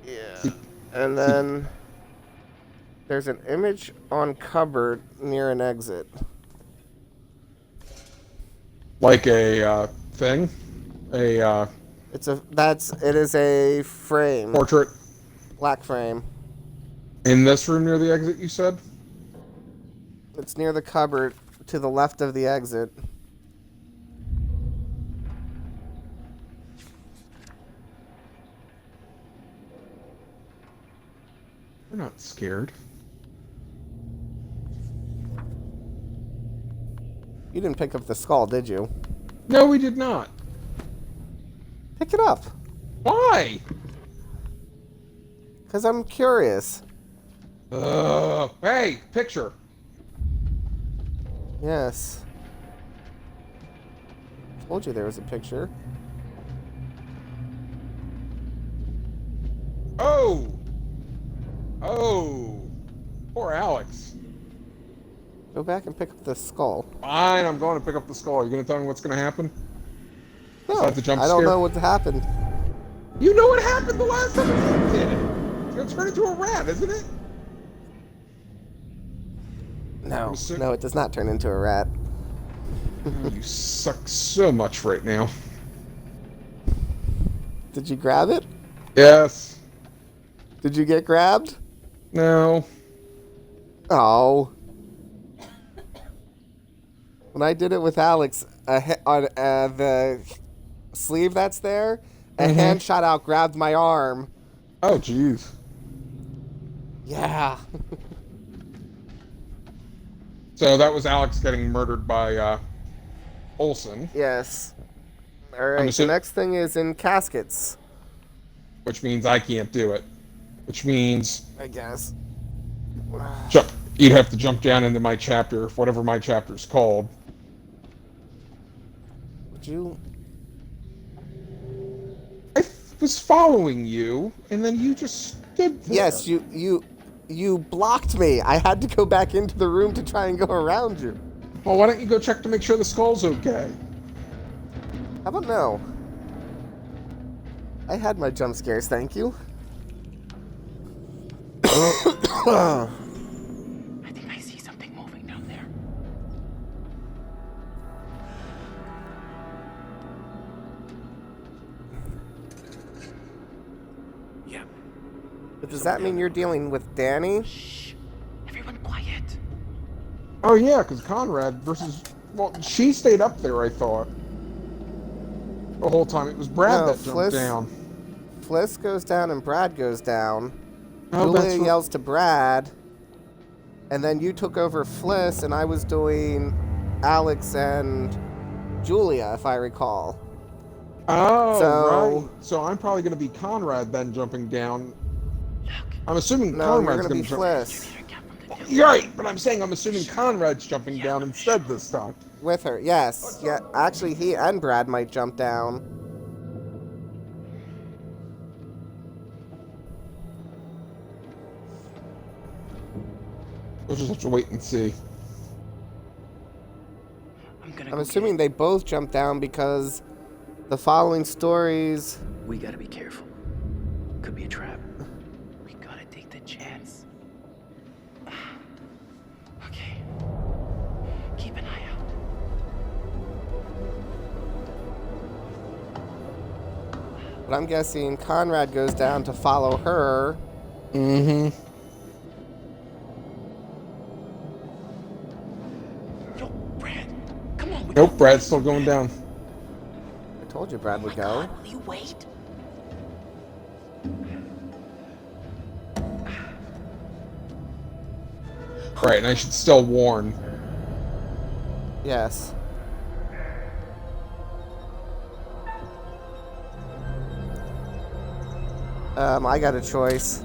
Yeah. And then there's an image on cupboard near an exit. Like a thing? A It is a frame. portrait Black frame. in this room near the exit, you said? It's near the cupboard to the left of the exit. We're not scared. You didn't pick up the skull, did you? No, we did not. Pick it up. Why? Because I'm curious. Hey, picture. Yes. Told you there was a picture. Oh! Oh! Poor Alex. Go back and pick up the skull. Fine, I'm going to pick up the skull. Are you going to tell me what's going to happen? No, Besides the jump I don't scare? know what happened. You know what happened the last time you did it. It's going to turn into a rat, isn't it? No, no, it does not turn into a rat. You suck so much right now. Did you grab it? Yes. Did you get grabbed? No. Oh. When I did it with Alex, on the sleeve that's there, a hand shot out, grabbed my arm. Oh, jeez. Yeah. So that was Alex getting murdered by Olson. Yes. All right. The next thing is in caskets. Which means I can't do it. Which means I guess. you'd have to jump down into my chapter, whatever my chapter's called. Would you? I was following you, and then you just stood there. Yes, you blocked me. I had to go back into the room to try and go around you. Well, why don't you go check to make sure the skull's okay? How about no? I had my jump scares, thank you. I think I see something moving down there. Yeah. But does that mean you're dealing with Danny? Shh. Everyone quiet. Oh yeah, because Conrad versus... Well, she stayed up there, I thought. The whole time. It was Brad that jumped down. Fliss goes down and Brad goes down. Oh, Julia yells to Brad. And then you took over Fliss, and I was doing Alex and Julia, if I recall. Oh, right. So I'm probably going to be Conrad then jumping down. I'm assuming Conrad's going to be Fliss. You're right, but I'm saying I'm assuming Conrad's jumping down instead this time. With her, yes. Yeah, actually, he and Brad might jump down. We'll just have to wait and see. I'm assuming they both jump down because the following stories... We gotta be careful. Could be a trap. We gotta take the chance. Okay. Keep an eye out. But I'm guessing Conrad goes down to follow her. Mm-hmm. Yo, Brad, come on. Nope, Brad's still going down. I told you Brad would go. Will you wait? Right, and I should still warn. Yes. I got a choice.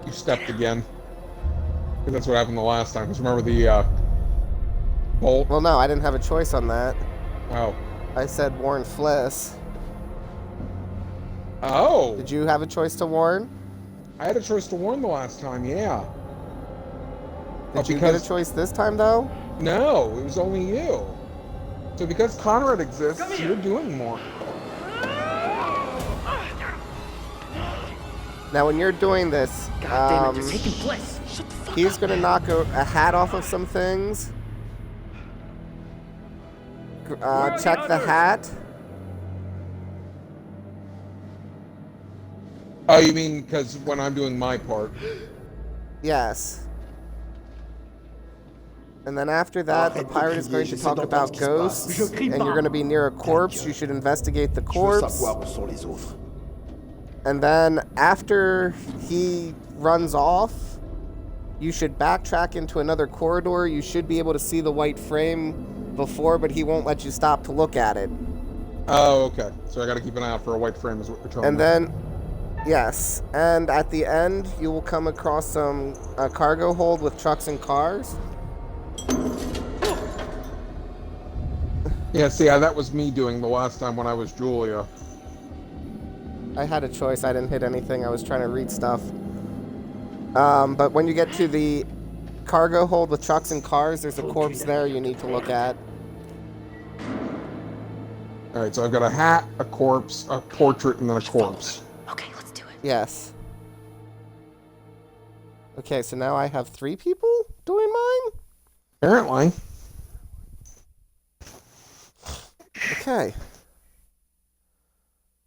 You stepped again. I think that's what happened the last time. Because remember the bolt? Well, no, I didn't have a choice on that. Oh. I said warn Fliss. Oh. Did you have a choice to warn? I had a choice to warn the last time, yeah. Did you get a choice this time, though? No, it was only you. So because Conrad exists, you're doing more. Now, when you're doing this, God damn it, you're taking place. Shut the fuck he's up. gonna knock a hat off of some things. Check the hat. Oh, you mean because when I'm doing my part? Yes. And then after that, the pirate is going to talk about ghosts, and you're going to be near a corpse. You should investigate the corpse. And then after he runs off, you should backtrack into another corridor. You should be able to see the white frame before, but he won't let you stop to look at it. Oh, okay. So I got to keep an eye out for a white frame is what you're telling me. And then, yes, and at the end, you will come across a cargo hold with trucks and cars. Yeah, see, that was me doing the last time when I was Julia. I had a choice. I didn't hit anything. I was trying to read stuff. But when you get to the cargo hold with trucks and cars, there's a corpse there you need to look at. Alright, so I've got a hat, a corpse, a portrait, and then a corpse. Okay, let's do it. Yes. Okay, so now I have 3 people doing mine? Apparently. Okay.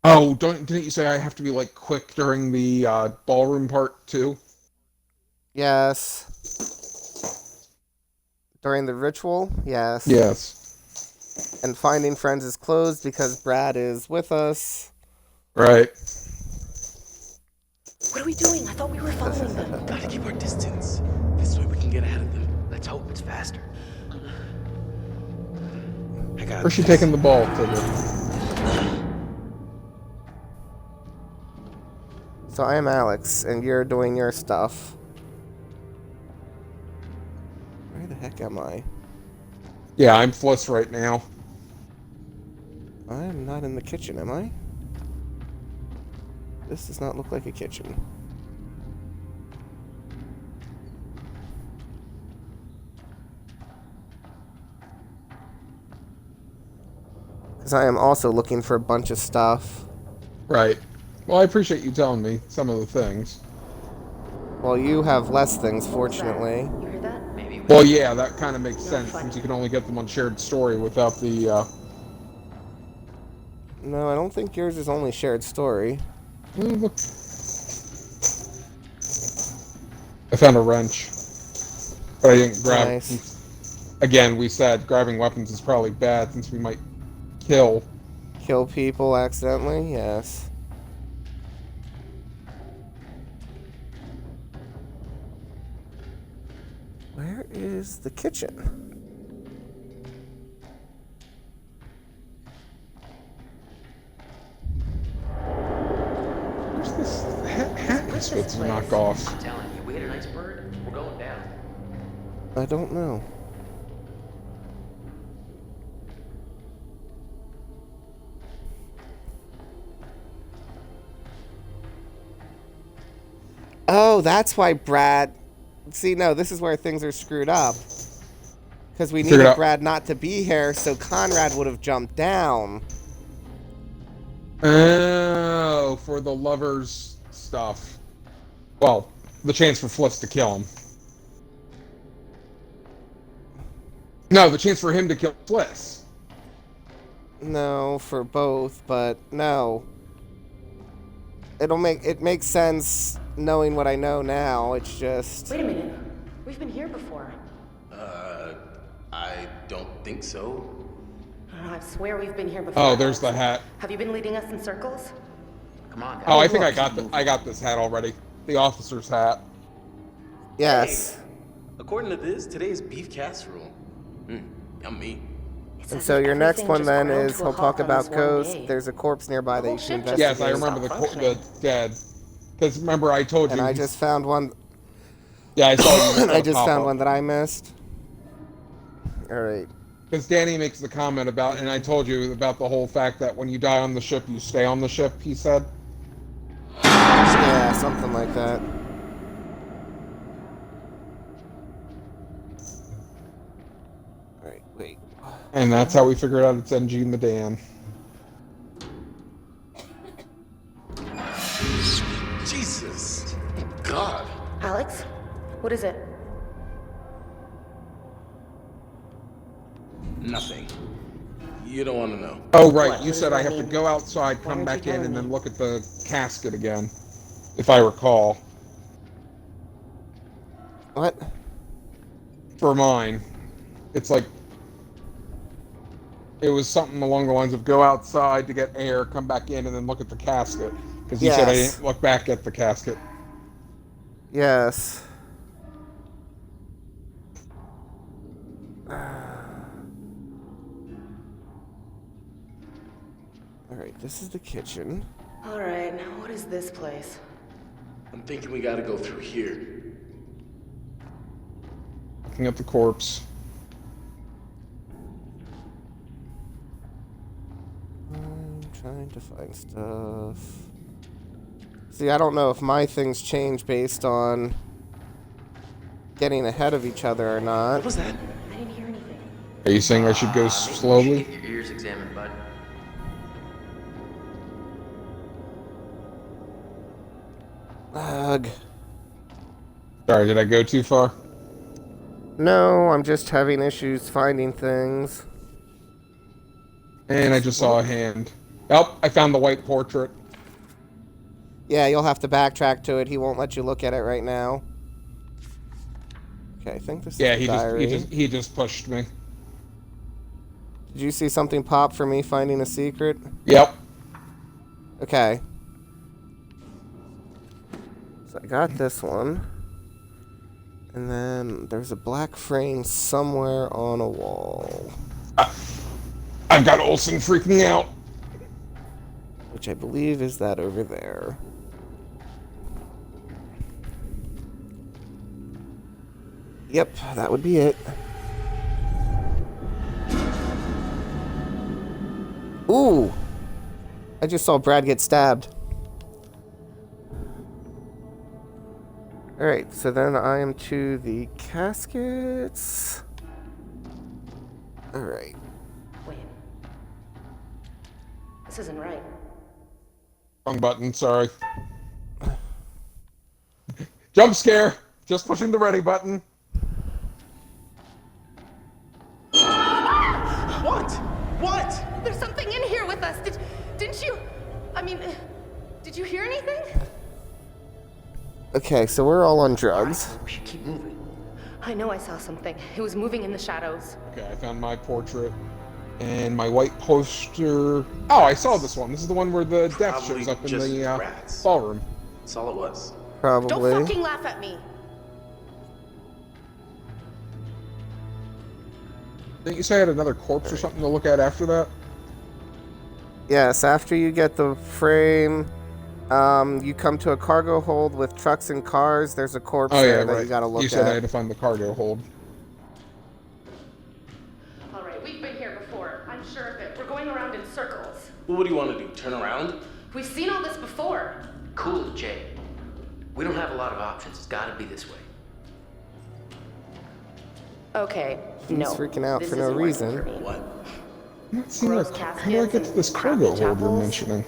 Oh, didn't you say I have to be, like, quick during the ballroom part, too? Yes. During the ritual? Yes. Yes. And finding friends is closed because Brad is with us. Right. What are we doing? I thought we were following them. Gotta keep our distance. This way we can get ahead of them. Let's hope it's faster. I got Where's she taking the ball, Tigger? So I am Alex, and you're doing your stuff. Where the heck am I? Yeah, I'm Fliss right now. I am not in the kitchen, am I? This does not look like a kitchen. Because I am also looking for a bunch of stuff. Right. Well, I appreciate you telling me some of the things. Well, you have less things, fortunately. You heard that? Maybe. Well, yeah, that kind of makes sense since you can only get them on shared story without the. No, I don't think yours is only shared story. I found a wrench, but I didn't grab. Nice. Again, we said grabbing weapons is probably bad since we might kill. Kill people accidentally? Yes. Where is the kitchen? Where's this hat misfits to knock off? I'm telling you, we hit a nice bird. We're going down. I don't know. Oh, that's why Brad... See, no, this is where things are screwed up. Because we needed Brad not to be here, so Conrad would have jumped down. Oh, for the lovers stuff. Well, the chance for Fritz to kill him. No, the chance for him to kill Fritz. No, for both, but no. It makes sense knowing what I know now. It's just... Wait a minute. We've been here before. I don't think so. I swear we've been here before. Oh, there's the hat. Have you been leading us in circles? Come on, guys. Oh, I think I got this hat already. The officer's hat. Yes. Hey, according to this, today is beef casserole. Yummy. And so your next one then is he'll talk about ghosts. There's a corpse nearby that you should investigate. Yes, I remember the dead. Because remember I told you. And I just found one. Yeah, I saw you. I just found one that I missed. All right. Because Danny makes the comment about, and I told you about the whole fact that when you die on the ship, you stay on the ship, he said. Yeah, something like that. Alright, wait. And that's how we figured out it's NG Medan. Jesus. God. Alex? What is it? Nothing. You don't want to know. Oh, right. You said I have to go outside, come back in, and then look at the casket again. If I recall. What? For mine. It's like... It was something along the lines of go outside to get air, come back in, and then look at the casket. Because you said I didn't look back at the casket. Yes. Alright, this is the kitchen. Alright, what is this place? I'm thinking we gotta go through here. Looking at the corpse. I'm trying to find stuff. See, I don't know if my things change based on getting ahead of each other or not. What was that? I didn't hear anything. Are you saying I should go slowly? Get your ears examined, bud. Ugh. Sorry, did I go too far? No, I'm just having issues finding things. And I just saw a hand. Oh, I found the white portrait. Yeah, you'll have to backtrack to it. He won't let you look at it right now. Okay, I think this is the diary. he just pushed me. Did you see something pop for me finding a secret? Yep. Okay. So I got this one. And then there's a black frame somewhere on a wall. I've got Olsen freaking out. Which I believe is that over there. Yep, that would be it. Ooh! I just saw Brad get stabbed. Alright, so then I am to the caskets. Alright. Wait. This isn't right. Wrong button, sorry. Jump scare! Just pushing the ready button. What? What? There's something in here with us. Didn't you? I mean, did you hear anything? Okay, so we're all on drugs. We should keep moving. I know I saw something. It was moving in the shadows. Okay, I found my portrait. And my white poster... Oh, I saw this one. This is the one where the death Probably shows up in just the rats. ballroom. That's all it was. Probably. Don't fucking laugh at me. Didn't you say I had another corpse or something to look at after that? Yes, after you get the frame, you come to a cargo hold with trucks and cars. There's a corpse there that you gotta look at. You said I had to find the cargo hold. All right, we've been here before. I'm sure of it. We're going around in circles. Well, what do you want to do? Turn around? We've seen all this before. Cool, Jay. We don't have a lot of options. It's gotta be this way. Okay, He's no. freaking out this for no isn't working reason. for me. What? I'm not seeing Gross how do I get to this caskets cargo and hold you're chapels. mentioning?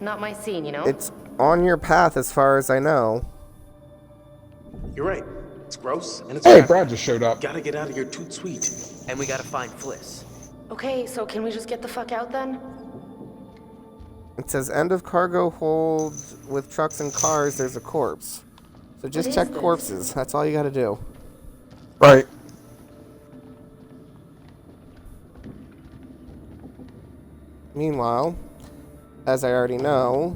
Not my scene, you know? It's on your path as far as I know. You're right. It's gross and it's Hey, crappy. Brad just showed up. Gotta get out of here toot sweet. And we gotta find Fliss. Okay, so can we just get the fuck out then? It says end of cargo hold with trucks and cars. There's a corpse. So just is check this? corpses. That's all you gotta do. Right. Meanwhile, as I already know,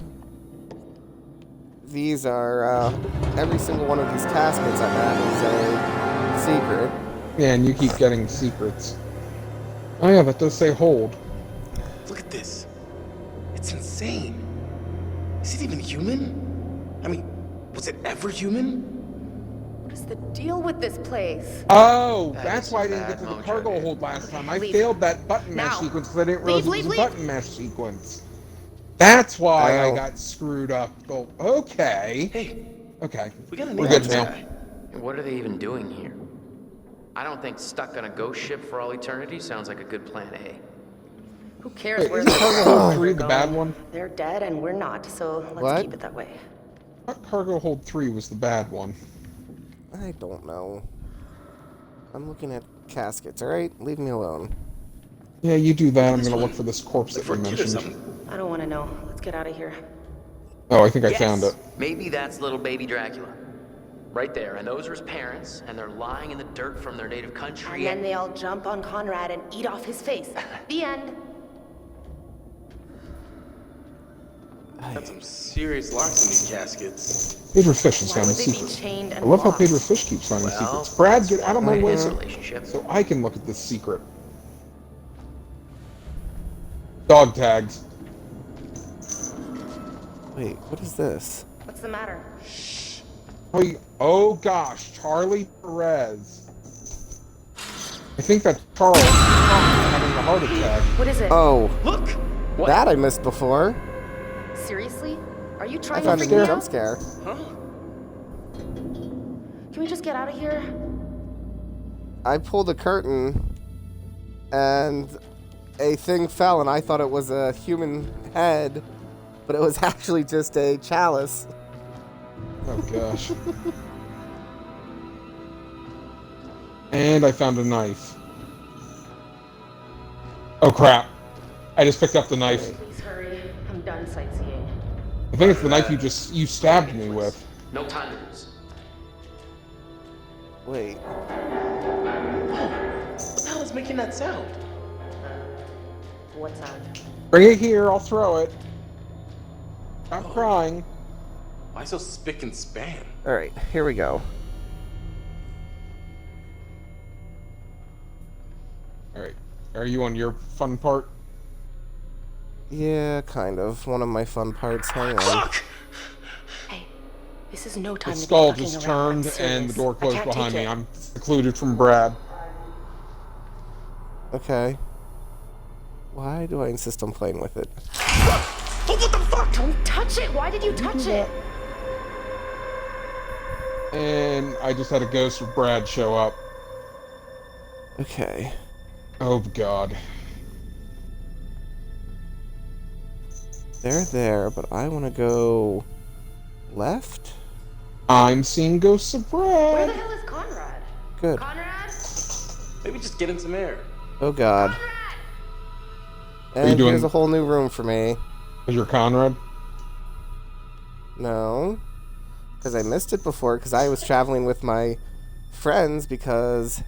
these are, every single one of these caskets I'm at is a secret. Yeah, and you keep getting secrets. Oh yeah, that does say hold. Look at this. It's insane. Is it even human? I mean, was it ever human? What is the deal with this place? Oh, That that's is why I some didn't get bad to the mojo, cargo dude. hold last time. I Leave. failed that button mash Now. sequence because I didn't realize Leave, it was leave, a button mash sequence. That's why I Oh. got screwed up. Oh, okay. Hey, Okay. we gotta We're nail good this now. guy. And what are they even doing here? I don't think stuck on a ghost ship for all eternity sounds like a good plan A. Who cares Wait, where isn't cargo hold 3 they're the bad going? one? They're dead and we're not, so let's What? keep it that way. I thought cargo hold 3 was the bad one. I don't know. I'm looking at caskets, alright? Leave me alone. Yeah, you do that. I'm gonna look for this corpse that you Forget or mentioned. something. I don't want to know. Let's get out of here. Oh, I think I found it. Maybe that's little baby Dracula. Right there, and those are his parents, and they're lying in the dirt from their native And country. then they all jump on Conrad and eat off his face. The end. That's some serious larceny caskets. Pedro Fish is Why finding would they be secrets. chained I and love how locked? Pedro Fish keeps finding Well, secrets. Brad, get out of my Right, way his so, relationship. so I can look at this secret. Dog tags. Wait, what is this? What's the matter? Oh gosh, Charlie Perez. I think that's Charles having a heart attack. What is it? Oh, Look! that I missed before. Seriously? Are you I trying to found a freak me jump out? scare. Huh? Can we just get out of here? I pulled a curtain, and a thing fell, and I thought it was a human head, but it was actually just a chalice. Oh gosh. And I found a knife. Oh crap. I just picked up the knife. Please hurry. I'm done sightseeing. I think it's the knife you stabbed me with. No time to lose. Wait. What the hell is making that sound? What sound? Bring it here, I'll throw it. Stop crying. Why so spick and span? Alright, here we go. Alright. Are you on your fun part? Yeah, kind of. One of my fun parts. Hang on. Fuck! Hey, this is no The time to be skull fucking just around. turned I'm and the serious. door I closed can't behind take me. it. I'm secluded from Brad. Okay. Why do I insist on playing with it? Oh, what the fuck? Don't touch it! Why did you touch it? And I just had a ghost of Brad show up. Okay. Oh god. They're there, but I want to go left. I'm seeing ghosts of Where the Brad. hell is Conrad? Good. Conrad? Maybe just get in some air. Oh God. you And doing- here's a whole new room for me. Is your Conrad? No, because I missed it before because I was traveling with my friends because,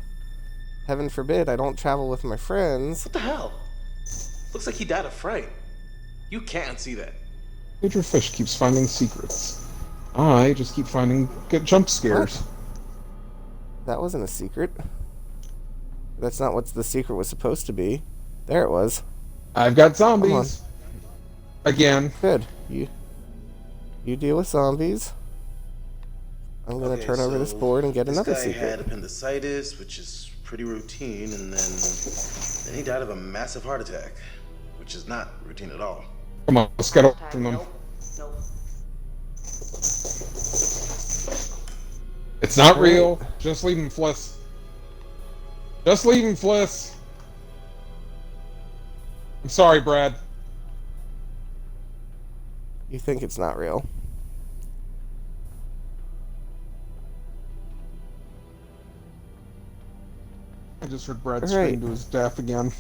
heaven forbid, I don't travel with my friends. What the hell? Looks like he died of fright. You can't see that. Major Fish keeps finding secrets. I just keep finding good jump scares. That wasn't a secret. That's not what the secret was supposed to be. There it was. I've got zombies. Again. Good. You deal with zombies. I'm gonna turn over this board and get another This guy secret. had appendicitis, which is pretty routine, and then he died of a massive heart attack, which is not routine at all. Come on, let's get away from them. It's not real. Just leave him, Fliss. Just leave him, Fliss. I'm sorry, Brad. You think it's not real? I just heard Brad All scream right. to his death again.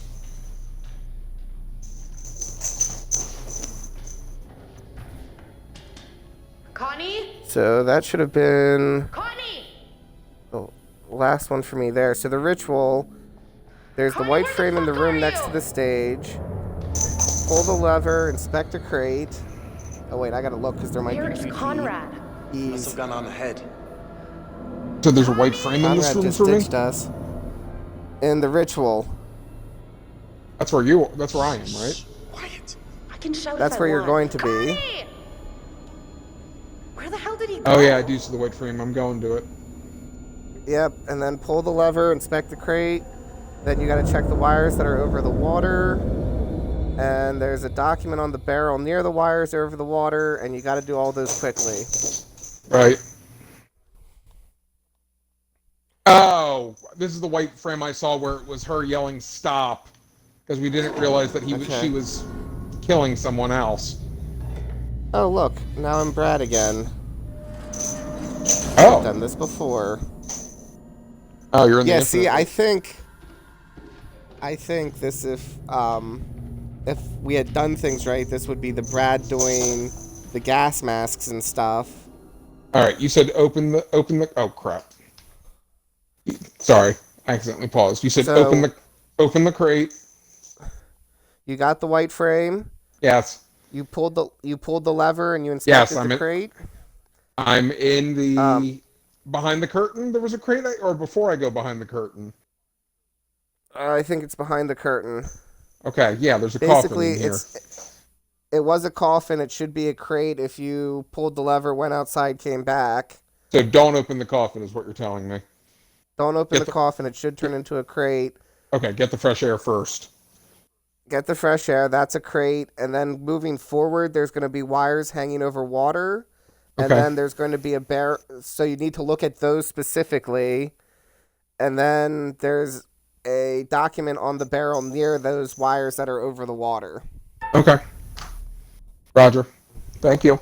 Connie? So that should have been Connie! the last one for me there. So the ritual, there's the white frame in the room next to the stage. Pull the lever, inspect a crate. Oh wait, I gotta look because there might Where be is GG. Conrad? Must have gone on ahead. So there's a white frame in this Conrad room just for me? ditched us. In the ritual. That's where you. That's where I am, right? Quiet. I can shout That's if where I you're going want. to be. Connie! Where the hell did he go? Oh yeah, I do see the white frame. I'm going to it. Yep, and then pull the lever, inspect the crate. Then you gotta check the wires that are over the water. And there's a document on the barrel near the wires over the water, and you gotta do all those quickly. Right. Oh, this is the white frame I saw where it was her yelling "stop" because we didn't realize that she was killing someone else. Oh look, now I'm Brad again. Oh. I've done this before. Oh, you're in the Yeah, see, infinite. I think this if we had done things right, this would be the Brad doing the gas masks and stuff. All right, you said open the. Oh crap! Sorry, I accidentally paused. You said So- open the crate. You got the white frame. Yes. You pulled the lever and you inspected I'm the in- crate. I'm in the behind the curtain. There was a crate, or before I go behind the curtain. I think it's behind the curtain. Okay, yeah, there's a Basically, coffin in here. it was a coffin. It should be a crate. If you pulled the lever, went outside, came back. So don't open the coffin, is what you're telling me. Don't open the coffin. It should turn into a crate. Okay, get the fresh air first. Get the fresh air. That's a crate. And then moving forward, there's going to be wires hanging over water. And Okay. then there's going to be a bear. So you need to look at those specifically. And then there's a document on the barrel near those wires that are over the water. Okay. Roger. Thank you.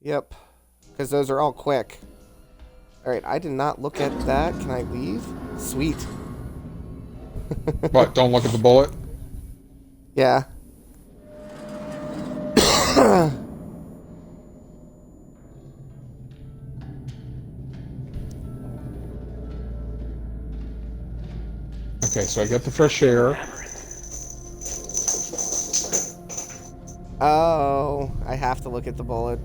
Yep. Because those are all quick. Alright, I did not look at that. Can I leave? Sweet. What? Don't look at the bullet. Yeah. Okay, so I get the fresh air. Oh, I have to look at the bullet.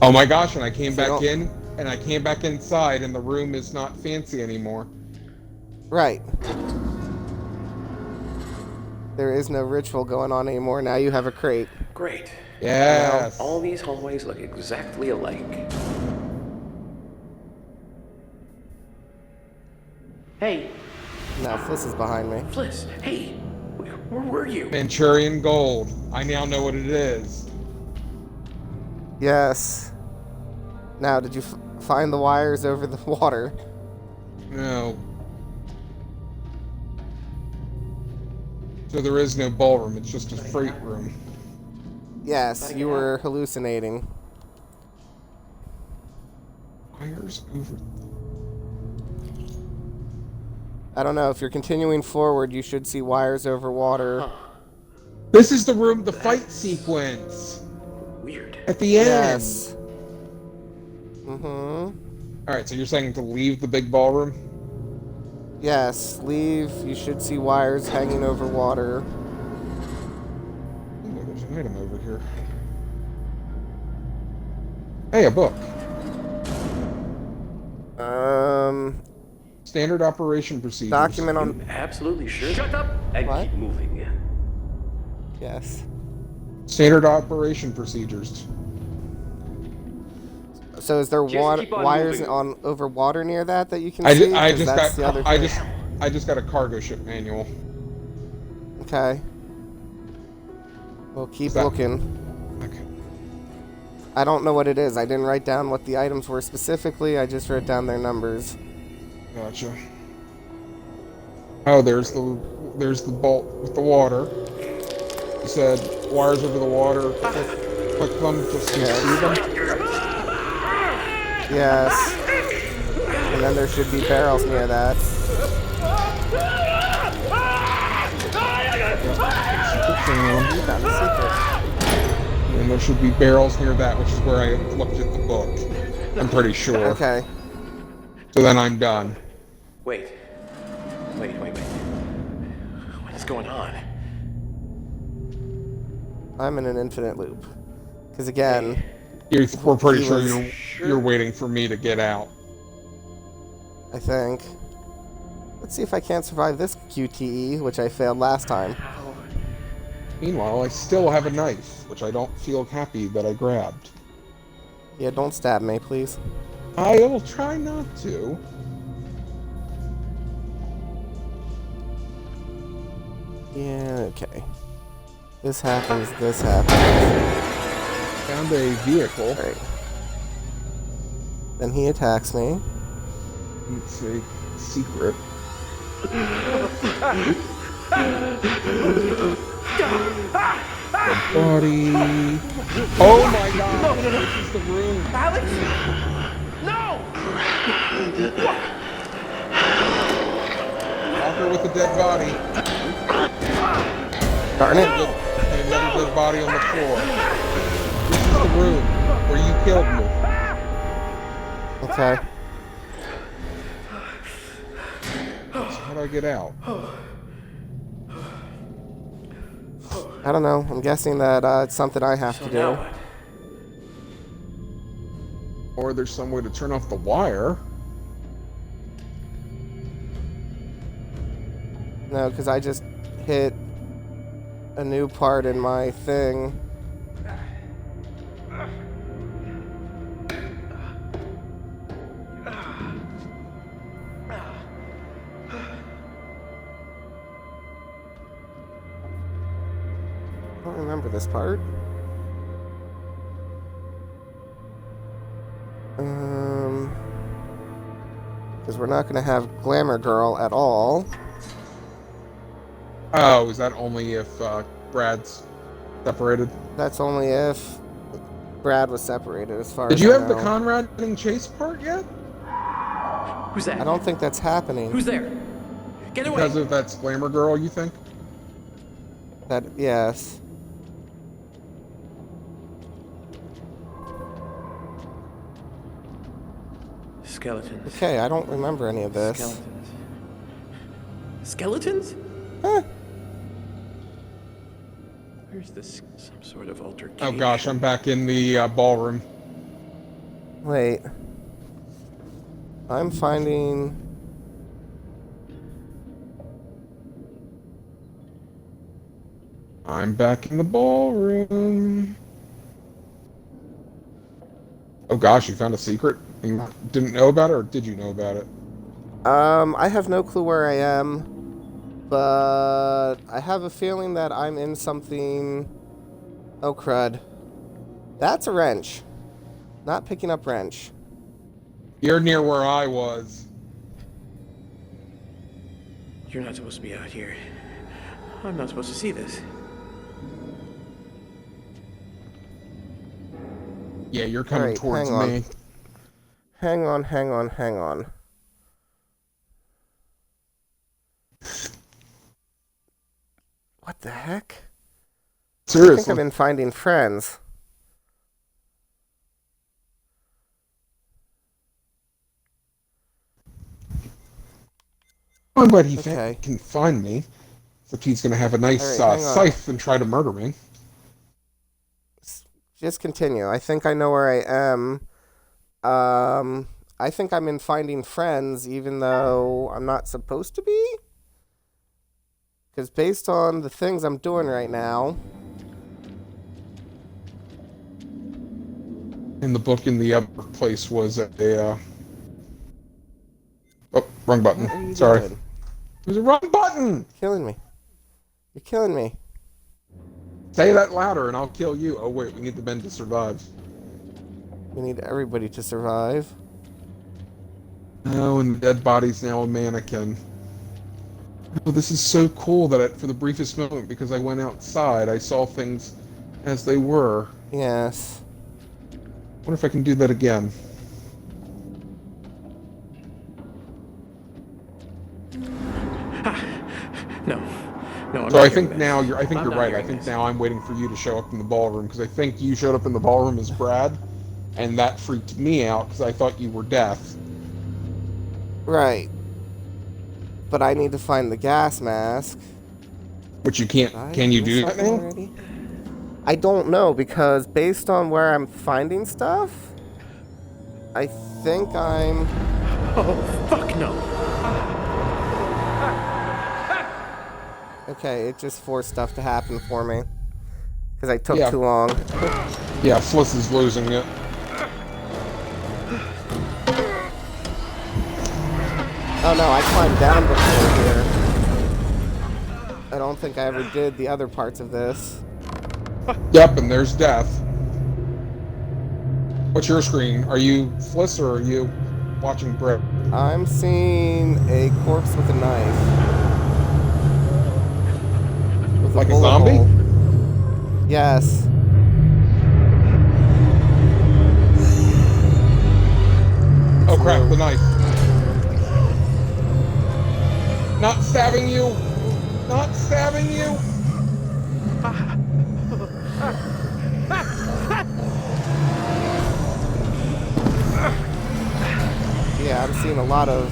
Oh my gosh, and I came So back don't- in, and I came back inside, and the room is not fancy anymore. Right. There is no ritual going on anymore. Now you have a crate. Great. Yes. Now, all these hallways look exactly alike. Hey, Now Fliss is behind me. Fliss, hey, where were you? Manchurian gold. I now know what it is. Yes. Now, did you find the wires over the water? No. So there is no ballroom, it's just a freight room. Yes, you were hallucinating. Wires over... I don't know, if you're continuing forward, you should see wires over water. This is the room, the fight sequence! Weird. At the end! Yes. Alright, so you're saying to leave the big ballroom? Yes, leave. You should see wires hanging over water. Ooh, there's an item over here. Hey, a book. Standard operation procedures. Document on... Absolutely sure. Shut up and What? keep moving. Yes. Standard operation procedures. So is there Just water, keep on wires moving. on over water near that you can I see? just got a cargo ship manual. Okay. We'll keep looking. Okay. I don't know what it is. I didn't write down what the items were specifically. I just wrote down their numbers. Gotcha. Oh, there's the bolt with the water. You said wires over the water. Click them to see them. Yes. And then there should be barrels near that. You found a secret. And there should be barrels near that, which is where I looked at the book. I'm pretty sure. Okay. So then I'm done. Wait. What is going on? I'm in an infinite loop. Because again... We're pretty sure you're waiting for me to get out. I think. Let's see if I can't survive this QTE, which I failed last time. Meanwhile, I still have a knife, which I don't feel happy that I grabbed. Yeah, don't stab me, please. I will try not to. Yeah, okay. This happens, this happens. Found a vehicle. Alright. Then he attacks me. It's a secret. The body. Oh my god! No. This is the room. Alex? No! Walker with a dead body. Darn it. And another dead body on the floor. This is the room where you killed me. Okay. So how do I get out? I don't know. I'm guessing that it's something I have to do. Or there's some way to turn off the wire. No, because I just hit a new part in my thing. I don't remember this part. Because we're not going to have Glamour Girl at all. Oh, is that only if Brad's separated? That's only if Brad was separated, as far Did as you I have the know. Conrad getting chase part yet? Who's that? I don't think that's happening. Who's there? Get away! Because of that Glamour Girl, you think? That, yes. Skeletons. Okay, I don't remember any of this. Skeletons. Skeletons? Huh. Where's this? Some sort of altercation. Oh gosh, I'm back in the ballroom. Wait. I'm finding... I'm back in the ballroom. Oh gosh, you found a secret? You didn't know about it, or did you know about it? I have no clue where I am, but I have a feeling that I'm in something... Oh, crud. That's a wrench. Not picking up wrench. You're near where I was. You're not supposed to be out here. I'm not supposed to see this. Yeah, you're coming Alright, towards hang on. me. Hang on. What the heck? Seriously. I think I've been finding friends. I'm glad he Okay. can find me. Except he's going to have a nice All right, hang on. scythe and try to murder me. Just continue. I think I know where I am. I think I'm in finding friends, even though I'm not supposed to be. Because based on the things I'm doing right now... In the book in the other place was a... Oh, wrong What are button. you Sorry. doing? It was a wrong button! Killing me. You're killing me. Say that louder and I'll kill you. Oh wait, we need the men to survive. We need everybody to survive. Oh, and the dead body's now a mannequin. Oh, this is so cool that for the briefest moment, because I went outside, I saw things as they were. Yes. Wonder if I can do that again. No, I'm So not I hearing think this. now you're. I think I'm you're not right. I hearing think this. now I'm waiting for you to show up in the ballroom because I think you showed up in the ballroom as Brad, and that freaked me out because I thought you were Death. Right. But I need to find the gas mask. Which you can't. Can you do that now? Already? I don't know, because based on where I'm finding stuff, I think I'm... Oh, fuck no. Okay, it just forced stuff to happen for me. Because I took too long. Yeah, Fliss is losing it. Oh no, I climbed down before here. I don't think I ever did the other parts of this. Yep, and there's Death. What's your screen? Are you Fliss or are you watching Brett? I'm seeing a corpse with a knife. With Like a bullet zombie? hole. Yes. Oh crap, the knife. Not stabbing you! Not stabbing you! Yeah, I'm seeing a lot of...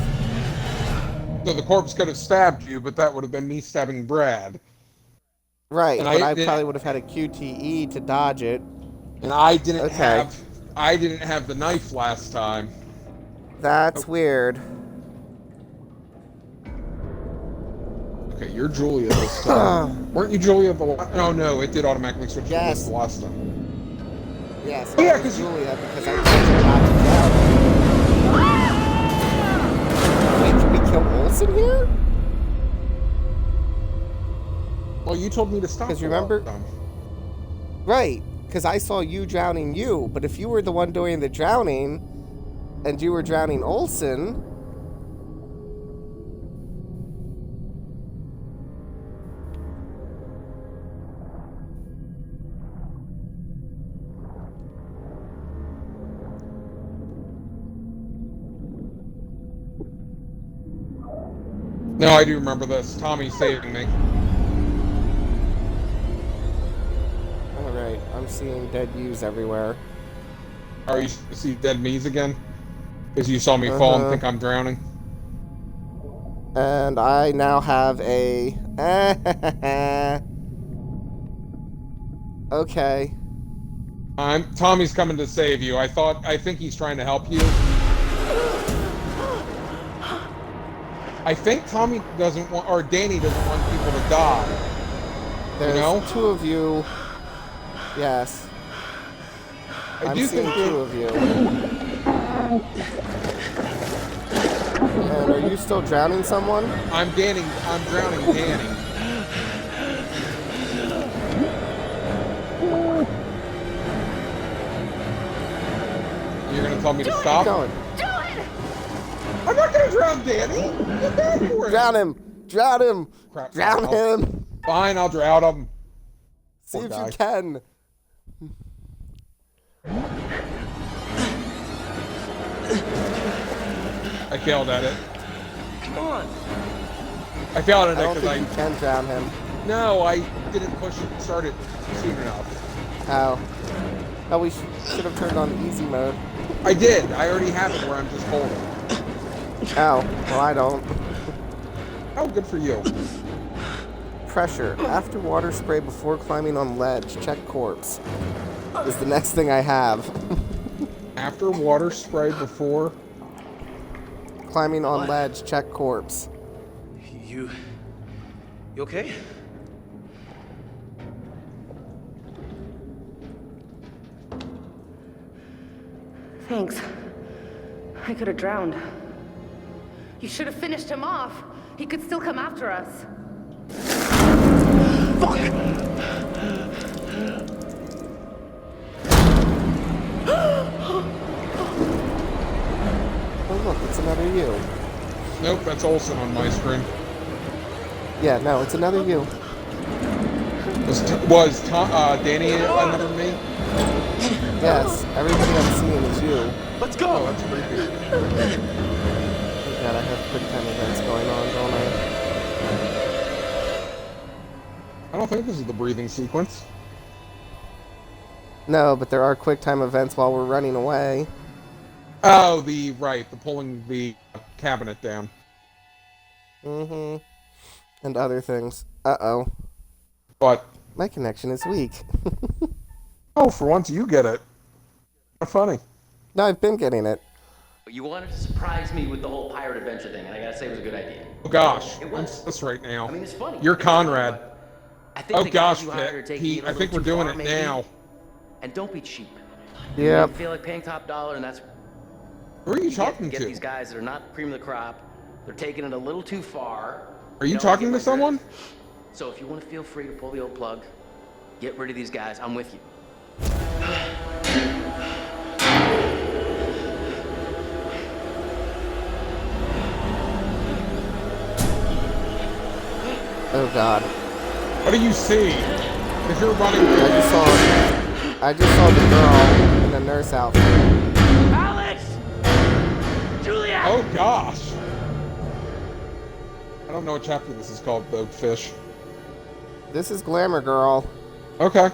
So the corpse could have stabbed you, but that would have been me stabbing Brad. Right, And but I probably would have had a QTE to dodge it. And I didn't have the knife last time. That's weird. Okay, you're Julia this time. Weren't you Julia the last? Oh no, it did automatically switch to Liz the last time. Yes, Oh, yeah, it was 'cause Julia, because I told her not to down. Wait, can we kill Olsen here? Well, you told me to stop. Because remember... Right, because I saw you drowning you, but if you were the one doing the drowning, and you were drowning Olsen... No, I do remember this. Tommy saving me. Alright, I'm seeing dead yous everywhere. Are you see dead me's again? Because you saw me fall and think I'm drowning. And I now have a... Okay. Tommy's coming to save you. I think he's trying to help you. I think Tommy doesn't want, or Danny doesn't want people to die. There's two of you. Yes. I'm seeing two of you. And are you still drowning someone? I'm drowning Danny. you're gonna tell me to stop? Going. Do it! I'm not gonna drown Danny! Get back for it! Drown him! Drown him! Crap, Drown him! Fine, I'll drown him. See Poor if guy. you can. I failed at it. Come on. I failed at I it don't because think you can drown him. No, I didn't push it and start it soon enough. How? Oh, we should have turned on easy mode. I did. I already have it where I'm just holding. Oh, well I don't. Oh, good for you. Pressure. After water spray before climbing on ledge. Check corpse. Is the next thing I have. After water spray before? Climbing on ledge. Check corpse. You okay? Thanks. I could have drowned. You should have finished him off. He could still come after us. Oh look, it's another you. Nope, that's Olsen on my screen. Yeah, no, it's another you. Was Danny another me? Yes, everything I'm seeing is you. Let's go! Oh, that's creepy. Oh god, I have quick time events going on, don't I? I don't think this is the breathing sequence. No, but there are quick time events while we're running away. Oh, the pulling the cabinet down. Mm-hmm. And other things. Uh-oh. What? My connection is weak. Oh, for once you get it. Not funny. No, I've been getting it. You wanted to surprise me with the whole pirate adventure thing, and I gotta say it was a good idea. Oh gosh, It I'm was. this right now. I mean, it's funny. You're Conrad. I think Oh the guys gosh, you hired are taking Pete, it a I little think we're too doing far, it maybe. now. And don't be cheap. Yeah. You feel like paying top dollar, and that's. Who are you talking get to? these guys that are not cream of the crop. They're taking it a little too far. Are you know, I talking get to my someone? drift. So if you want to feel free to pull the old plug, get rid of these guys. I'm with you. Oh god. What do you see? If you're running. I just saw the girl in the nurse outfit. Alex! Julia! Oh gosh. I don't know what chapter this is called, though, Fish. This is Glamour Girl. Okay.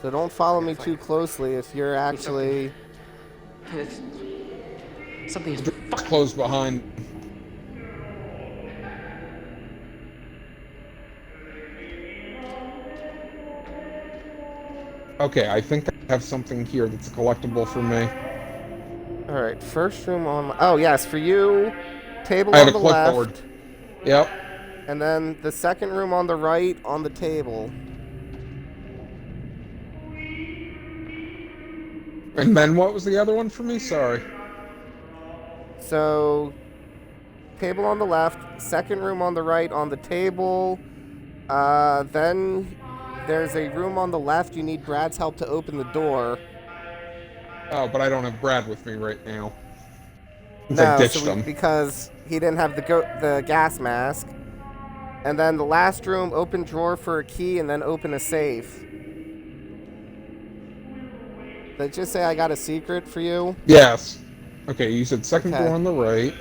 So don't follow me too closely if you're actually... Something is closed behind. Okay, I think I have something here that's a collectible for me. Alright, first room on... Oh, yes, for you, table I have on a the clipboard. left. Yep. And then the second room on the right on the table. And then what was the other one for me? Sorry. So, table on the left, second room on the right on the table. Then there's a room on the left. You need Brad's help to open the door. Oh, but I don't have Brad with me right now. Since I No, ditched him. because he didn't have the gas mask. And then the last room, open drawer for a key, and then open a safe. Did it just say I got a secret for you? Yes. Okay, you said second Okay. door on the right.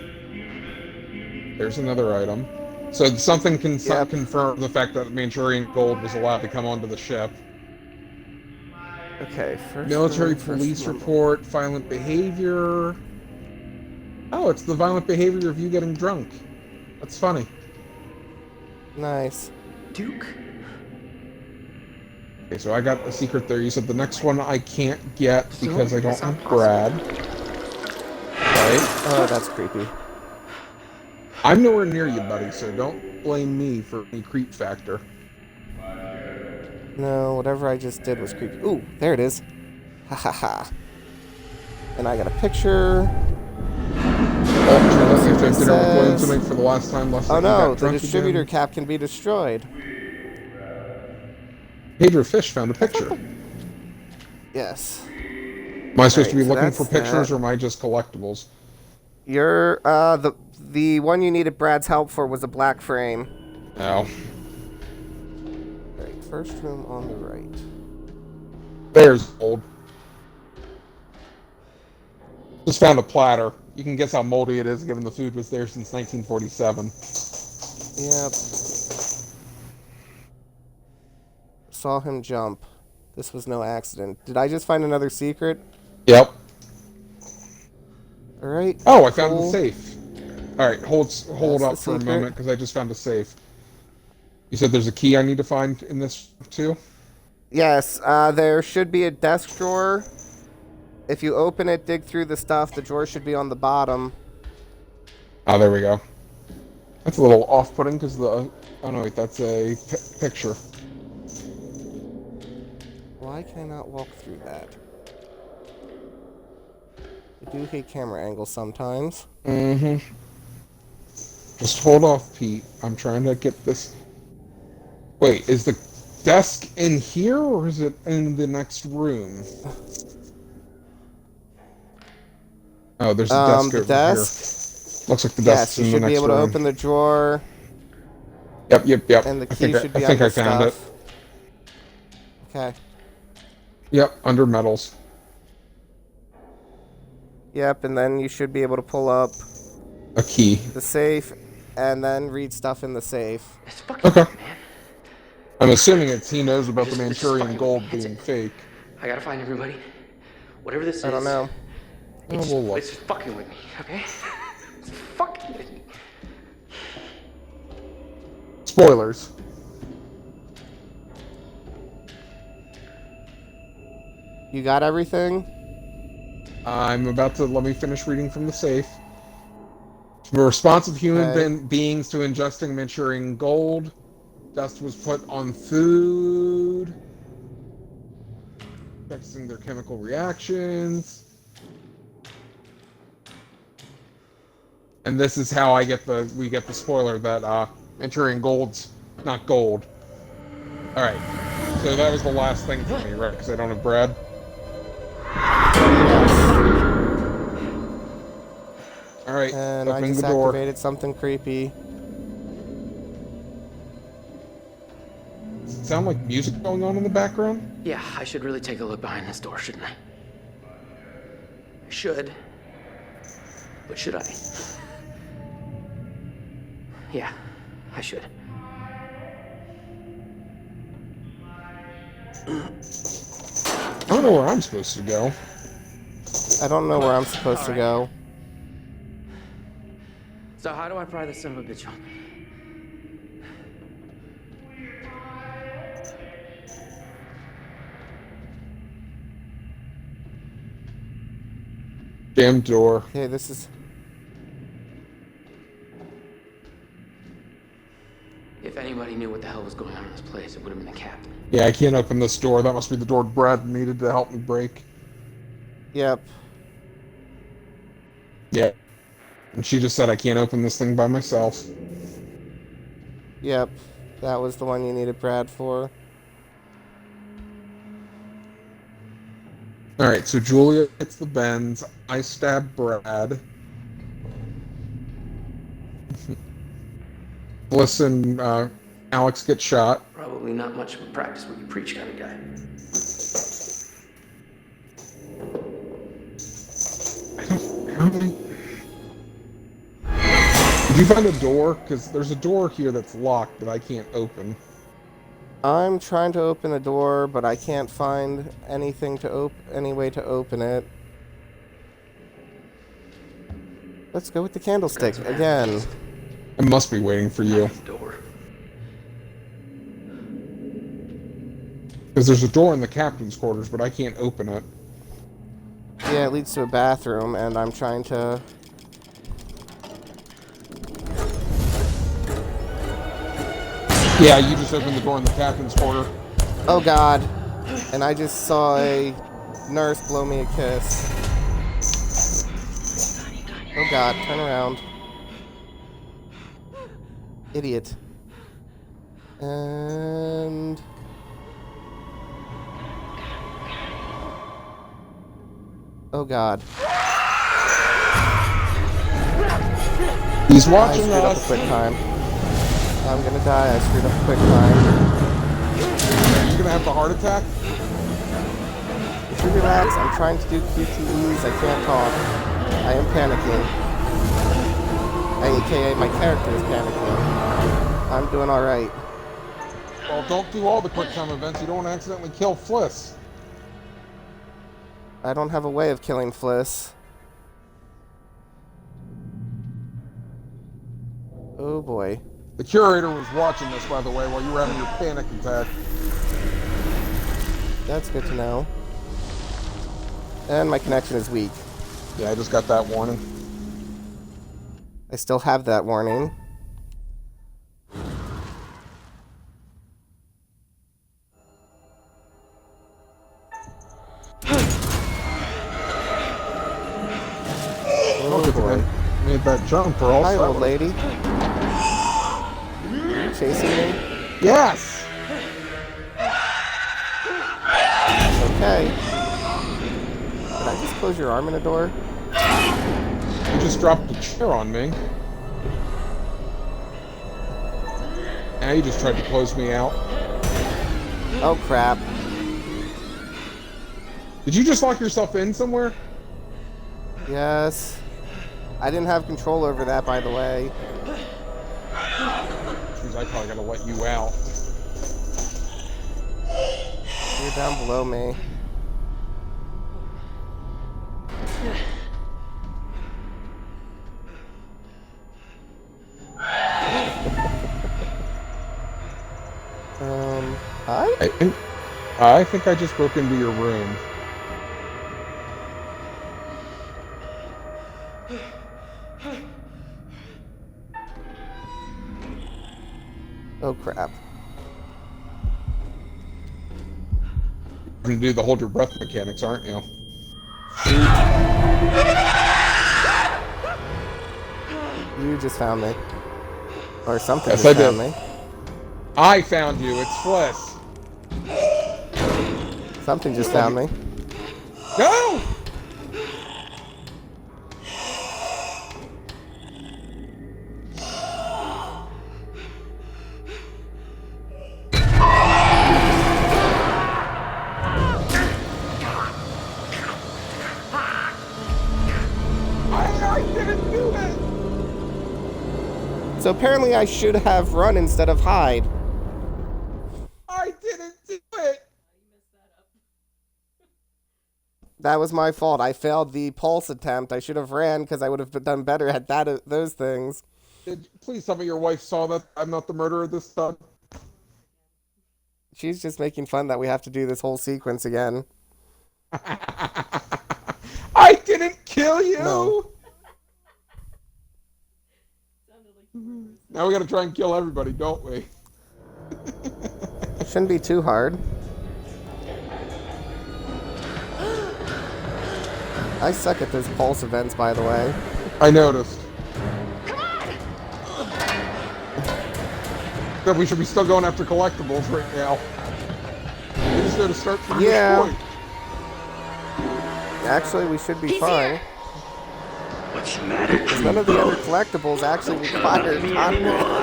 There's another item. So something can confirm the fact that Manchurian Gold was allowed to come onto the ship. Okay, first Military room, first police room. report, violent behavior. Oh, it's the violent behavior of you getting drunk. That's funny. Nice. Duke? Okay, so I got a secret there. You said the next one I can't get because I don't have Brad. Right? Oh, that's creepy. I'm nowhere near you, buddy, so don't blame me for any creep factor. No, whatever I just did was creepy. Ooh, there it is. Ha ha ha. And I got a picture. Oh, if I dinner with William tonight for the last time. Oh no, the distributor cap can be destroyed. Pedro Fish found a picture. Yes. Am I supposed Alright, to be so looking for that's pictures, that. or am I just collectibles? You're, the one you needed Brad's help for was a black frame. No. Alright, first room on the right. There's gold. Just found a platter. You can guess how moldy it is, given the food was there since 1947. Yep. Saw him jump. This was no accident. Did I just find another secret? Yep. Alright. Oh, I found the cool. safe. Alright, hold up the for a secret. moment, because I just found a safe. You said there's a key I need to find in this, too? Yes, there should be a desk drawer. If you open it, dig through the stuff, the drawer should be on the bottom. Oh, there we go. That's a little off-putting, because the... Oh, no, wait, that's a picture. Why can I not walk through that? I do hate camera angles sometimes. Mm-hmm. Just hold off, Pete. I'm trying to get this... Wait, is the desk in here, or is it in the next room? Oh, there's a desk the over desk? here. Looks like the Yes, desk's you in the should be next able to room. open the drawer. Yep. And the I key think should be I think under I found it. stuff. Okay. Yep, under metals. Yep, and then you should be able to pull up A key. the safe and then read stuff in the safe. Okay. I'm assuming he knows about the Manchurian gold being fake. I gotta find everybody. Whatever this is. I don't know. It's, we'll look. it's fucking with me, okay? It's fucking with me. Spoilers. You got everything? I'm about to... Let me finish reading from the safe. The response of human beings to ingesting Manchurian gold. Dust was put on food. Affecting their chemical reactions. And this is how we get the spoiler that Manchurian gold's not gold. Alright. So that was the last thing for me, right? Because I don't have bread. Alright, And I opening just the door. activated something creepy. Does it sound like music going on in the background? Yeah, I should really take a look behind this door, shouldn't I? I should. But should I? Yeah, I should. I don't know where I'm supposed to go. I don't know where I'm supposed to go. So how do I pry this son of a bitch open? Damn door. Okay, this is... If anybody knew what the hell was going on in this place, it would have been the captain. Yeah, I can't open this door. That must be the door Brad needed to help me break. Yep. Yeah. And she just said I can't open this thing by myself. Yep. That was the one you needed Brad for. Alright, so Julia hits the bends. I stab Brad. Bliss and Alex get shot. Probably not much of a practice what you preach kind of guy. How many... Did you find a door? Because there's a door here that's locked that I can't open. I'm trying to open a door, but I can't find anything to any way to open it. Let's go with the candlestick again. I must be waiting for you. Because there's a door in the captain's quarters, but I can't open it. Yeah, it leads to a bathroom, and I'm trying to... Yeah, you just opened the door in the captain's quarter. Oh god. And I just saw a nurse blow me a kiss. Oh god, turn around. Idiot. And... Oh god. He's watching I screwed up a us. quick time. I'm gonna die. I screwed up a quick time. Are you gonna have the heart attack? If you relax, I'm trying to do QTEs. I can't talk. I am panicking. AKA my character is panicking. I'm doing alright. Well, don't do all the quick time events. You don't want to accidentally kill Fliss. I don't have a way of killing Fliss. Oh boy. The curator was watching this, by the way, while you were having your panic attack. That's good to know. And my connection is weak. Yeah, I just got that warning. I still have that warning. Oh boy. Made that jump for all Hi, seven. old lady. Are you chasing me? Yes! Okay. Did I just close your arm in a door? You just dropped a chair on me. Now you just tried to close me out. Oh crap. Did you just lock yourself in somewhere? Yes. I didn't have control over that, by the way. Jeez, I probably gotta let you out. You're down below me. Hi? I think I just broke into your room. Oh crap. You're gonna do the hold your breath mechanics, aren't you? You just found me. Or something Yes, just I found did. me. I found you. It's Fliss. Something just found me. Go! I didn't do it! So apparently I should have run instead of hide. I didn't do it! That was my fault. I failed the pulse attempt. I should have ran because I would have done better at those things. Please tell me your wife saw that I'm not the murderer this time. She's just making fun that we have to do this whole sequence again. I didn't kill you! No. Now we gotta try and kill everybody, don't we? Shouldn't be too hard. I suck at those pulse events, by the way. I noticed. That we should be still going after collectibles right now. We just gotta start from this point. Actually, we should be fine. What's the matter? Because none of the other collectibles actually require contact.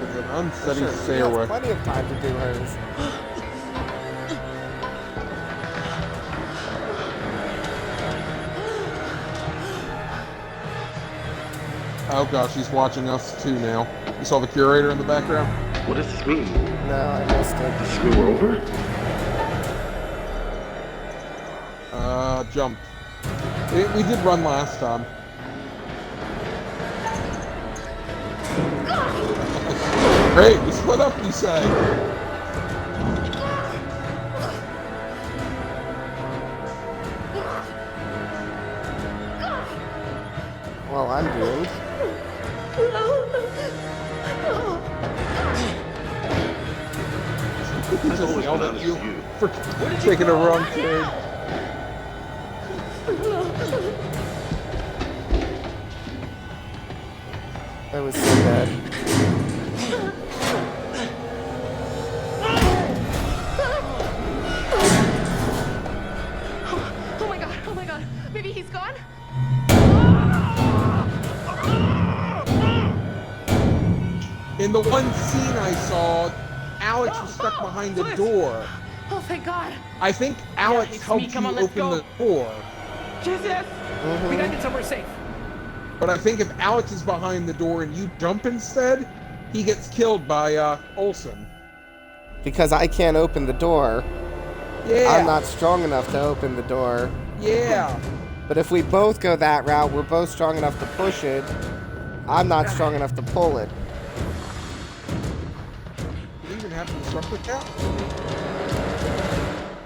It's an unsteady Sure, she stairway. has plenty of time to do hers. Oh gosh, he's watching us too now. You saw the curator in the background? What does this mean? No, I missed it. This mean we're over? Jump. We did run last time. Great, we split up, you say. Well, I'm doomed. He just yelled at you for taking a wrong turn. That was so bad. He's gone? In the one scene I saw, Alex was stuck behind the door. Oh, thank God. I think Alex it's helped me. Come you on, let's open go. the door. Jesus! We gotta get somewhere safe. But I think if Alex is behind the door and you jump instead, he gets killed by Olsen. Because I can't open the door. Yeah. I'm not strong enough to open the door. Yeah. But if we both go that route, we're both strong enough to push it. I'm not strong enough to pull it. Do we even have the disruptor cap?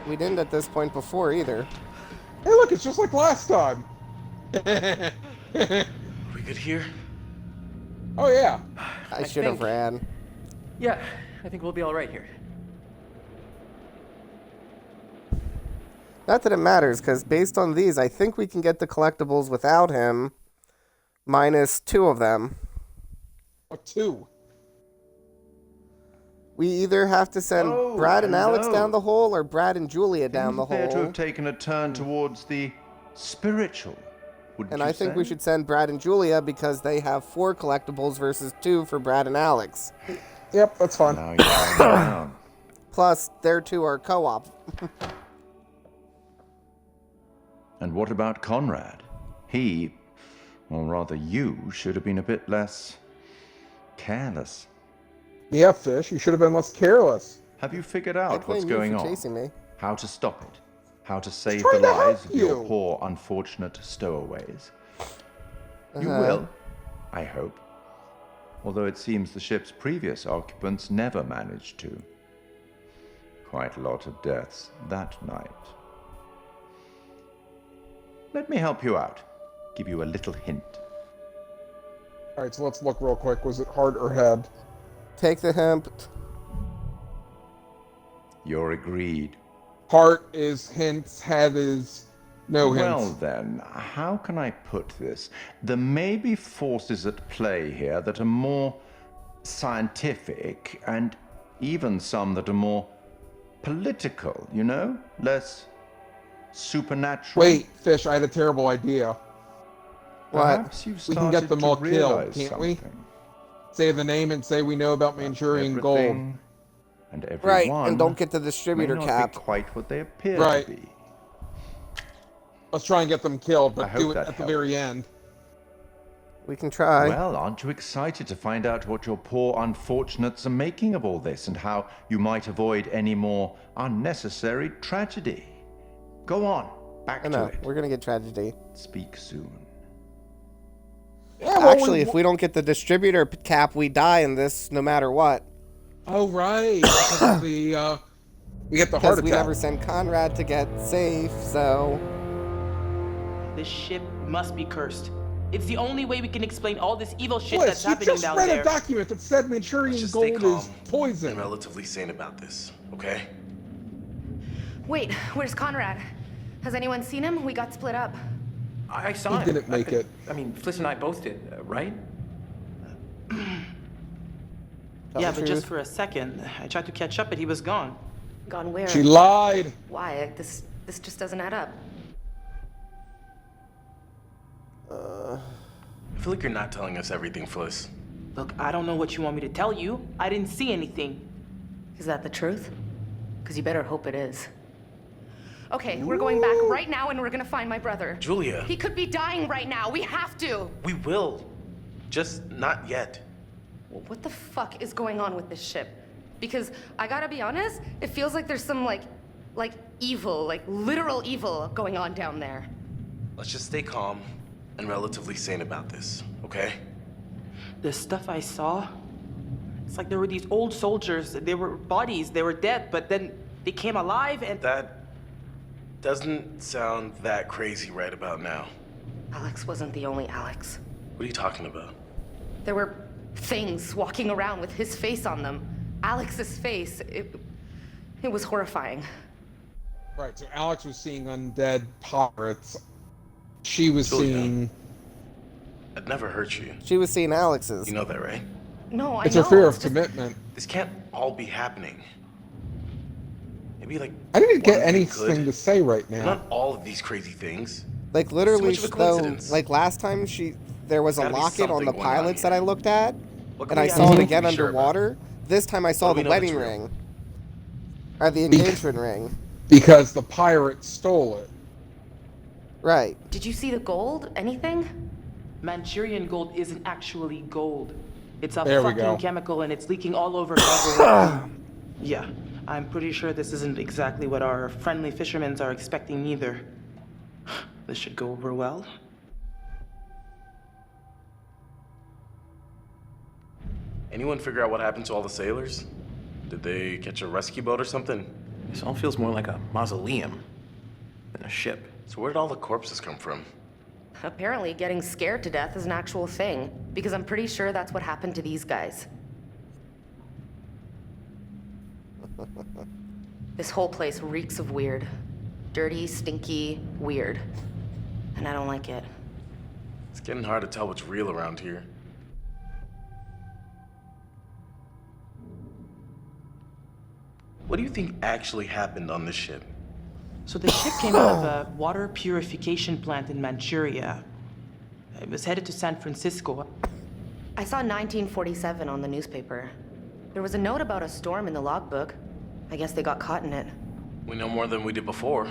We didn't at this point before either. Hey, look, it's just like last time. Are we good here? Oh, yeah. I should have ran. Yeah, I think we'll be all right here. Not that it matters, because based on these, I think we can get the collectibles without him, minus 2 of them. What 2? We either have to send Brad and Alex down the hole, or Brad and Julia down the Appear to hole. have taken a turn towards the spiritual. And I think we should send Brad and Julia because they have 4 collectibles versus 2 for Brad and Alex. Yep, that's fine. Now you're down. Plus, their 2 are co-op. And what about Conrad? He, or rather you, should have been a bit less careless. Yeah, Fish, you should have been less careless. Have you figured out what's blame you going for on? chasing me. How to stop it? How to save trying the to help lives of your you. poor, unfortunate stowaways? You Uh-huh. will, I hope. Although it seems the ship's previous occupants never managed to. Quite a lot of deaths that night. Let me help you out. Give you a little hint. Alright, so let's look real quick. Was it heart or head? Take the hemp. You're agreed. Heart is hints, head is no hints. Well then, how can I put this? There may be forces at play here that are more scientific, and even some that are more political, you know? Less supernatural. Wait, Fish, I had a terrible idea. Perhaps you've We can get started them to all killed, realize can't we? something. Say the name and say we know about Manchurian gold. Everything and everyone Right, and don't get the distributor may not cap. be quite what they appear Right. to be. Let's try and get them killed, I but hope do it that at the helps. very end. We can try. Well, aren't you excited to find out what your poor unfortunates are making of all this and how you might avoid any more unnecessary tragedy? Go on, back I to know, it. we're gonna get tragedy. Speak soon. Yeah, well, Actually, if we don't get the distributor cap, we die in this no matter what. Oh, right. Because of the, we get the heart Because attack. we never send Conrad to get safe, so... This ship must be cursed. It's the only way we can explain all this evil shit Bliss, that's you happening just down read there. a document that said Manchurian Just stay gold calm is poison. and relatively sane about this, okay? Wait, where's Conrad? Has anyone seen him? We got split up. I saw He him. didn't make it. I mean, Fritz and I both did, right? Yeah, but just for a second. I tried to catch up, but he was gone. Gone where? She lied. Why? This just doesn't add up. I feel like you're not telling us everything, Fliss. Look, I don't know what you want me to tell you. I didn't see anything. Is that the truth? Because you better hope it is. Okay, we're going back right now and we're gonna find my brother. Julia. He could be dying right now. We have to. We will. Just not yet. Well, what the fuck is going on with this ship? Because I gotta be honest, it feels like there's some like evil, like literal evil going on down there. Let's just stay calm and relatively sane about this, okay? The stuff I saw, it's like there were these old soldiers. They were bodies. They were dead, but then they came alive and... That doesn't sound that crazy right about now. Alex wasn't the only Alex. What are you talking about? There were things walking around with his face on them. Alex's face. It was horrifying. Right, so Alex was seeing undead pirates. She was Julia. seeing... I'd never hurt you. She was seeing Alex's. You know that, right? No, I It's know. her fear it's of just- commitment. This can't all be happening. Maybe like I didn't get one thing anything could, to say right but now. not all of these crazy things. Like literally, Too much of a though, coincidence. like last time there was a Gotta be locket on the something going on pilots here. that I looked at, What and can I we saw it absolutely again be sure about? underwater. This time I saw What do the we know that's wedding real? ring. Or the engagement ring. Because the pirate stole it. Right. Did you see the gold? Anything? Manchurian gold isn't actually gold. It's a There we fucking go. chemical and it's leaking all over Cargo. Yeah, I'm pretty sure this isn't exactly what our friendly fishermen are expecting either. This should go over well. Anyone figure out what happened to all the sailors? Did they catch a rescue boat or something? This all feels more like a mausoleum than a ship. So where did all the corpses come from? Apparently, getting scared to death is an actual thing, because I'm pretty sure that's what happened to these guys. This whole place reeks of weird. Dirty, stinky, weird. And I don't like it. It's getting hard to tell what's real around here. What do you think actually happened on this ship? So the ship came out of a water purification plant in Manchuria. It was headed to San Francisco. I saw 1947 on the newspaper. There was a note about a storm in the logbook. I guess they got caught in it. We know more than we did before.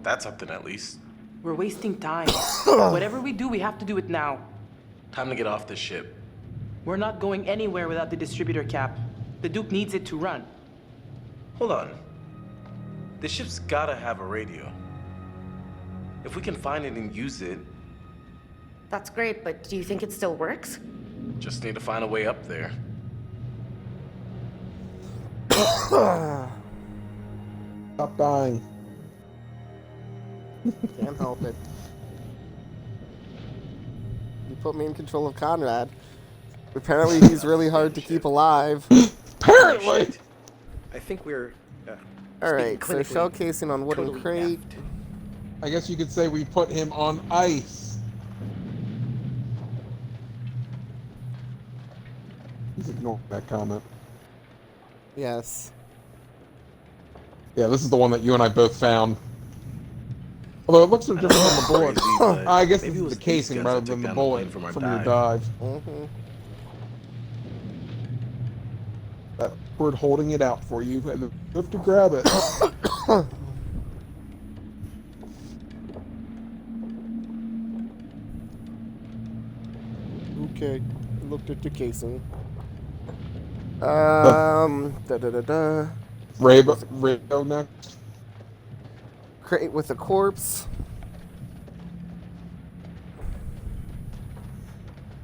That's something at least. We're wasting time. Whatever we do, we have to do it now. Time to get off this ship. We're not going anywhere without the distributor cap. The Duke needs it to run. Hold on. This ship's gotta have a radio. If we can find it and use it, That's great, but do you think it still works? just need to find a way up there. Stop dying. Can't help it. You put me in control of Conrad. Apparently he's really hard to keep alive. Apparently! I think we're. Alright, so clinically, shell casing on wooden totally crate. I guess you could say we put him on ice. He's ignoring that comment. Yes. Yeah, this is the one that you and I both found. Although it looks so different from the bullet. Crazy, but I guess maybe this it is was the these casing guns rather that than took the down the bullet plane from our your dive. Mm-hmm. That word holding it out for you, and you have to grab it. Okay. Looked at the casing. Da-da-da-da. Raybo next. Crate with a corpse.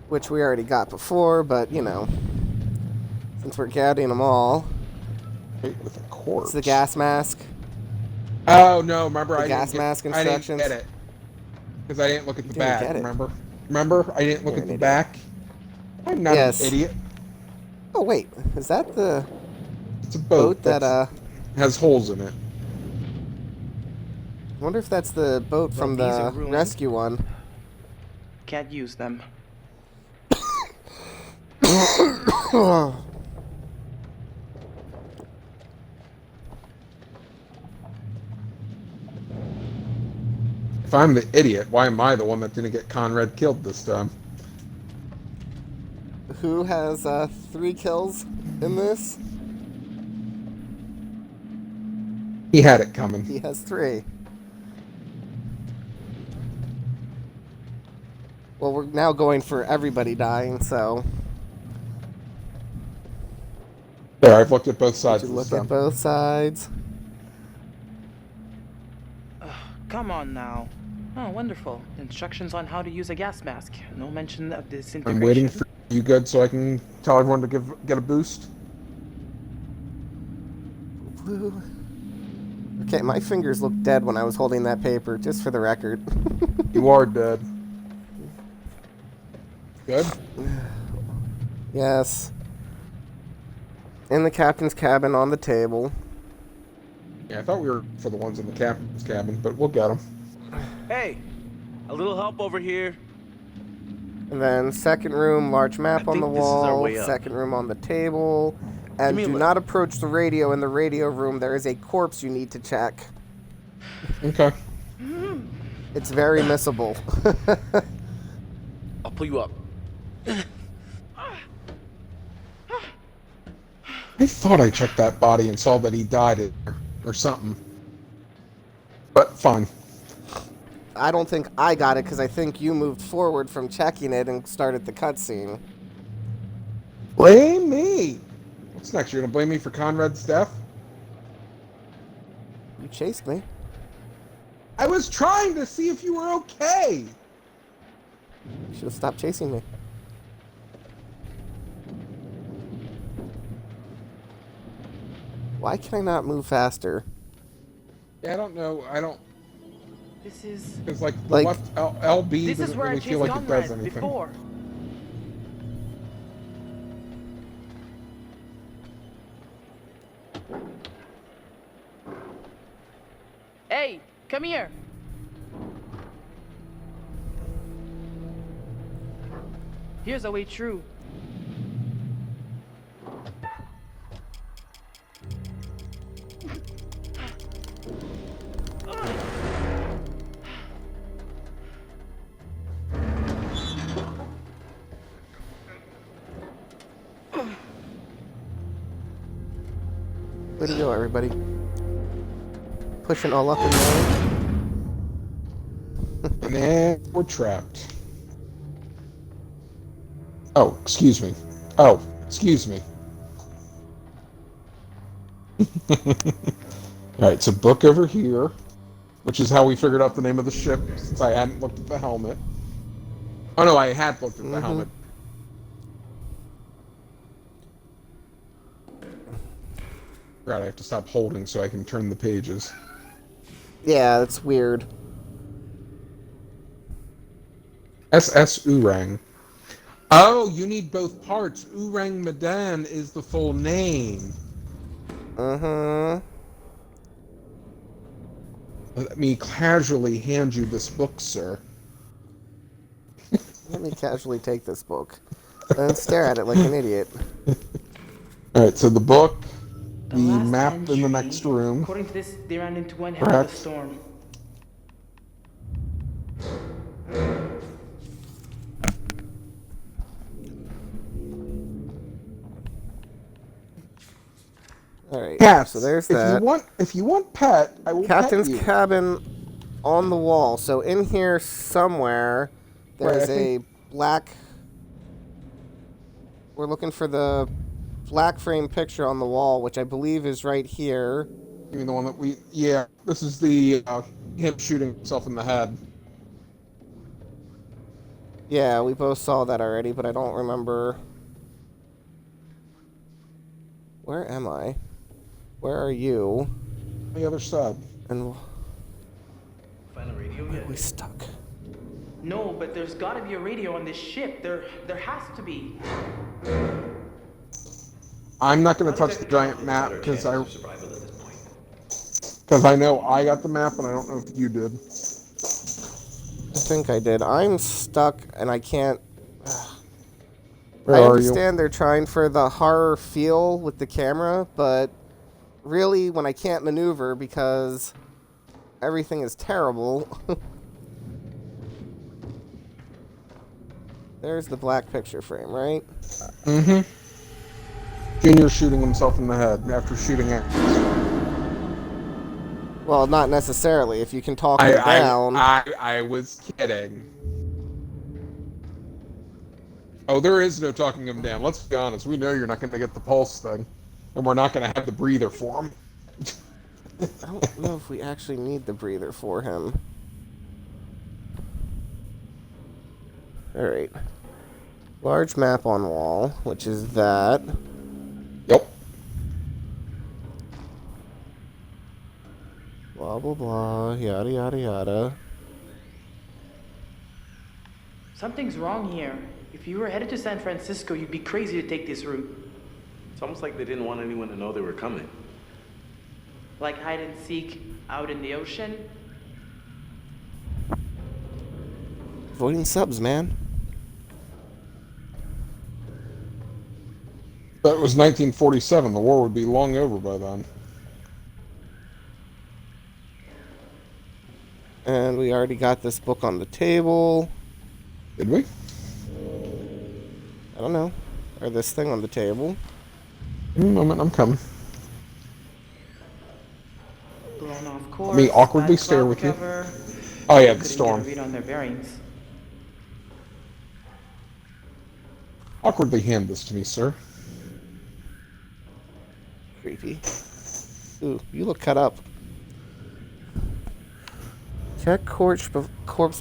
Which we already got before, but, you know. Since we're gathering them all. Crate with a corpse. It's the gas mask. Oh, no, remember The I gas didn't mask get, I didn't instructions. get it. Because I didn't look at the You didn't back, get it. Remember? I didn't look You're at an the idiot. back. I'm not Yes. an idiot. Oh, wait. Is that the It's a boat that, has holes in it. I wonder if that's the boat from these are the ruined. rescue one. Can't use them. If I'm the idiot, why am I the one that didn't get Conrad killed this time? Who has 3 kills in this? He had it coming. He has 3. Well, we're now going for everybody dying, so There, I've looked at both sides you of this look at time. both sides. Come on now. Oh, wonderful. Instructions on how to use a gas mask. No mention of I'm disintegration. waiting for you good so I can tell everyone to get a boost. Blue. Okay, my fingers look dead when I was holding that paper, just for the record. You are dead. Good? Yes. In the captain's cabin on the table. Yeah, I thought we were for the ones in the captain's cabin, but we'll get them. Hey, a little help over here. And then second room, large map I on the think this is our wall. way up. Second room on the table. And me a do look. not approach the radio in the radio room. There is a corpse you need to check. Okay. It's very missable. I'll pull you up. I thought I checked that body and saw that he died or something. But fine. I don't think I got it because I think you moved forward from checking it and started the cutscene. Blame me! What's next? You're gonna blame me for Conrad's death? You chased me. I was trying to see if you were okay! You should have stopped chasing me. Why can I not move faster? Yeah, I don't know. I don't... This is... Because, like, the left LB this is doesn't where really I feel chased like it does Conrad anything. before. Hey, come here. Here's a way through. Way to go, everybody. Pushing all up and down. And we're trapped. Oh, excuse me. Oh, excuse me. Alright, so book over here, which is how we figured out the name of the ship, since I hadn't looked at the helmet. Oh no, I had looked at the helmet. Right, I have to stop holding so I can turn the pages. Yeah, that's weird. SS Oorang. Oh, you need both parts. Oorang Medan is the full name. Uh-huh. Let me casually hand you this book, sir. Let me casually take this book and stare at it like an idiot. Alright, so the book, the map in the next room. According to this, they ran into one hell of a storm. Alright, Cats, so there's that. If you want pet, I will Captain's pet you. cabin on the wall. So in here somewhere, there's a black... We're looking for the black frame picture on the wall, which I believe is right here. You mean the one that we... Yeah, this is the him shooting himself in the head. Yeah, we both saw that already, but I don't remember... Where am I? Where are you? The other side. And Find a radio where yet? are we stuck? No, but there's gotta be a radio on this ship. There has to be. I'm not going to touch the giant map because I know I got the map and I don't know if you did. I think I did. I'm stuck and I can't... Where I are understand they're trying for the horror feel with the camera, but really when I can't maneuver because everything is terrible... There's the black picture frame, right? Mm-hmm. Junior shooting himself in the head after shooting at... Well, not necessarily. If you can talk him down... I was kidding. Oh, there is no talking him down. Let's be honest. We know you're not going to get the pulse thing. And we're not going to have the breather for him. I don't know if we actually need the breather for him. Alright. Large map on wall, which is that. Yep. Blah, blah, blah. Yada, yada, yada. Something's wrong here. If you were headed to San Francisco, you'd be crazy to take this route. It's almost like they didn't want anyone to know they were coming. Like hide and seek out in the ocean? Avoiding subs, man. That was 1947. The war would be long over by then. And we already got this book on the table. Did we? I don't know. Or this thing on the table. In a moment, I'm coming. Blown off Let course. me awkwardly bad stare cloud with you. cover. Oh yeah, the Couldn't storm. get a read on their bearings. Awkwardly hand this to me, sir. Creepy. Ooh, you look cut up. Check corpse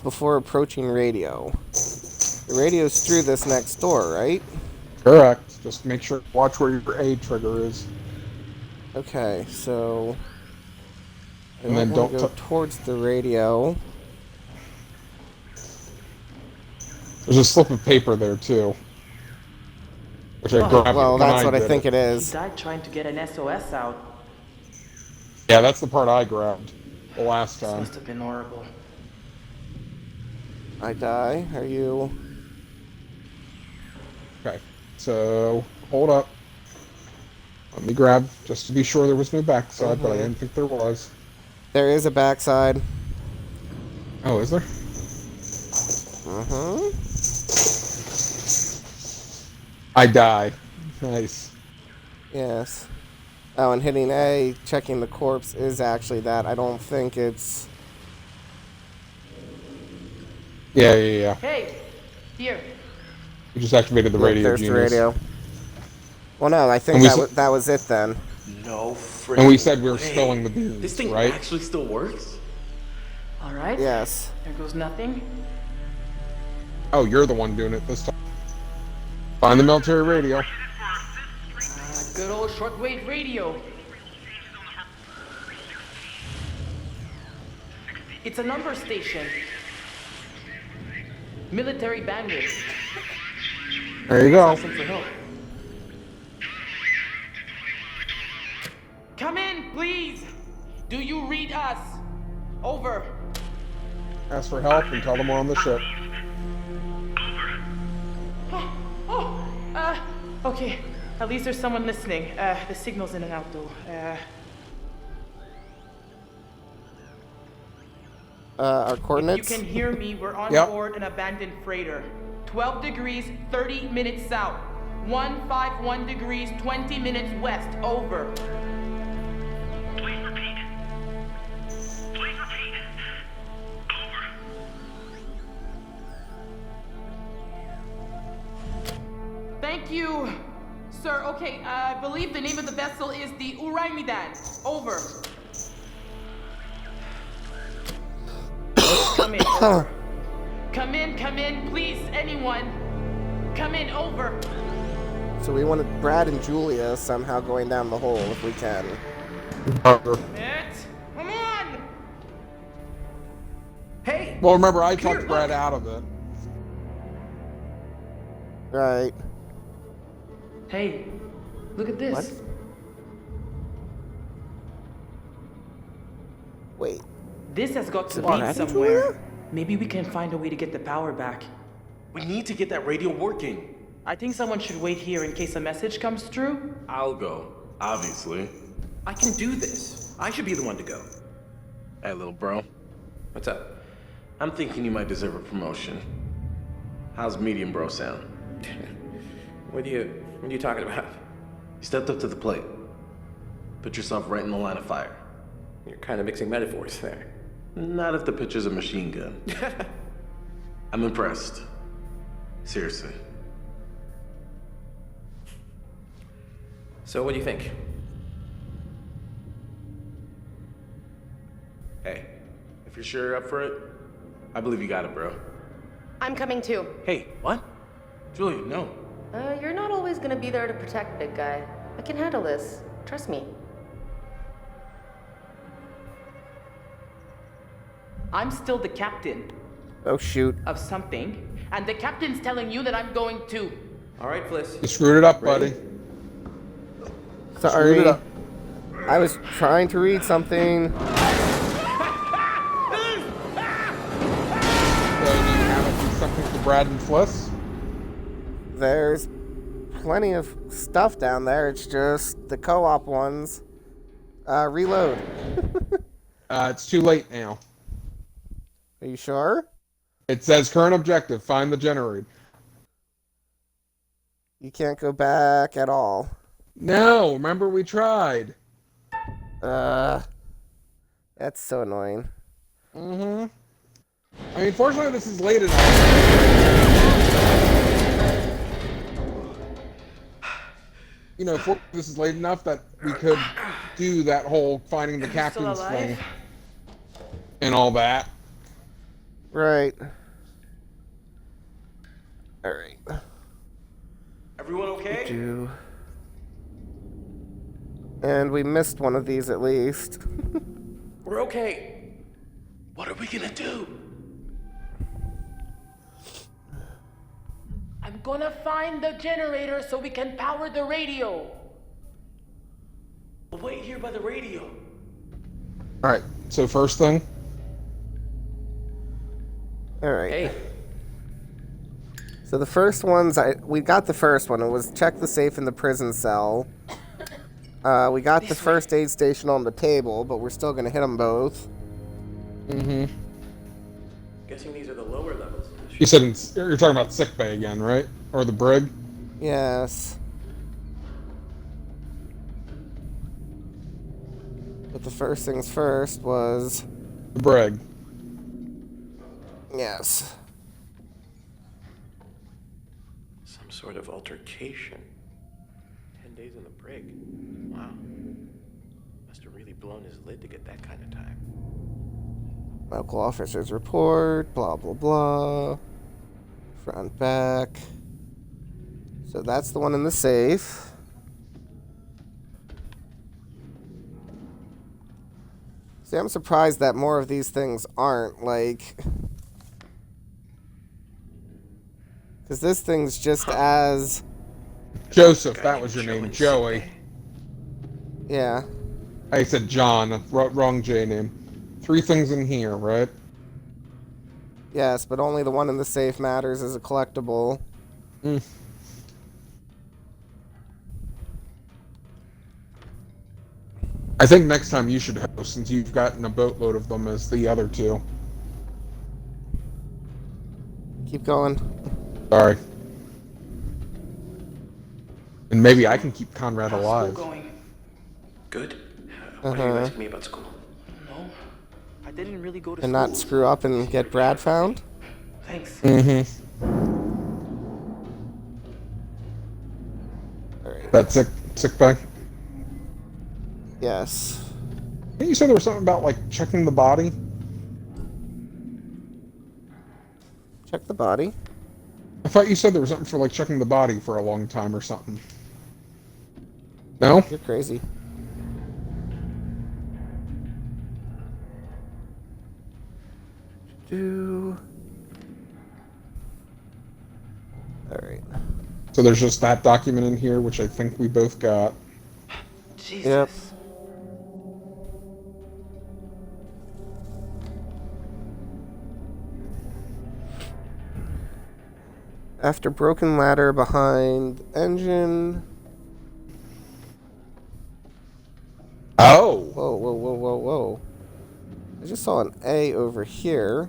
before approaching radio. The radio's through this next door, right? Correct. Just make sure watch where your A trigger is. Okay, so I And then want to don't go towards the radio. There's a slip of paper there too, which I grabbed. Well, when that's what I did think it He is. died trying to get an SOS out. Yeah, that's the part I grabbed the last This time. must have been horrible. I die. Are you? Okay, so hold up. Let me grab just to be sure there was no backside, but I didn't think there was. There is a backside. Oh, is there? I die. Nice. Yes. Oh, and hitting A, checking the corpse is actually that. I don't think it's. Yeah. Hey, here. We just activated the radio. There's genius. the radio. Well, no, I think that was it then. No freaking And we said we were way. spilling the beans, This thing right? actually still works? All right. Yes. There goes nothing. Oh, you're the one doing it this time. Find the military radio. Good old shortwave radio. It's a number station. Military bandit. There you go. Listen for help. Come in, please. Do you read us? Over. Ask for help and tell them we're on the ship. Okay. At least there's someone listening. The signal's in and out, though. Our coordinates? You can hear me. We're on board an abandoned freighter. 12 degrees, 30 minutes south. 151 degrees, 20 minutes west. Over. Please repeat. Please repeat. Thank you, sir. Okay, I believe the name of the vessel is the Medan. Over. Come in. Over. Come in, please, anyone. Come in, over. So we wanted Brad and Julia somehow going down the hole if we can. Come on. Hey. Well, remember, I talked Brad out of it. Right. Hey, look at this. What? Wait. This has got to Brad lead and somewhere. Julia? Maybe we can find a way to get the power back. We need to get that radio working. I think someone should wait here in case a message comes through. I'll go, obviously. I can do this. I should be the one to go. Hey, little bro. What's up? I'm thinking you might deserve a promotion. How's medium bro sound? What are you talking about? You stepped up to the plate. Put yourself right in the line of fire. You're kind of mixing metaphors there. Not if the picture's a machine gun. I'm impressed. Seriously. So what do you think? Hey, if you're sure you're up for it, I believe you got it, bro. I'm coming too. Hey, what? Julia, no. You're not always gonna be there to protect, big guy. I can handle this. Trust me. I'm still the captain Oh, shoot. of something, and the captain's telling you that I'm going too. All right, Fliss. You screwed it up, buddy. Sorry. Screwed it up. I was trying to read something. So do you have to do something for Brad and Fliss? There's plenty of stuff down there. It's just the co-op ones. Reload. It's too late now. Are you sure? It says current objective, find the generator. You can't go back at all. No, remember we tried. That's so annoying. Mm-hmm. I mean, fortunately, this is late enough. You know, this is late enough that we could do that whole finding the captain's thing and all that. Right. All right. Everyone okay? And we missed one of these at least. We're okay. What are we gonna do? I'm gonna find the generator so we can power the radio. We'll wait here by the radio. All right. So first thing. All right. Hey. So the first ones, we got the first one. It was check the safe in the prison cell. We got the first aid station on the table, but we're still gonna hit them both. Mm-hmm. Guessing these are the lower levels. You said you're talking about sick bay again, right? Or the brig? Yes. But the first things first was the brig. Yes. Some sort of altercation. 10 days in the brig. Wow. Must have really blown his lid to get that kind of time. Local officer's report, blah, blah, blah. Front, back. So that's the one in the safe. See, I'm surprised that more of these things aren't, like... Because this thing's just as... Joseph, that was your name. Joey. Yeah. I said John. Wrong J name. 3 things in here, right? Yes, but only the one in the safe matters as a collectible. Mm. I think next time you should host, since you've gotten a boatload of them as the other 2. Keep going. Sorry. And maybe I can keep Conrad alive. Going? Good. What are you asking me about school? No, I didn't really go to And school. not screw up and get Brad found? Thanks. Mm-hmm. Alright. That sick bay? Yes. I think you said there was something about, like, checking the body? Check the body. I thought you said there was something for, like, checking the body for a long time or something. No? You're crazy. Alright. So there's just that document in here, which I think we both got. Jesus. Yep. After broken ladder behind engine. Oh! Whoa, whoa, whoa, whoa, whoa. I just saw an A over here.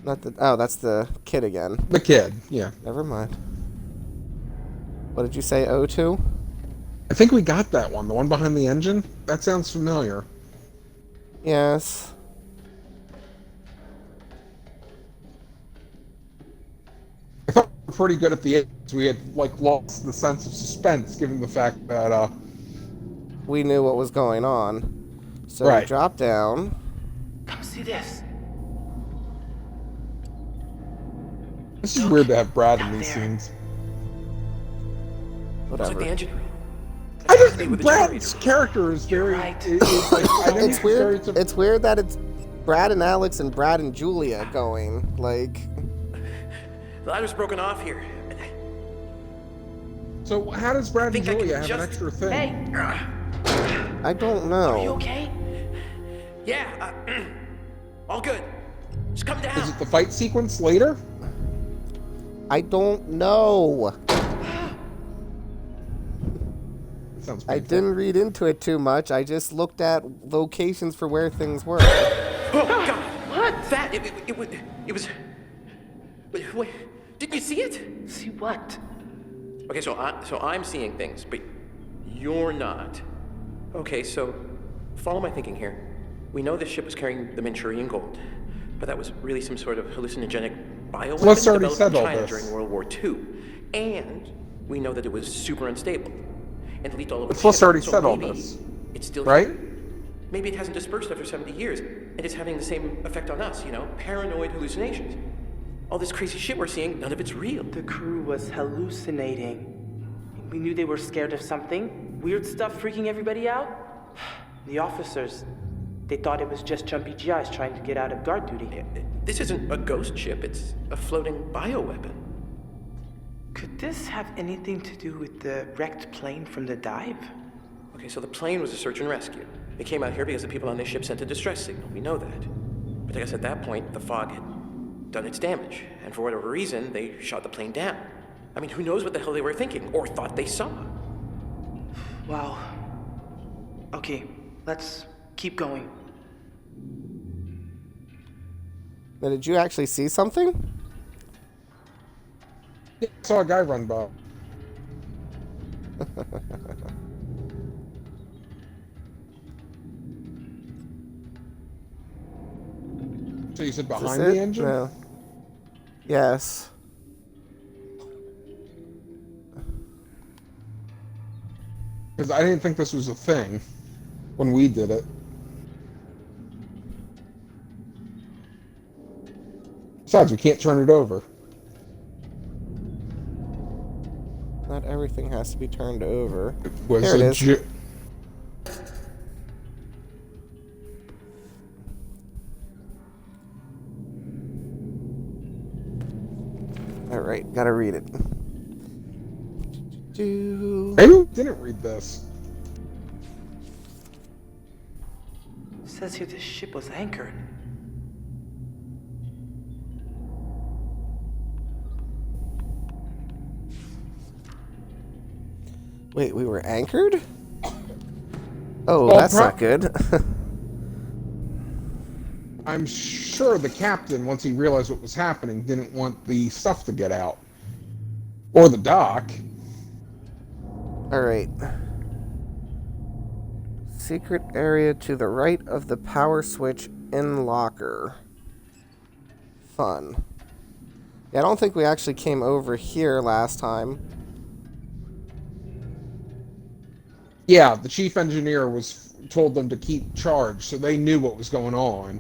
Not the... Oh, that's the kid again. The kid, yeah. Never mind. What did you say, O2? I think we got that one. The one behind the engine? That sounds familiar. Yes. I thought we were pretty good at the end. We had, like, lost the sense of suspense, given the fact that, we knew what was going on. So right. we dropped down. Come see this. This is weird to have Brad in these scenes. Whatever. Looks like the engine room. I just think Brad's character is very... right. It's weird. It's weird that it's Brad and Alex and Brad and Julia going. Like... The ladder's broken off here. So how does Brad and I can Julia have an just- extra thing? I don't know. Are you okay? Yeah, all good. Just come down. Is it the fight sequence later? I don't know. Sounds I painful. didn't read into it too much. I just looked at locations for where things were. Oh, God. What? that. It was. Wait, didn't you see it? See what? Okay, so I'm seeing things, but you're not. Okay, so follow my thinking here. We know this ship was carrying the Manchurian gold, but that was really some sort of hallucinogenic bioweapon Let's already developed said in all China this. during World War II. And we know that it was super unstable and leaked all over the Fritz ship. already So said all maybe this, it's still right? here. Maybe it hasn't dispersed after 70 years, and it's having the same effect on us, paranoid hallucinations. All this crazy shit we're seeing, none of it's real. The crew was hallucinating. We knew they were scared of something. Weird stuff freaking everybody out. The officers, they thought it was just jumpy GIs trying to get out of guard duty. This isn't a ghost ship, it's a floating bioweapon. Could this have anything to do with the wrecked plane from the dive? Okay, so the plane was a search and rescue. It came out here because the people on this ship sent a distress signal. We know that. But I guess at that point, the fog had done its damage, and for whatever reason, they shot the plane down. I mean, who knows what the hell they were thinking, or thought they saw? Wow. Okay, let's keep going. Now, did you actually see something? Yeah, I saw a guy run by. So you said Is this behind it? the engine? No. Yes. Because I didn't think this was a thing when we did it. Besides, we can't turn it over. Not everything has to be turned over. Was Here it a is. Alright, gotta read it. Maybe we didn't read this. It says here this ship was anchored. Wait, we were anchored? Oh, Well, that's not good. I'm sure the captain, once he realized what was happening, didn't want the stuff to get out. Or the dock. Alright. Secret area to the right of the power switch in locker. Fun. Yeah, I don't think we actually came over here last time. Yeah, the chief engineer told them to keep charge, so they knew what was going on.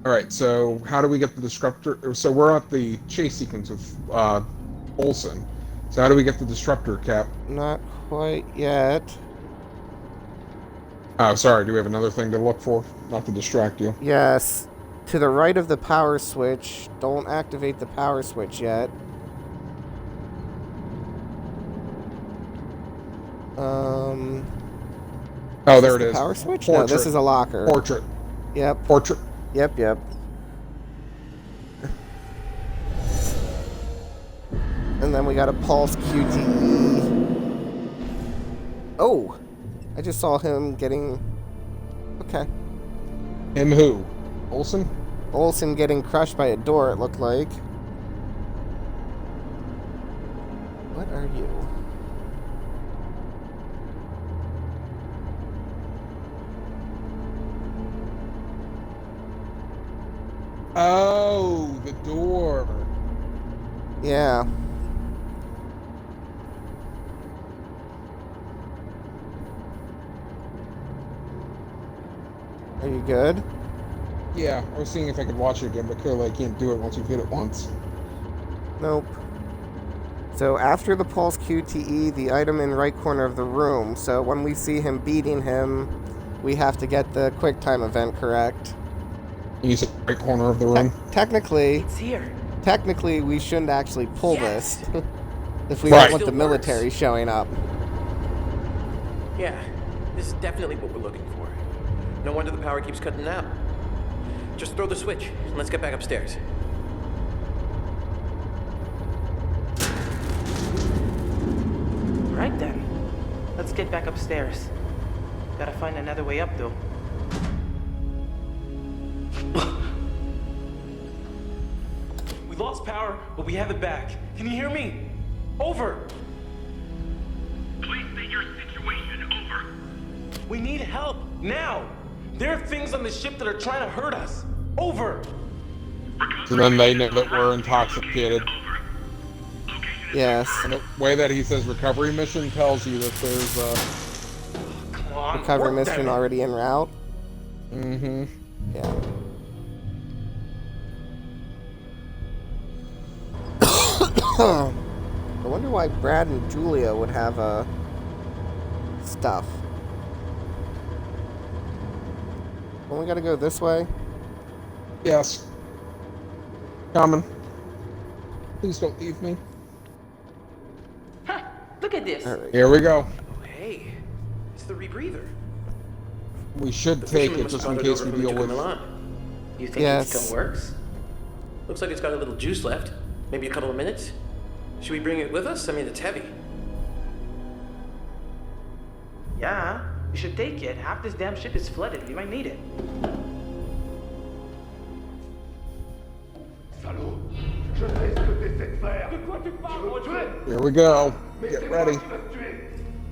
Alright, so how do we get the disruptor? So we're at the chase sequence with Olsen. So how do we get the disruptor, Cap? Not quite yet. Oh, sorry, do we have another thing to look for? Not to distract you. Yes. To the right of the power switch. Don't activate the power switch yet. Oh, there it is. Power switch? Portrait. No, this is a locker. Portrait. Yep. Portrait. Yep, yep. And then we got a pulse QTE. Oh! I just saw him getting... Okay. Him who? Olsen? Olsen getting crushed by a door, it looked like. What are you? Oh, the door. Yeah. Are you good? Yeah, I was seeing if I could watch it again, but clearly I can't do it once you've hit it once. Nope. So after the pulse QTE, the item in right corner of the room. So when we see him beating him, we have to get the quick time event correct. You said right corner of the room? Technically, It's here. technically we shouldn't actually pull this if we Right. don't want the military showing up. Yeah, this is definitely what we're looking for. No wonder the power keeps cutting out. Just throw the switch and let's get back upstairs. Right then. Let's get back upstairs. Gotta find another way up, though. We lost power, but we have it back. Can you hear me? Over. Please state your situation. Over. We need help now. There are things on the ship that are trying to hurt us. Over. So then they know that we're intoxicated. Yes. And the way that he says recovery mission tells you that there's a Come on. Recovery work mission that. already en route. Mm-hmm. Yeah. I wonder why Brad and Julia would have stuff. Well, we gotta go this way. Yes. Coming. Please don't leave me. Ha! Look at this. All right. Here we go. Oh, hey. It's the rebreather. We should The take fisherman it must just have in brought it case over we from the deal with. Milan. You think Yes. it still works? Looks like it's got a little juice left. Maybe a couple of minutes. Should we bring it with us? I mean, it's heavy. Yeah, we should take it. Half this damn ship is flooded. We might need it. Salaud! Je sais ce que t'essaies de faire! De quoi tu parles? Tu veux me tuer? Here we go. Get ready.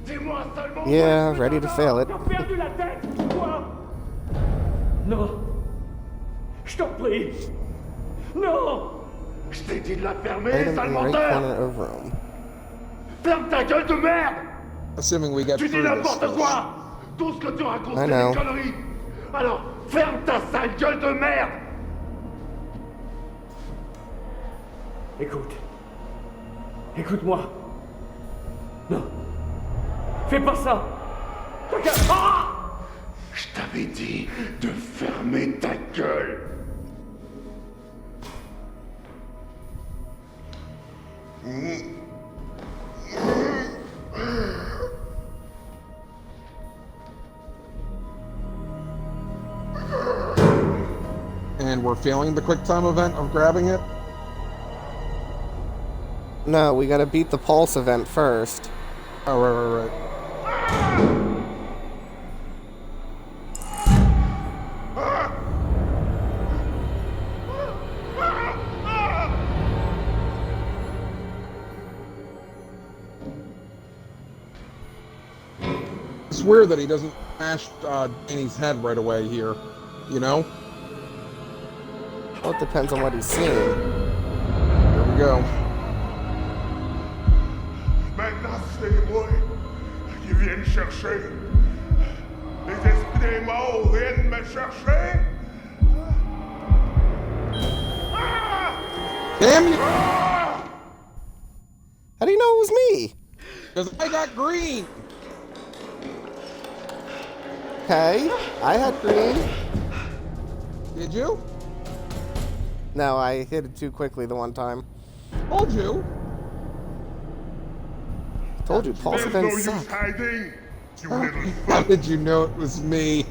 Dis-moi seulement! Yeah, ready to fail it. T'as perdu la tête, quoi? Non. Je t'en prie. Non. Je t'ai dit de la fermer, Item sale in right menteur! corner of room. Ferme ta gueule de merde! Assuming we get Tu dis through this. n'importe quoi! Tout ce que tu racontes, I c'est know. des conneries! Alors, ferme ta sale gueule de merde! Écoute. Écoute-moi. Non. Fais pas ça. T'as qu'à... Ah! Je t'avais dit de fermer ta gueule! And we're failing the quick time event of grabbing it. No, we gotta beat the pulse event first. Oh, right. It's weird that he doesn't smash Danny's head right away here, you know? Well, it depends on what he's seeing. Here we go. Maintenant, c'est moi qui viens chercher. Les esprits morts viennent me chercher. Damn you! How do you know it was me? Because I got green! Okay, I had green. Did you? No, I hit it too quickly the one time. Told you. Told you, pulse There's no events use suck. hiding, you little How fuck. did you know it was me?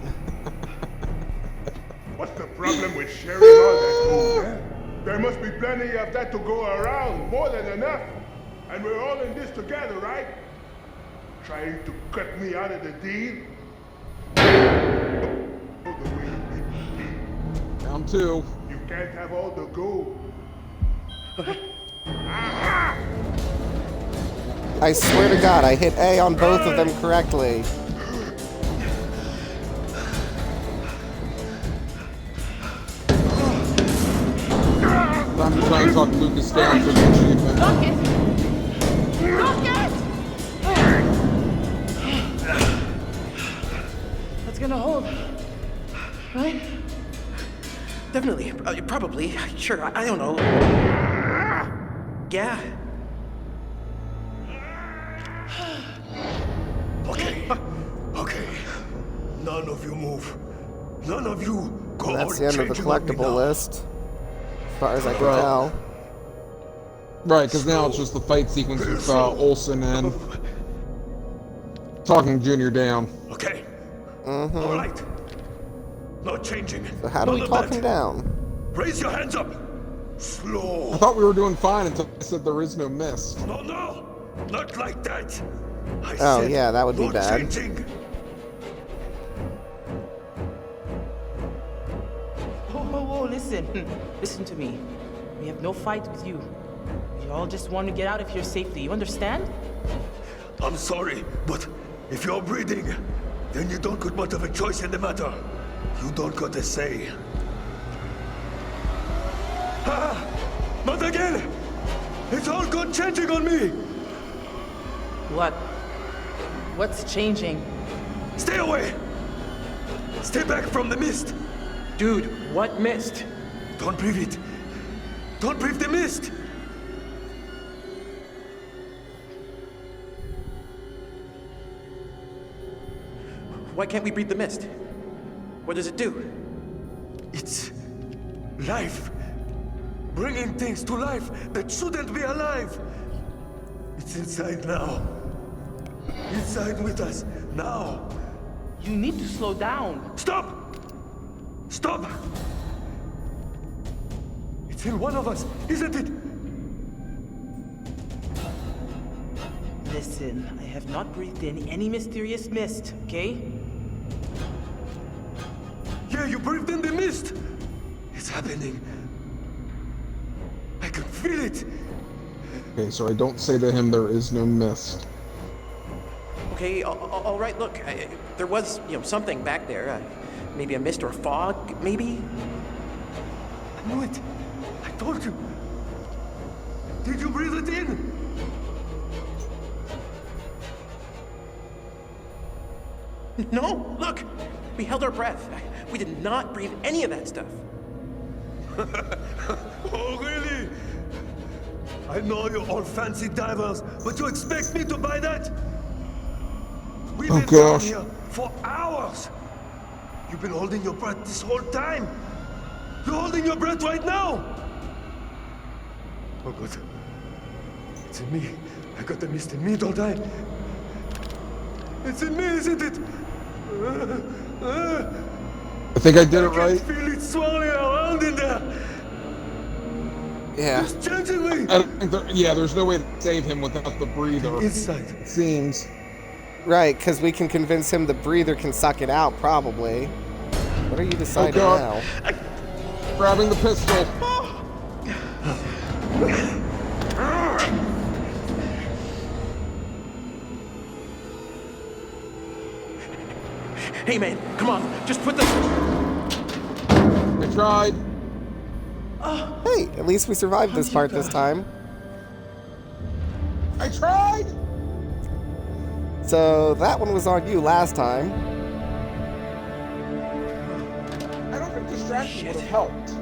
What's the problem with sharing all that food, eh? There must be plenty of that to go around, more than enough. And we're all in this together, right? Trying to cut me out of the deal? Down two. You can't have all the gold. I swear to God, I hit A on both of them correctly. Time to try and talk Lucas down for the achievement. That's gonna hold. Right? Definitely. Probably. Sure. I don't know. Yeah. Okay. None of you move. None of you go And that's on the end of the changing on me collectible now. list. As far as I can Right. tell. Right, because now it's just the fight sequence with Olsen and talking Junior down. Okay. Mm-hmm. All right. No changing. So how do we None of talk that. him down? Raise your hands up. Slow. I thought we were doing fine until I said there is no mist. No, no. Not like that. I Oh, said yeah, that would be no bad. changing. Whoa, listen. Listen to me. We have no fight with you. We all just want to get out of here safely. You understand? I'm sorry, but if you're breathing, then you don't got much of a choice in the matter. You don't got a say. Ah! Not again! It's all gone changing on me! What? What's changing? Stay away! Stay back from the mist! Dude, what mist? Don't breathe it! Don't breathe the mist! Why can't we breathe the mist? What does it do? It's life. Bringing things to life that shouldn't be alive. It's inside now. Inside with us now. You need to slow down. Stop! Stop! It's in one of us, isn't it? Listen, I have not breathed in any mysterious mist, okay? Yeah, you breathed in the mist. It's happening. I can feel it. Okay, so I don't say to him there is no mist. Okay, all right, look, there was, something back there. Maybe a mist or a fog, maybe? I knew it. I told you. Did you breathe it in? No, look, we held our breath. We did not breathe any of that stuff. Oh, really? I know you're all fancy divers, but you expect me to buy that? We've been down here for hours. You've been holding your breath this whole time. You're holding your breath right now. Oh, good. It's in me. I got the mist in me, don't I? It's in me, isn't it? I think I did it right. I can feel it swirling around in there. Yeah. It's changing me. I don't think there's no way to save him without the breather. Inside. It seems. Right, because we can convince him the breather can suck it out, probably. What are you deciding now? Grabbing the pistol. Hey, man, come on, just put the... I tried. Hey, at least we survived this part this time. I tried! So, that one was on you last time. I don't think distraction would have helped.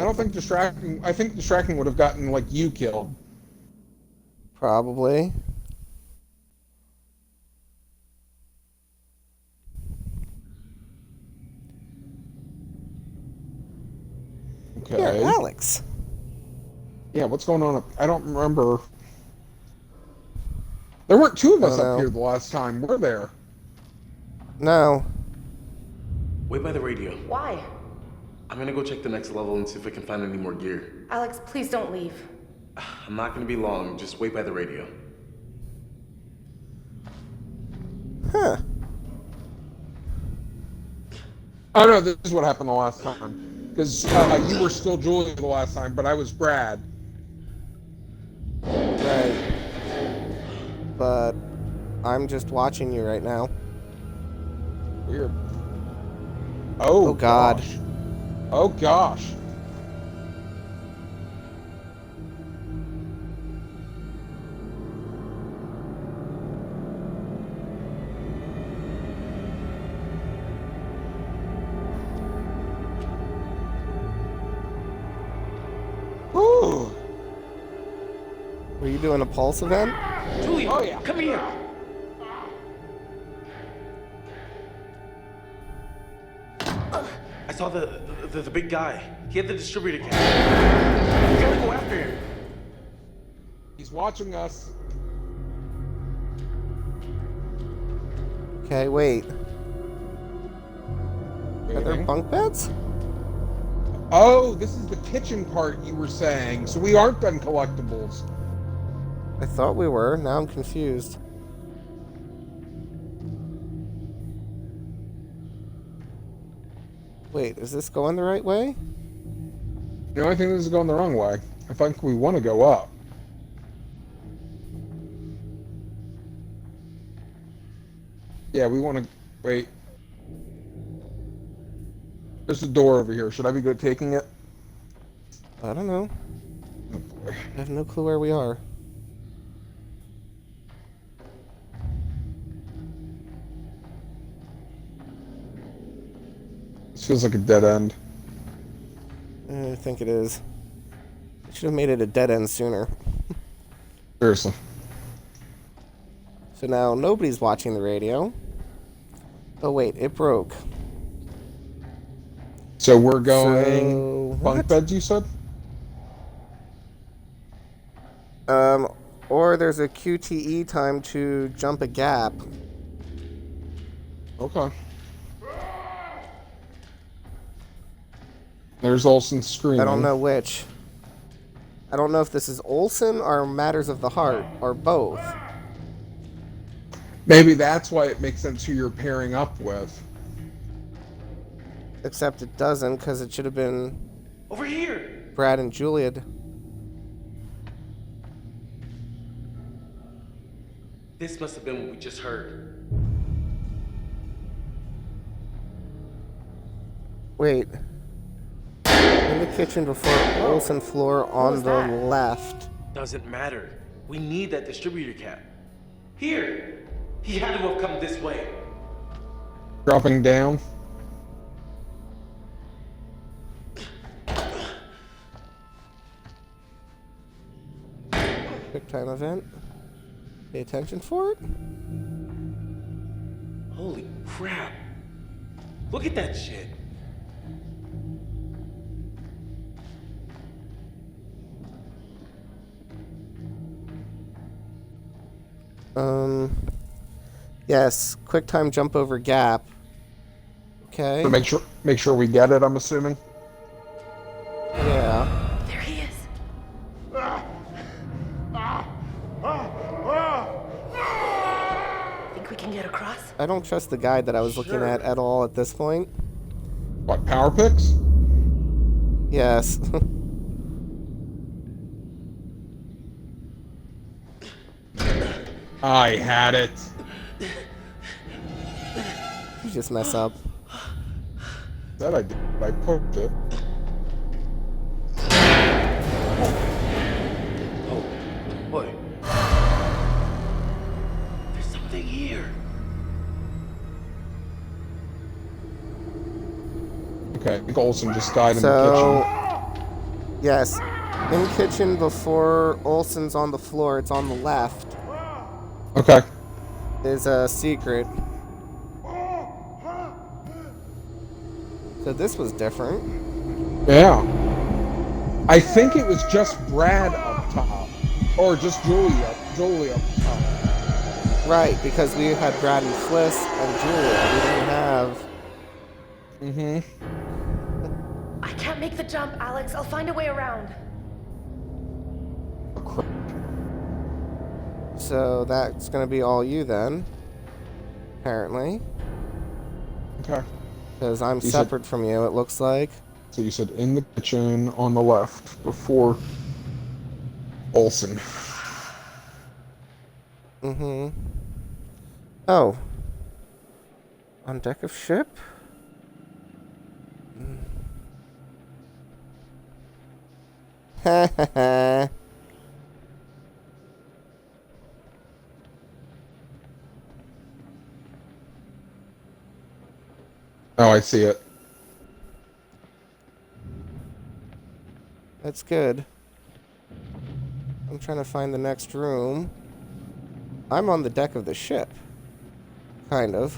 I think distracting would have gotten, like, you killed. Probably. Okay. Here, Alex. Yeah, what's going on? I don't remember. There weren't two of us up here the last time, were there? No. Wait by the radio. Why? I'm gonna go check the next level and see if I can find any more gear. Alex, please don't leave. I'm not gonna be long, just wait by the radio. Huh. Oh no, this is what happened the last time. Because you were still Julia the last time, but I was Brad. Right. But I'm just watching you right now. Weird. Oh, God. Gosh. Oh gosh. Ooh. Were you doing a pulse event? Julia, oh, yeah. Come here. I saw the big guy. He had the distributor cap. We gotta go after him. He's watching us. Okay, wait. Are there bunk beds? Oh, this is the kitchen part you were saying. So we aren't done collectibles. I thought we were. Now I'm confused. Wait, is this going the right way? No, I think this is going the wrong way. I think we want to go up. Yeah, we want to... Wait. There's a door over here. Should I be good taking it? I don't know. Oh boy. I have no clue where we are. This feels like a dead end. I think it is. I should have made it a dead end sooner. Seriously. So now nobody's watching the radio. Oh wait, it broke. So we're going bunk what? beds, you said? Or there's a QTE time to jump a gap. Okay. There's Olsen screaming. I don't know which. I don't know if this is Olsen or Matters of the Heart, or both. Maybe that's why it makes sense who you're pairing up with. Except it doesn't, because it should have been Over here! Brad and Juliet. This must have been what we just heard. Wait. In the kitchen before Olsen floor on the left. Doesn't matter. We need that distributor cap. Here! He had to have come this way. Dropping down. Quick time event. Pay attention for it. Holy crap. Look at that shit. Yes, quick time jump over gap. Okay. So make sure we get it, I'm assuming. Yeah. There he is. Think we can get across? I don't trust the guide that I was looking at all at this point. What, power picks? Yes. I had it. You just mess up. That I did. I poked it. Oh, boy. There's something here. Okay, I think Olsen just died in the kitchen. Yes. In kitchen before Olsen's on the floor, it's on the left. Okay. There's a secret. So this was different. Yeah. I think it was just Brad up top. Or just Julie up top. Right, because we had Brad and Fliss and Julia. We didn't have... I can't make the jump, Alex. I'll find a way around. So that's gonna be all you then. Apparently. Okay. Because I'm separate from you, it looks like. So you said in the kitchen on the left before Olsen. Oh. On deck of ship? Ha ha ha. Oh, I see it. That's good. I'm trying to find the next room. I'm on the deck of the ship. Kind of.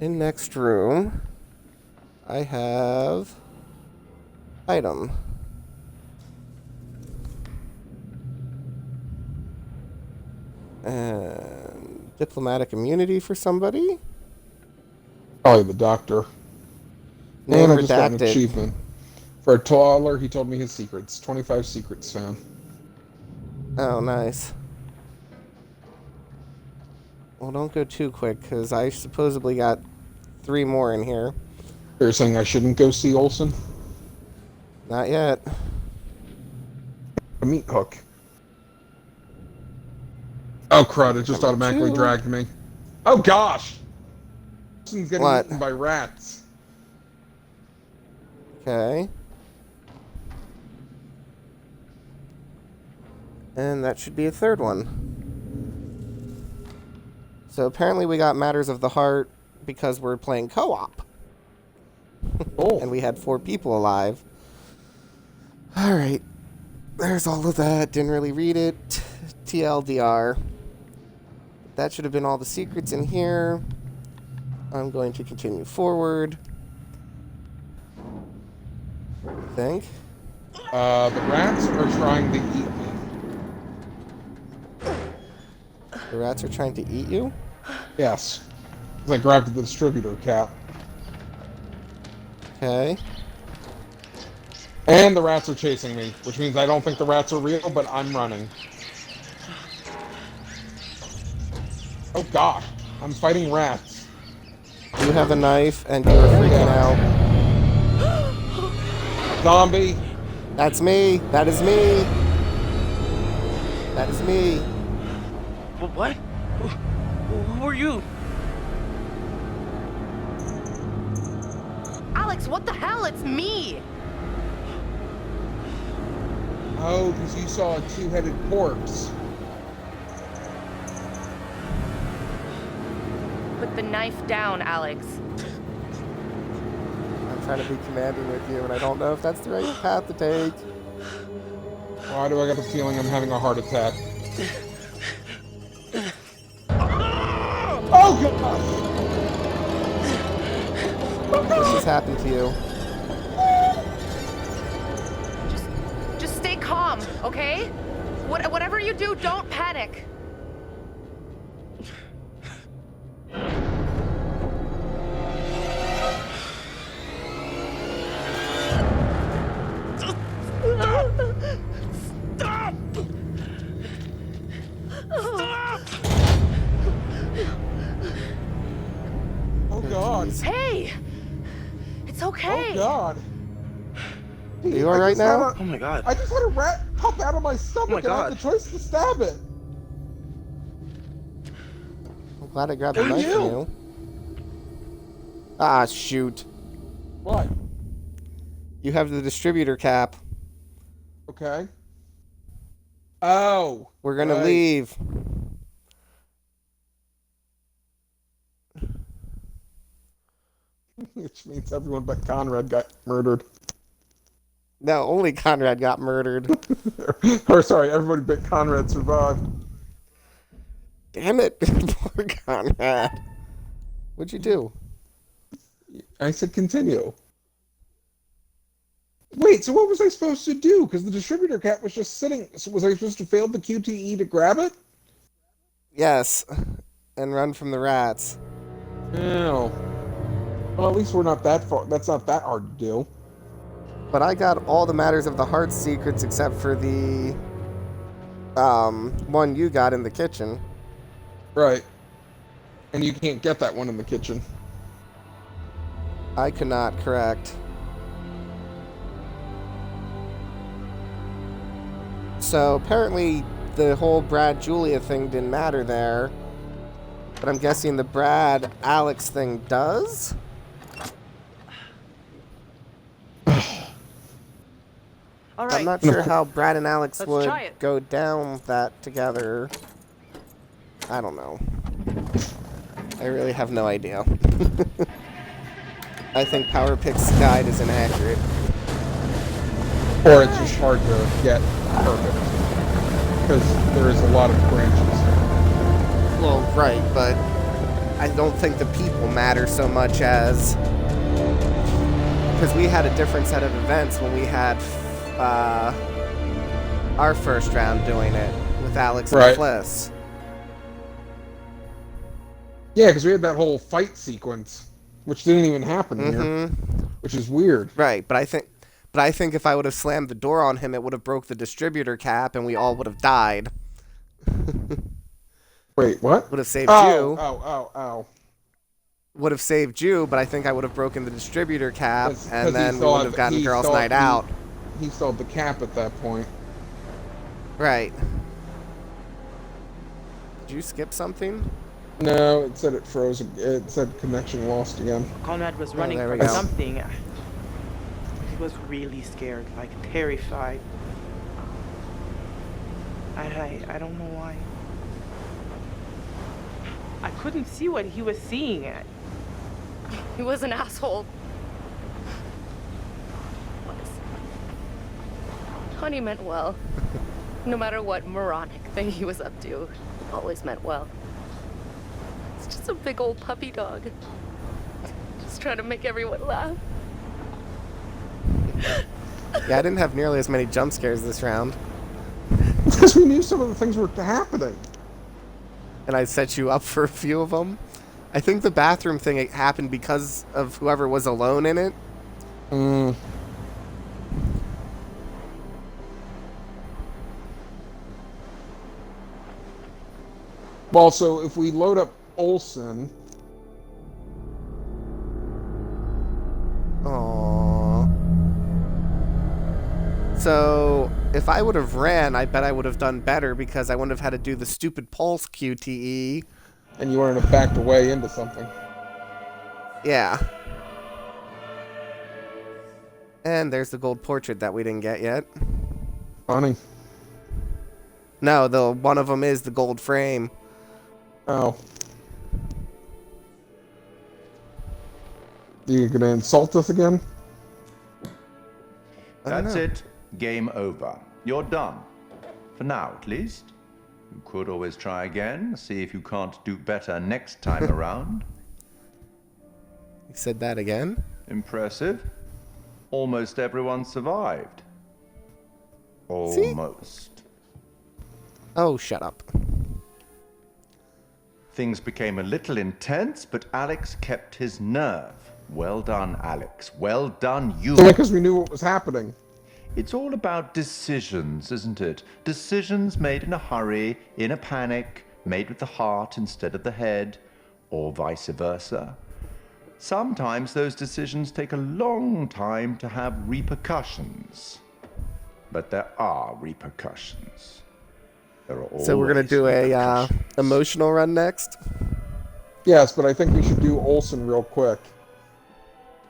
In next room, I have... item. And diplomatic immunity for somebody? Probably the doctor. Name And I just got an redacted. achievement. For a taller, he told me his secrets. 25 secrets found. Oh, nice. Well, don't go too quick, because I supposedly got 3 more in here. You're saying I shouldn't go see Olsen? Not yet. A meat hook. Oh, crud, it just Number automatically 2. dragged me. Oh, gosh! Olsen's getting What? eaten by rats. Okay. And that should be a 3rd one. So apparently we got Matters of the Heart because we're playing co-op. Oh. And we had 4 people alive. Alright. There's all of that. Didn't really read it. TLDR. That should have been all the secrets in here. I'm going to continue forward. I think. The rats are trying to eat me. The rats are trying to eat you? Yes. 'Cause I grabbed the distributor cap. Okay. And the rats are chasing me, which means I don't think the rats are real, but I'm running. Oh gosh, I'm fighting rats. You have a knife and you're freaking out. Zombie! That's me! That is me! That is me! What? Who are you? Alex, what the hell? It's me! Oh, because you saw a 2-headed corpse. Put the knife down, Alex. I'm trying to be commanding with you, and I don't know if that's the right path to take. Why do I get the feeling I'm having a heart attack? Oh gosh! This has happened to you. Just stay calm, okay? Whatever you do, don't panic. Stop! Stop! Oh god. Hey! It's okay. Oh god. Are you alright now? Oh my god. I just had a rat pop out of my stomach and I had the choice to stab it. I'm glad I grabbed the knife from you. Ah, shoot. What? You have the distributor cap. Okay. Oh. We're gonna right. leave. Which means everyone but Conrad got murdered. No, only Conrad got murdered. Or sorry, everybody but Conrad survived. Damn it, poor Conrad. What'd you do? I said continue. Wait, so what was I supposed to do? Because the distributor cap was just sitting. So was I supposed to fail the QTE to grab it? Yes, and run from the rats. No. Well, at least we're not that far. That's not that hard to do. But I got all the Matters of the Heart secrets except for the one you got in the kitchen. Right. And you can't get that one in the kitchen. I could not, correct. So apparently the whole Brad Julia thing didn't matter there. But I'm guessing the Brad Alex thing does? All right. I'm not sure how Brad and Alex Let's would try it. go down that together. I don't know. I really have no idea. I think Power Pick's guide is inaccurate. Or it's just hard to get perfect. Because there is a lot of branches. Well, right, but I don't think the people matter so much as... Because we had a different set of events when we had our first round doing it with Alex and Right. Fliss. Yeah, because we had that whole fight sequence, which didn't even happen here, which is weird. Right, but I think if I would have slammed the door on him, it would have broke the distributor cap, and we all would have died. Wait, what? Would have saved you. Ow. Would have saved you, but I think I would have broken the distributor cap, and then we would have gotten Girls' Night Out. He still had the cap at that point. Right. Did you skip something? No, it said it froze. It said connection lost again. Conrad was running from something. He was really scared, like terrified. I don't know why. I couldn't see what he was seeing. He was an asshole. Honey meant well. No matter what moronic thing he was up to, always meant well. It's just a big old puppy dog. Just trying to make everyone laugh. Yeah, I didn't have nearly as many jump scares this round. Because we knew some of the things were happening. And I set you up for a few of them. I think the bathroom thing happened because of whoever was alone in it. Well, so if we load up Olsen... Aww. So, if I would have ran, I bet I would have done better because I wouldn't have had to do the stupid pulse QTE. And you wouldn't have backed away into something. Yeah. And there's the gold portrait that we didn't get yet. Funny. No, one of them is the gold frame. Oh. You gonna insult us again? That's it. Game over. You're done. For now, at least. You could always try again, see if you can't do better next time around. You said that again? Impressive. Almost everyone survived. Almost. Oh, shut up. Things became a little intense, but Alex kept his nerve. Well done, Alex. Well done, you. Because we knew what was happening. It's all about decisions, isn't it? Decisions made in a hurry, in a panic, made with the heart instead of the head, or vice versa. Sometimes those decisions take a long time to have repercussions. But there are repercussions. There are So we're going to do a emotional run next? Yes, but I think we should do Olsen real quick.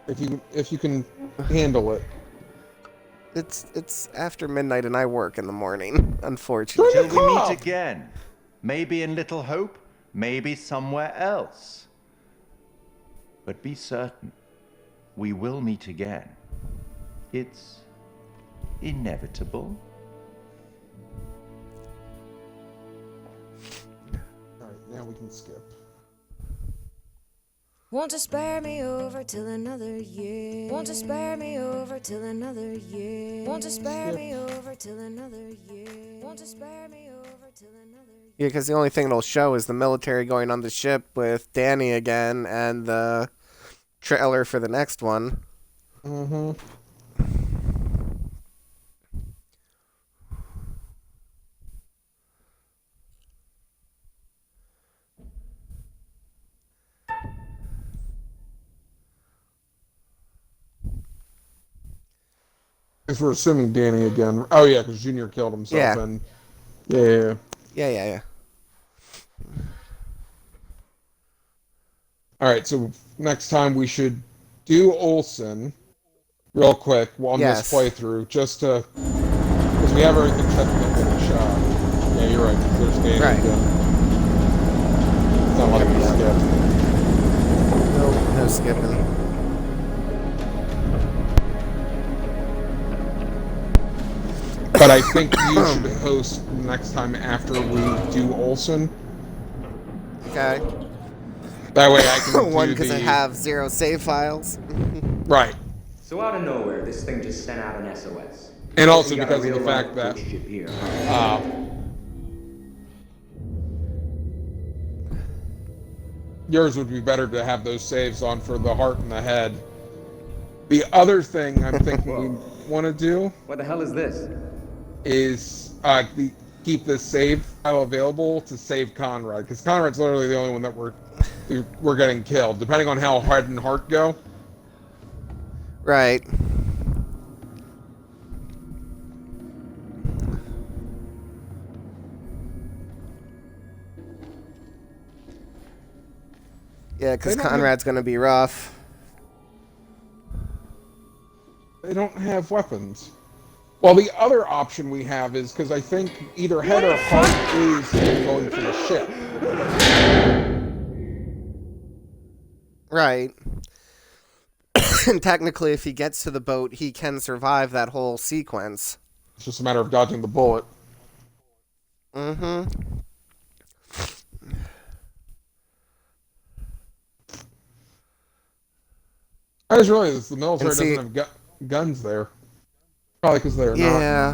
If you can handle it. It's after midnight and I work in the morning, unfortunately. Till we meet again. Maybe in Little Hope, maybe somewhere else. But be certain, we will meet again. It's inevitable. Alright, now we can skip. Won't you spare me over till another year? Won't you spare me over till another year? Won't you spare me over till another year? Won't you spare me over till another year? Yeah, because the only thing it'll show is the military going on the ship with Danny again and the trailer for the next one. Mm-hmm. If we're assuming Danny again. Oh, yeah, because Junior killed himself. Yeah. And yeah. Yeah. All right, so next time we should do Olsen real quick on this playthrough, just to... Because we have everything set to get a shot. Yeah, you're right. There's Danny again. It's not letting me skip. No skipping. But I think you should host next time after we do Olsen. Okay. That way I can One, do because I have 0 save files. Right. So out of nowhere, this thing just sent out an SOS. And also We got a because of the real fact life that... ghost ship here. yours would be better to have those saves on for the heart and the head. The other thing I'm thinking we want to do. What the hell is this? Is keep this save file available to save Conrad, because Conrad's literally the only one that we're getting killed, depending on how head and heart go. Right. Yeah, because Conrad's going to be rough. They don't have weapons. Well, the other option we have is, because I think either head or heart is going for the ship. Right. And technically, if he gets to the boat, he can survive that whole sequence. It's just a matter of dodging the bullet. Mm-hmm. I just realized the military doesn't have guns there. Probably because they're not. Yeah.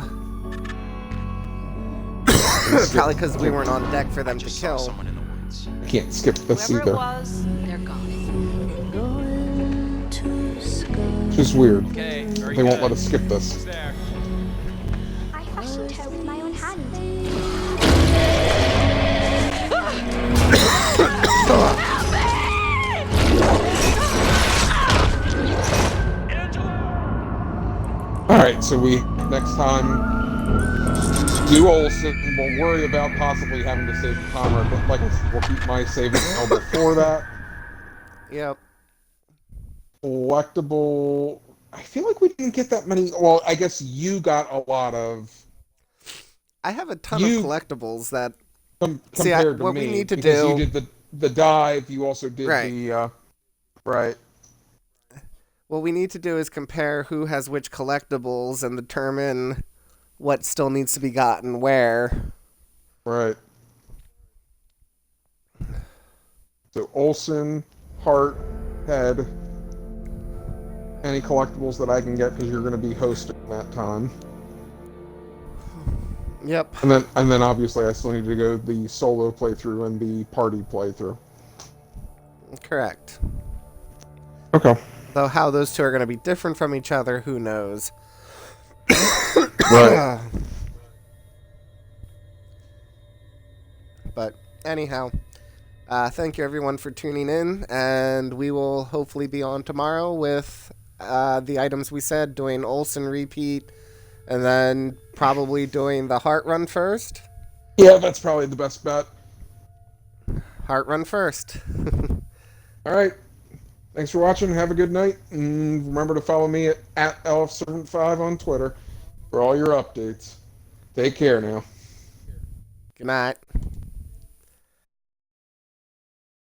Probably because we weren't on deck for them to kill. I can't skip this Whoever either. it was, they're gone. It's just weird. Okay, They won't let us skip this. I fashioned her with my own hand. Alright, so next time do Olsen. We'll worry about possibly having to save Conrad, but like I said, we'll keep my save available for that. Yep. Collectible. I feel like we didn't get that many. Well, I guess you got a lot of. I have a ton of collectibles that. Compared to what me, we need to because do. You did the dive. You also did the. Right. What we need to do is compare who has which collectibles and determine what still needs to be gotten where. Right. So Olsen, Hart, Head, any collectibles that I can get because you're going to be hosting that time. Yep. And then obviously I still need to go the solo playthrough and the party playthrough. Correct. Okay. Though how those two are going to be different from each other, who knows? Right. But anyhow, thank you everyone for tuning in, and we will hopefully be on tomorrow with the items we said, doing Olsen repeat, and then probably doing the Heart Run first. Yeah, that's probably the best bet. Heart Run first. All right. Thanks for watching. Have a good night. And remember to follow me at LFServant5 on Twitter for all your updates. Take care now. Good night.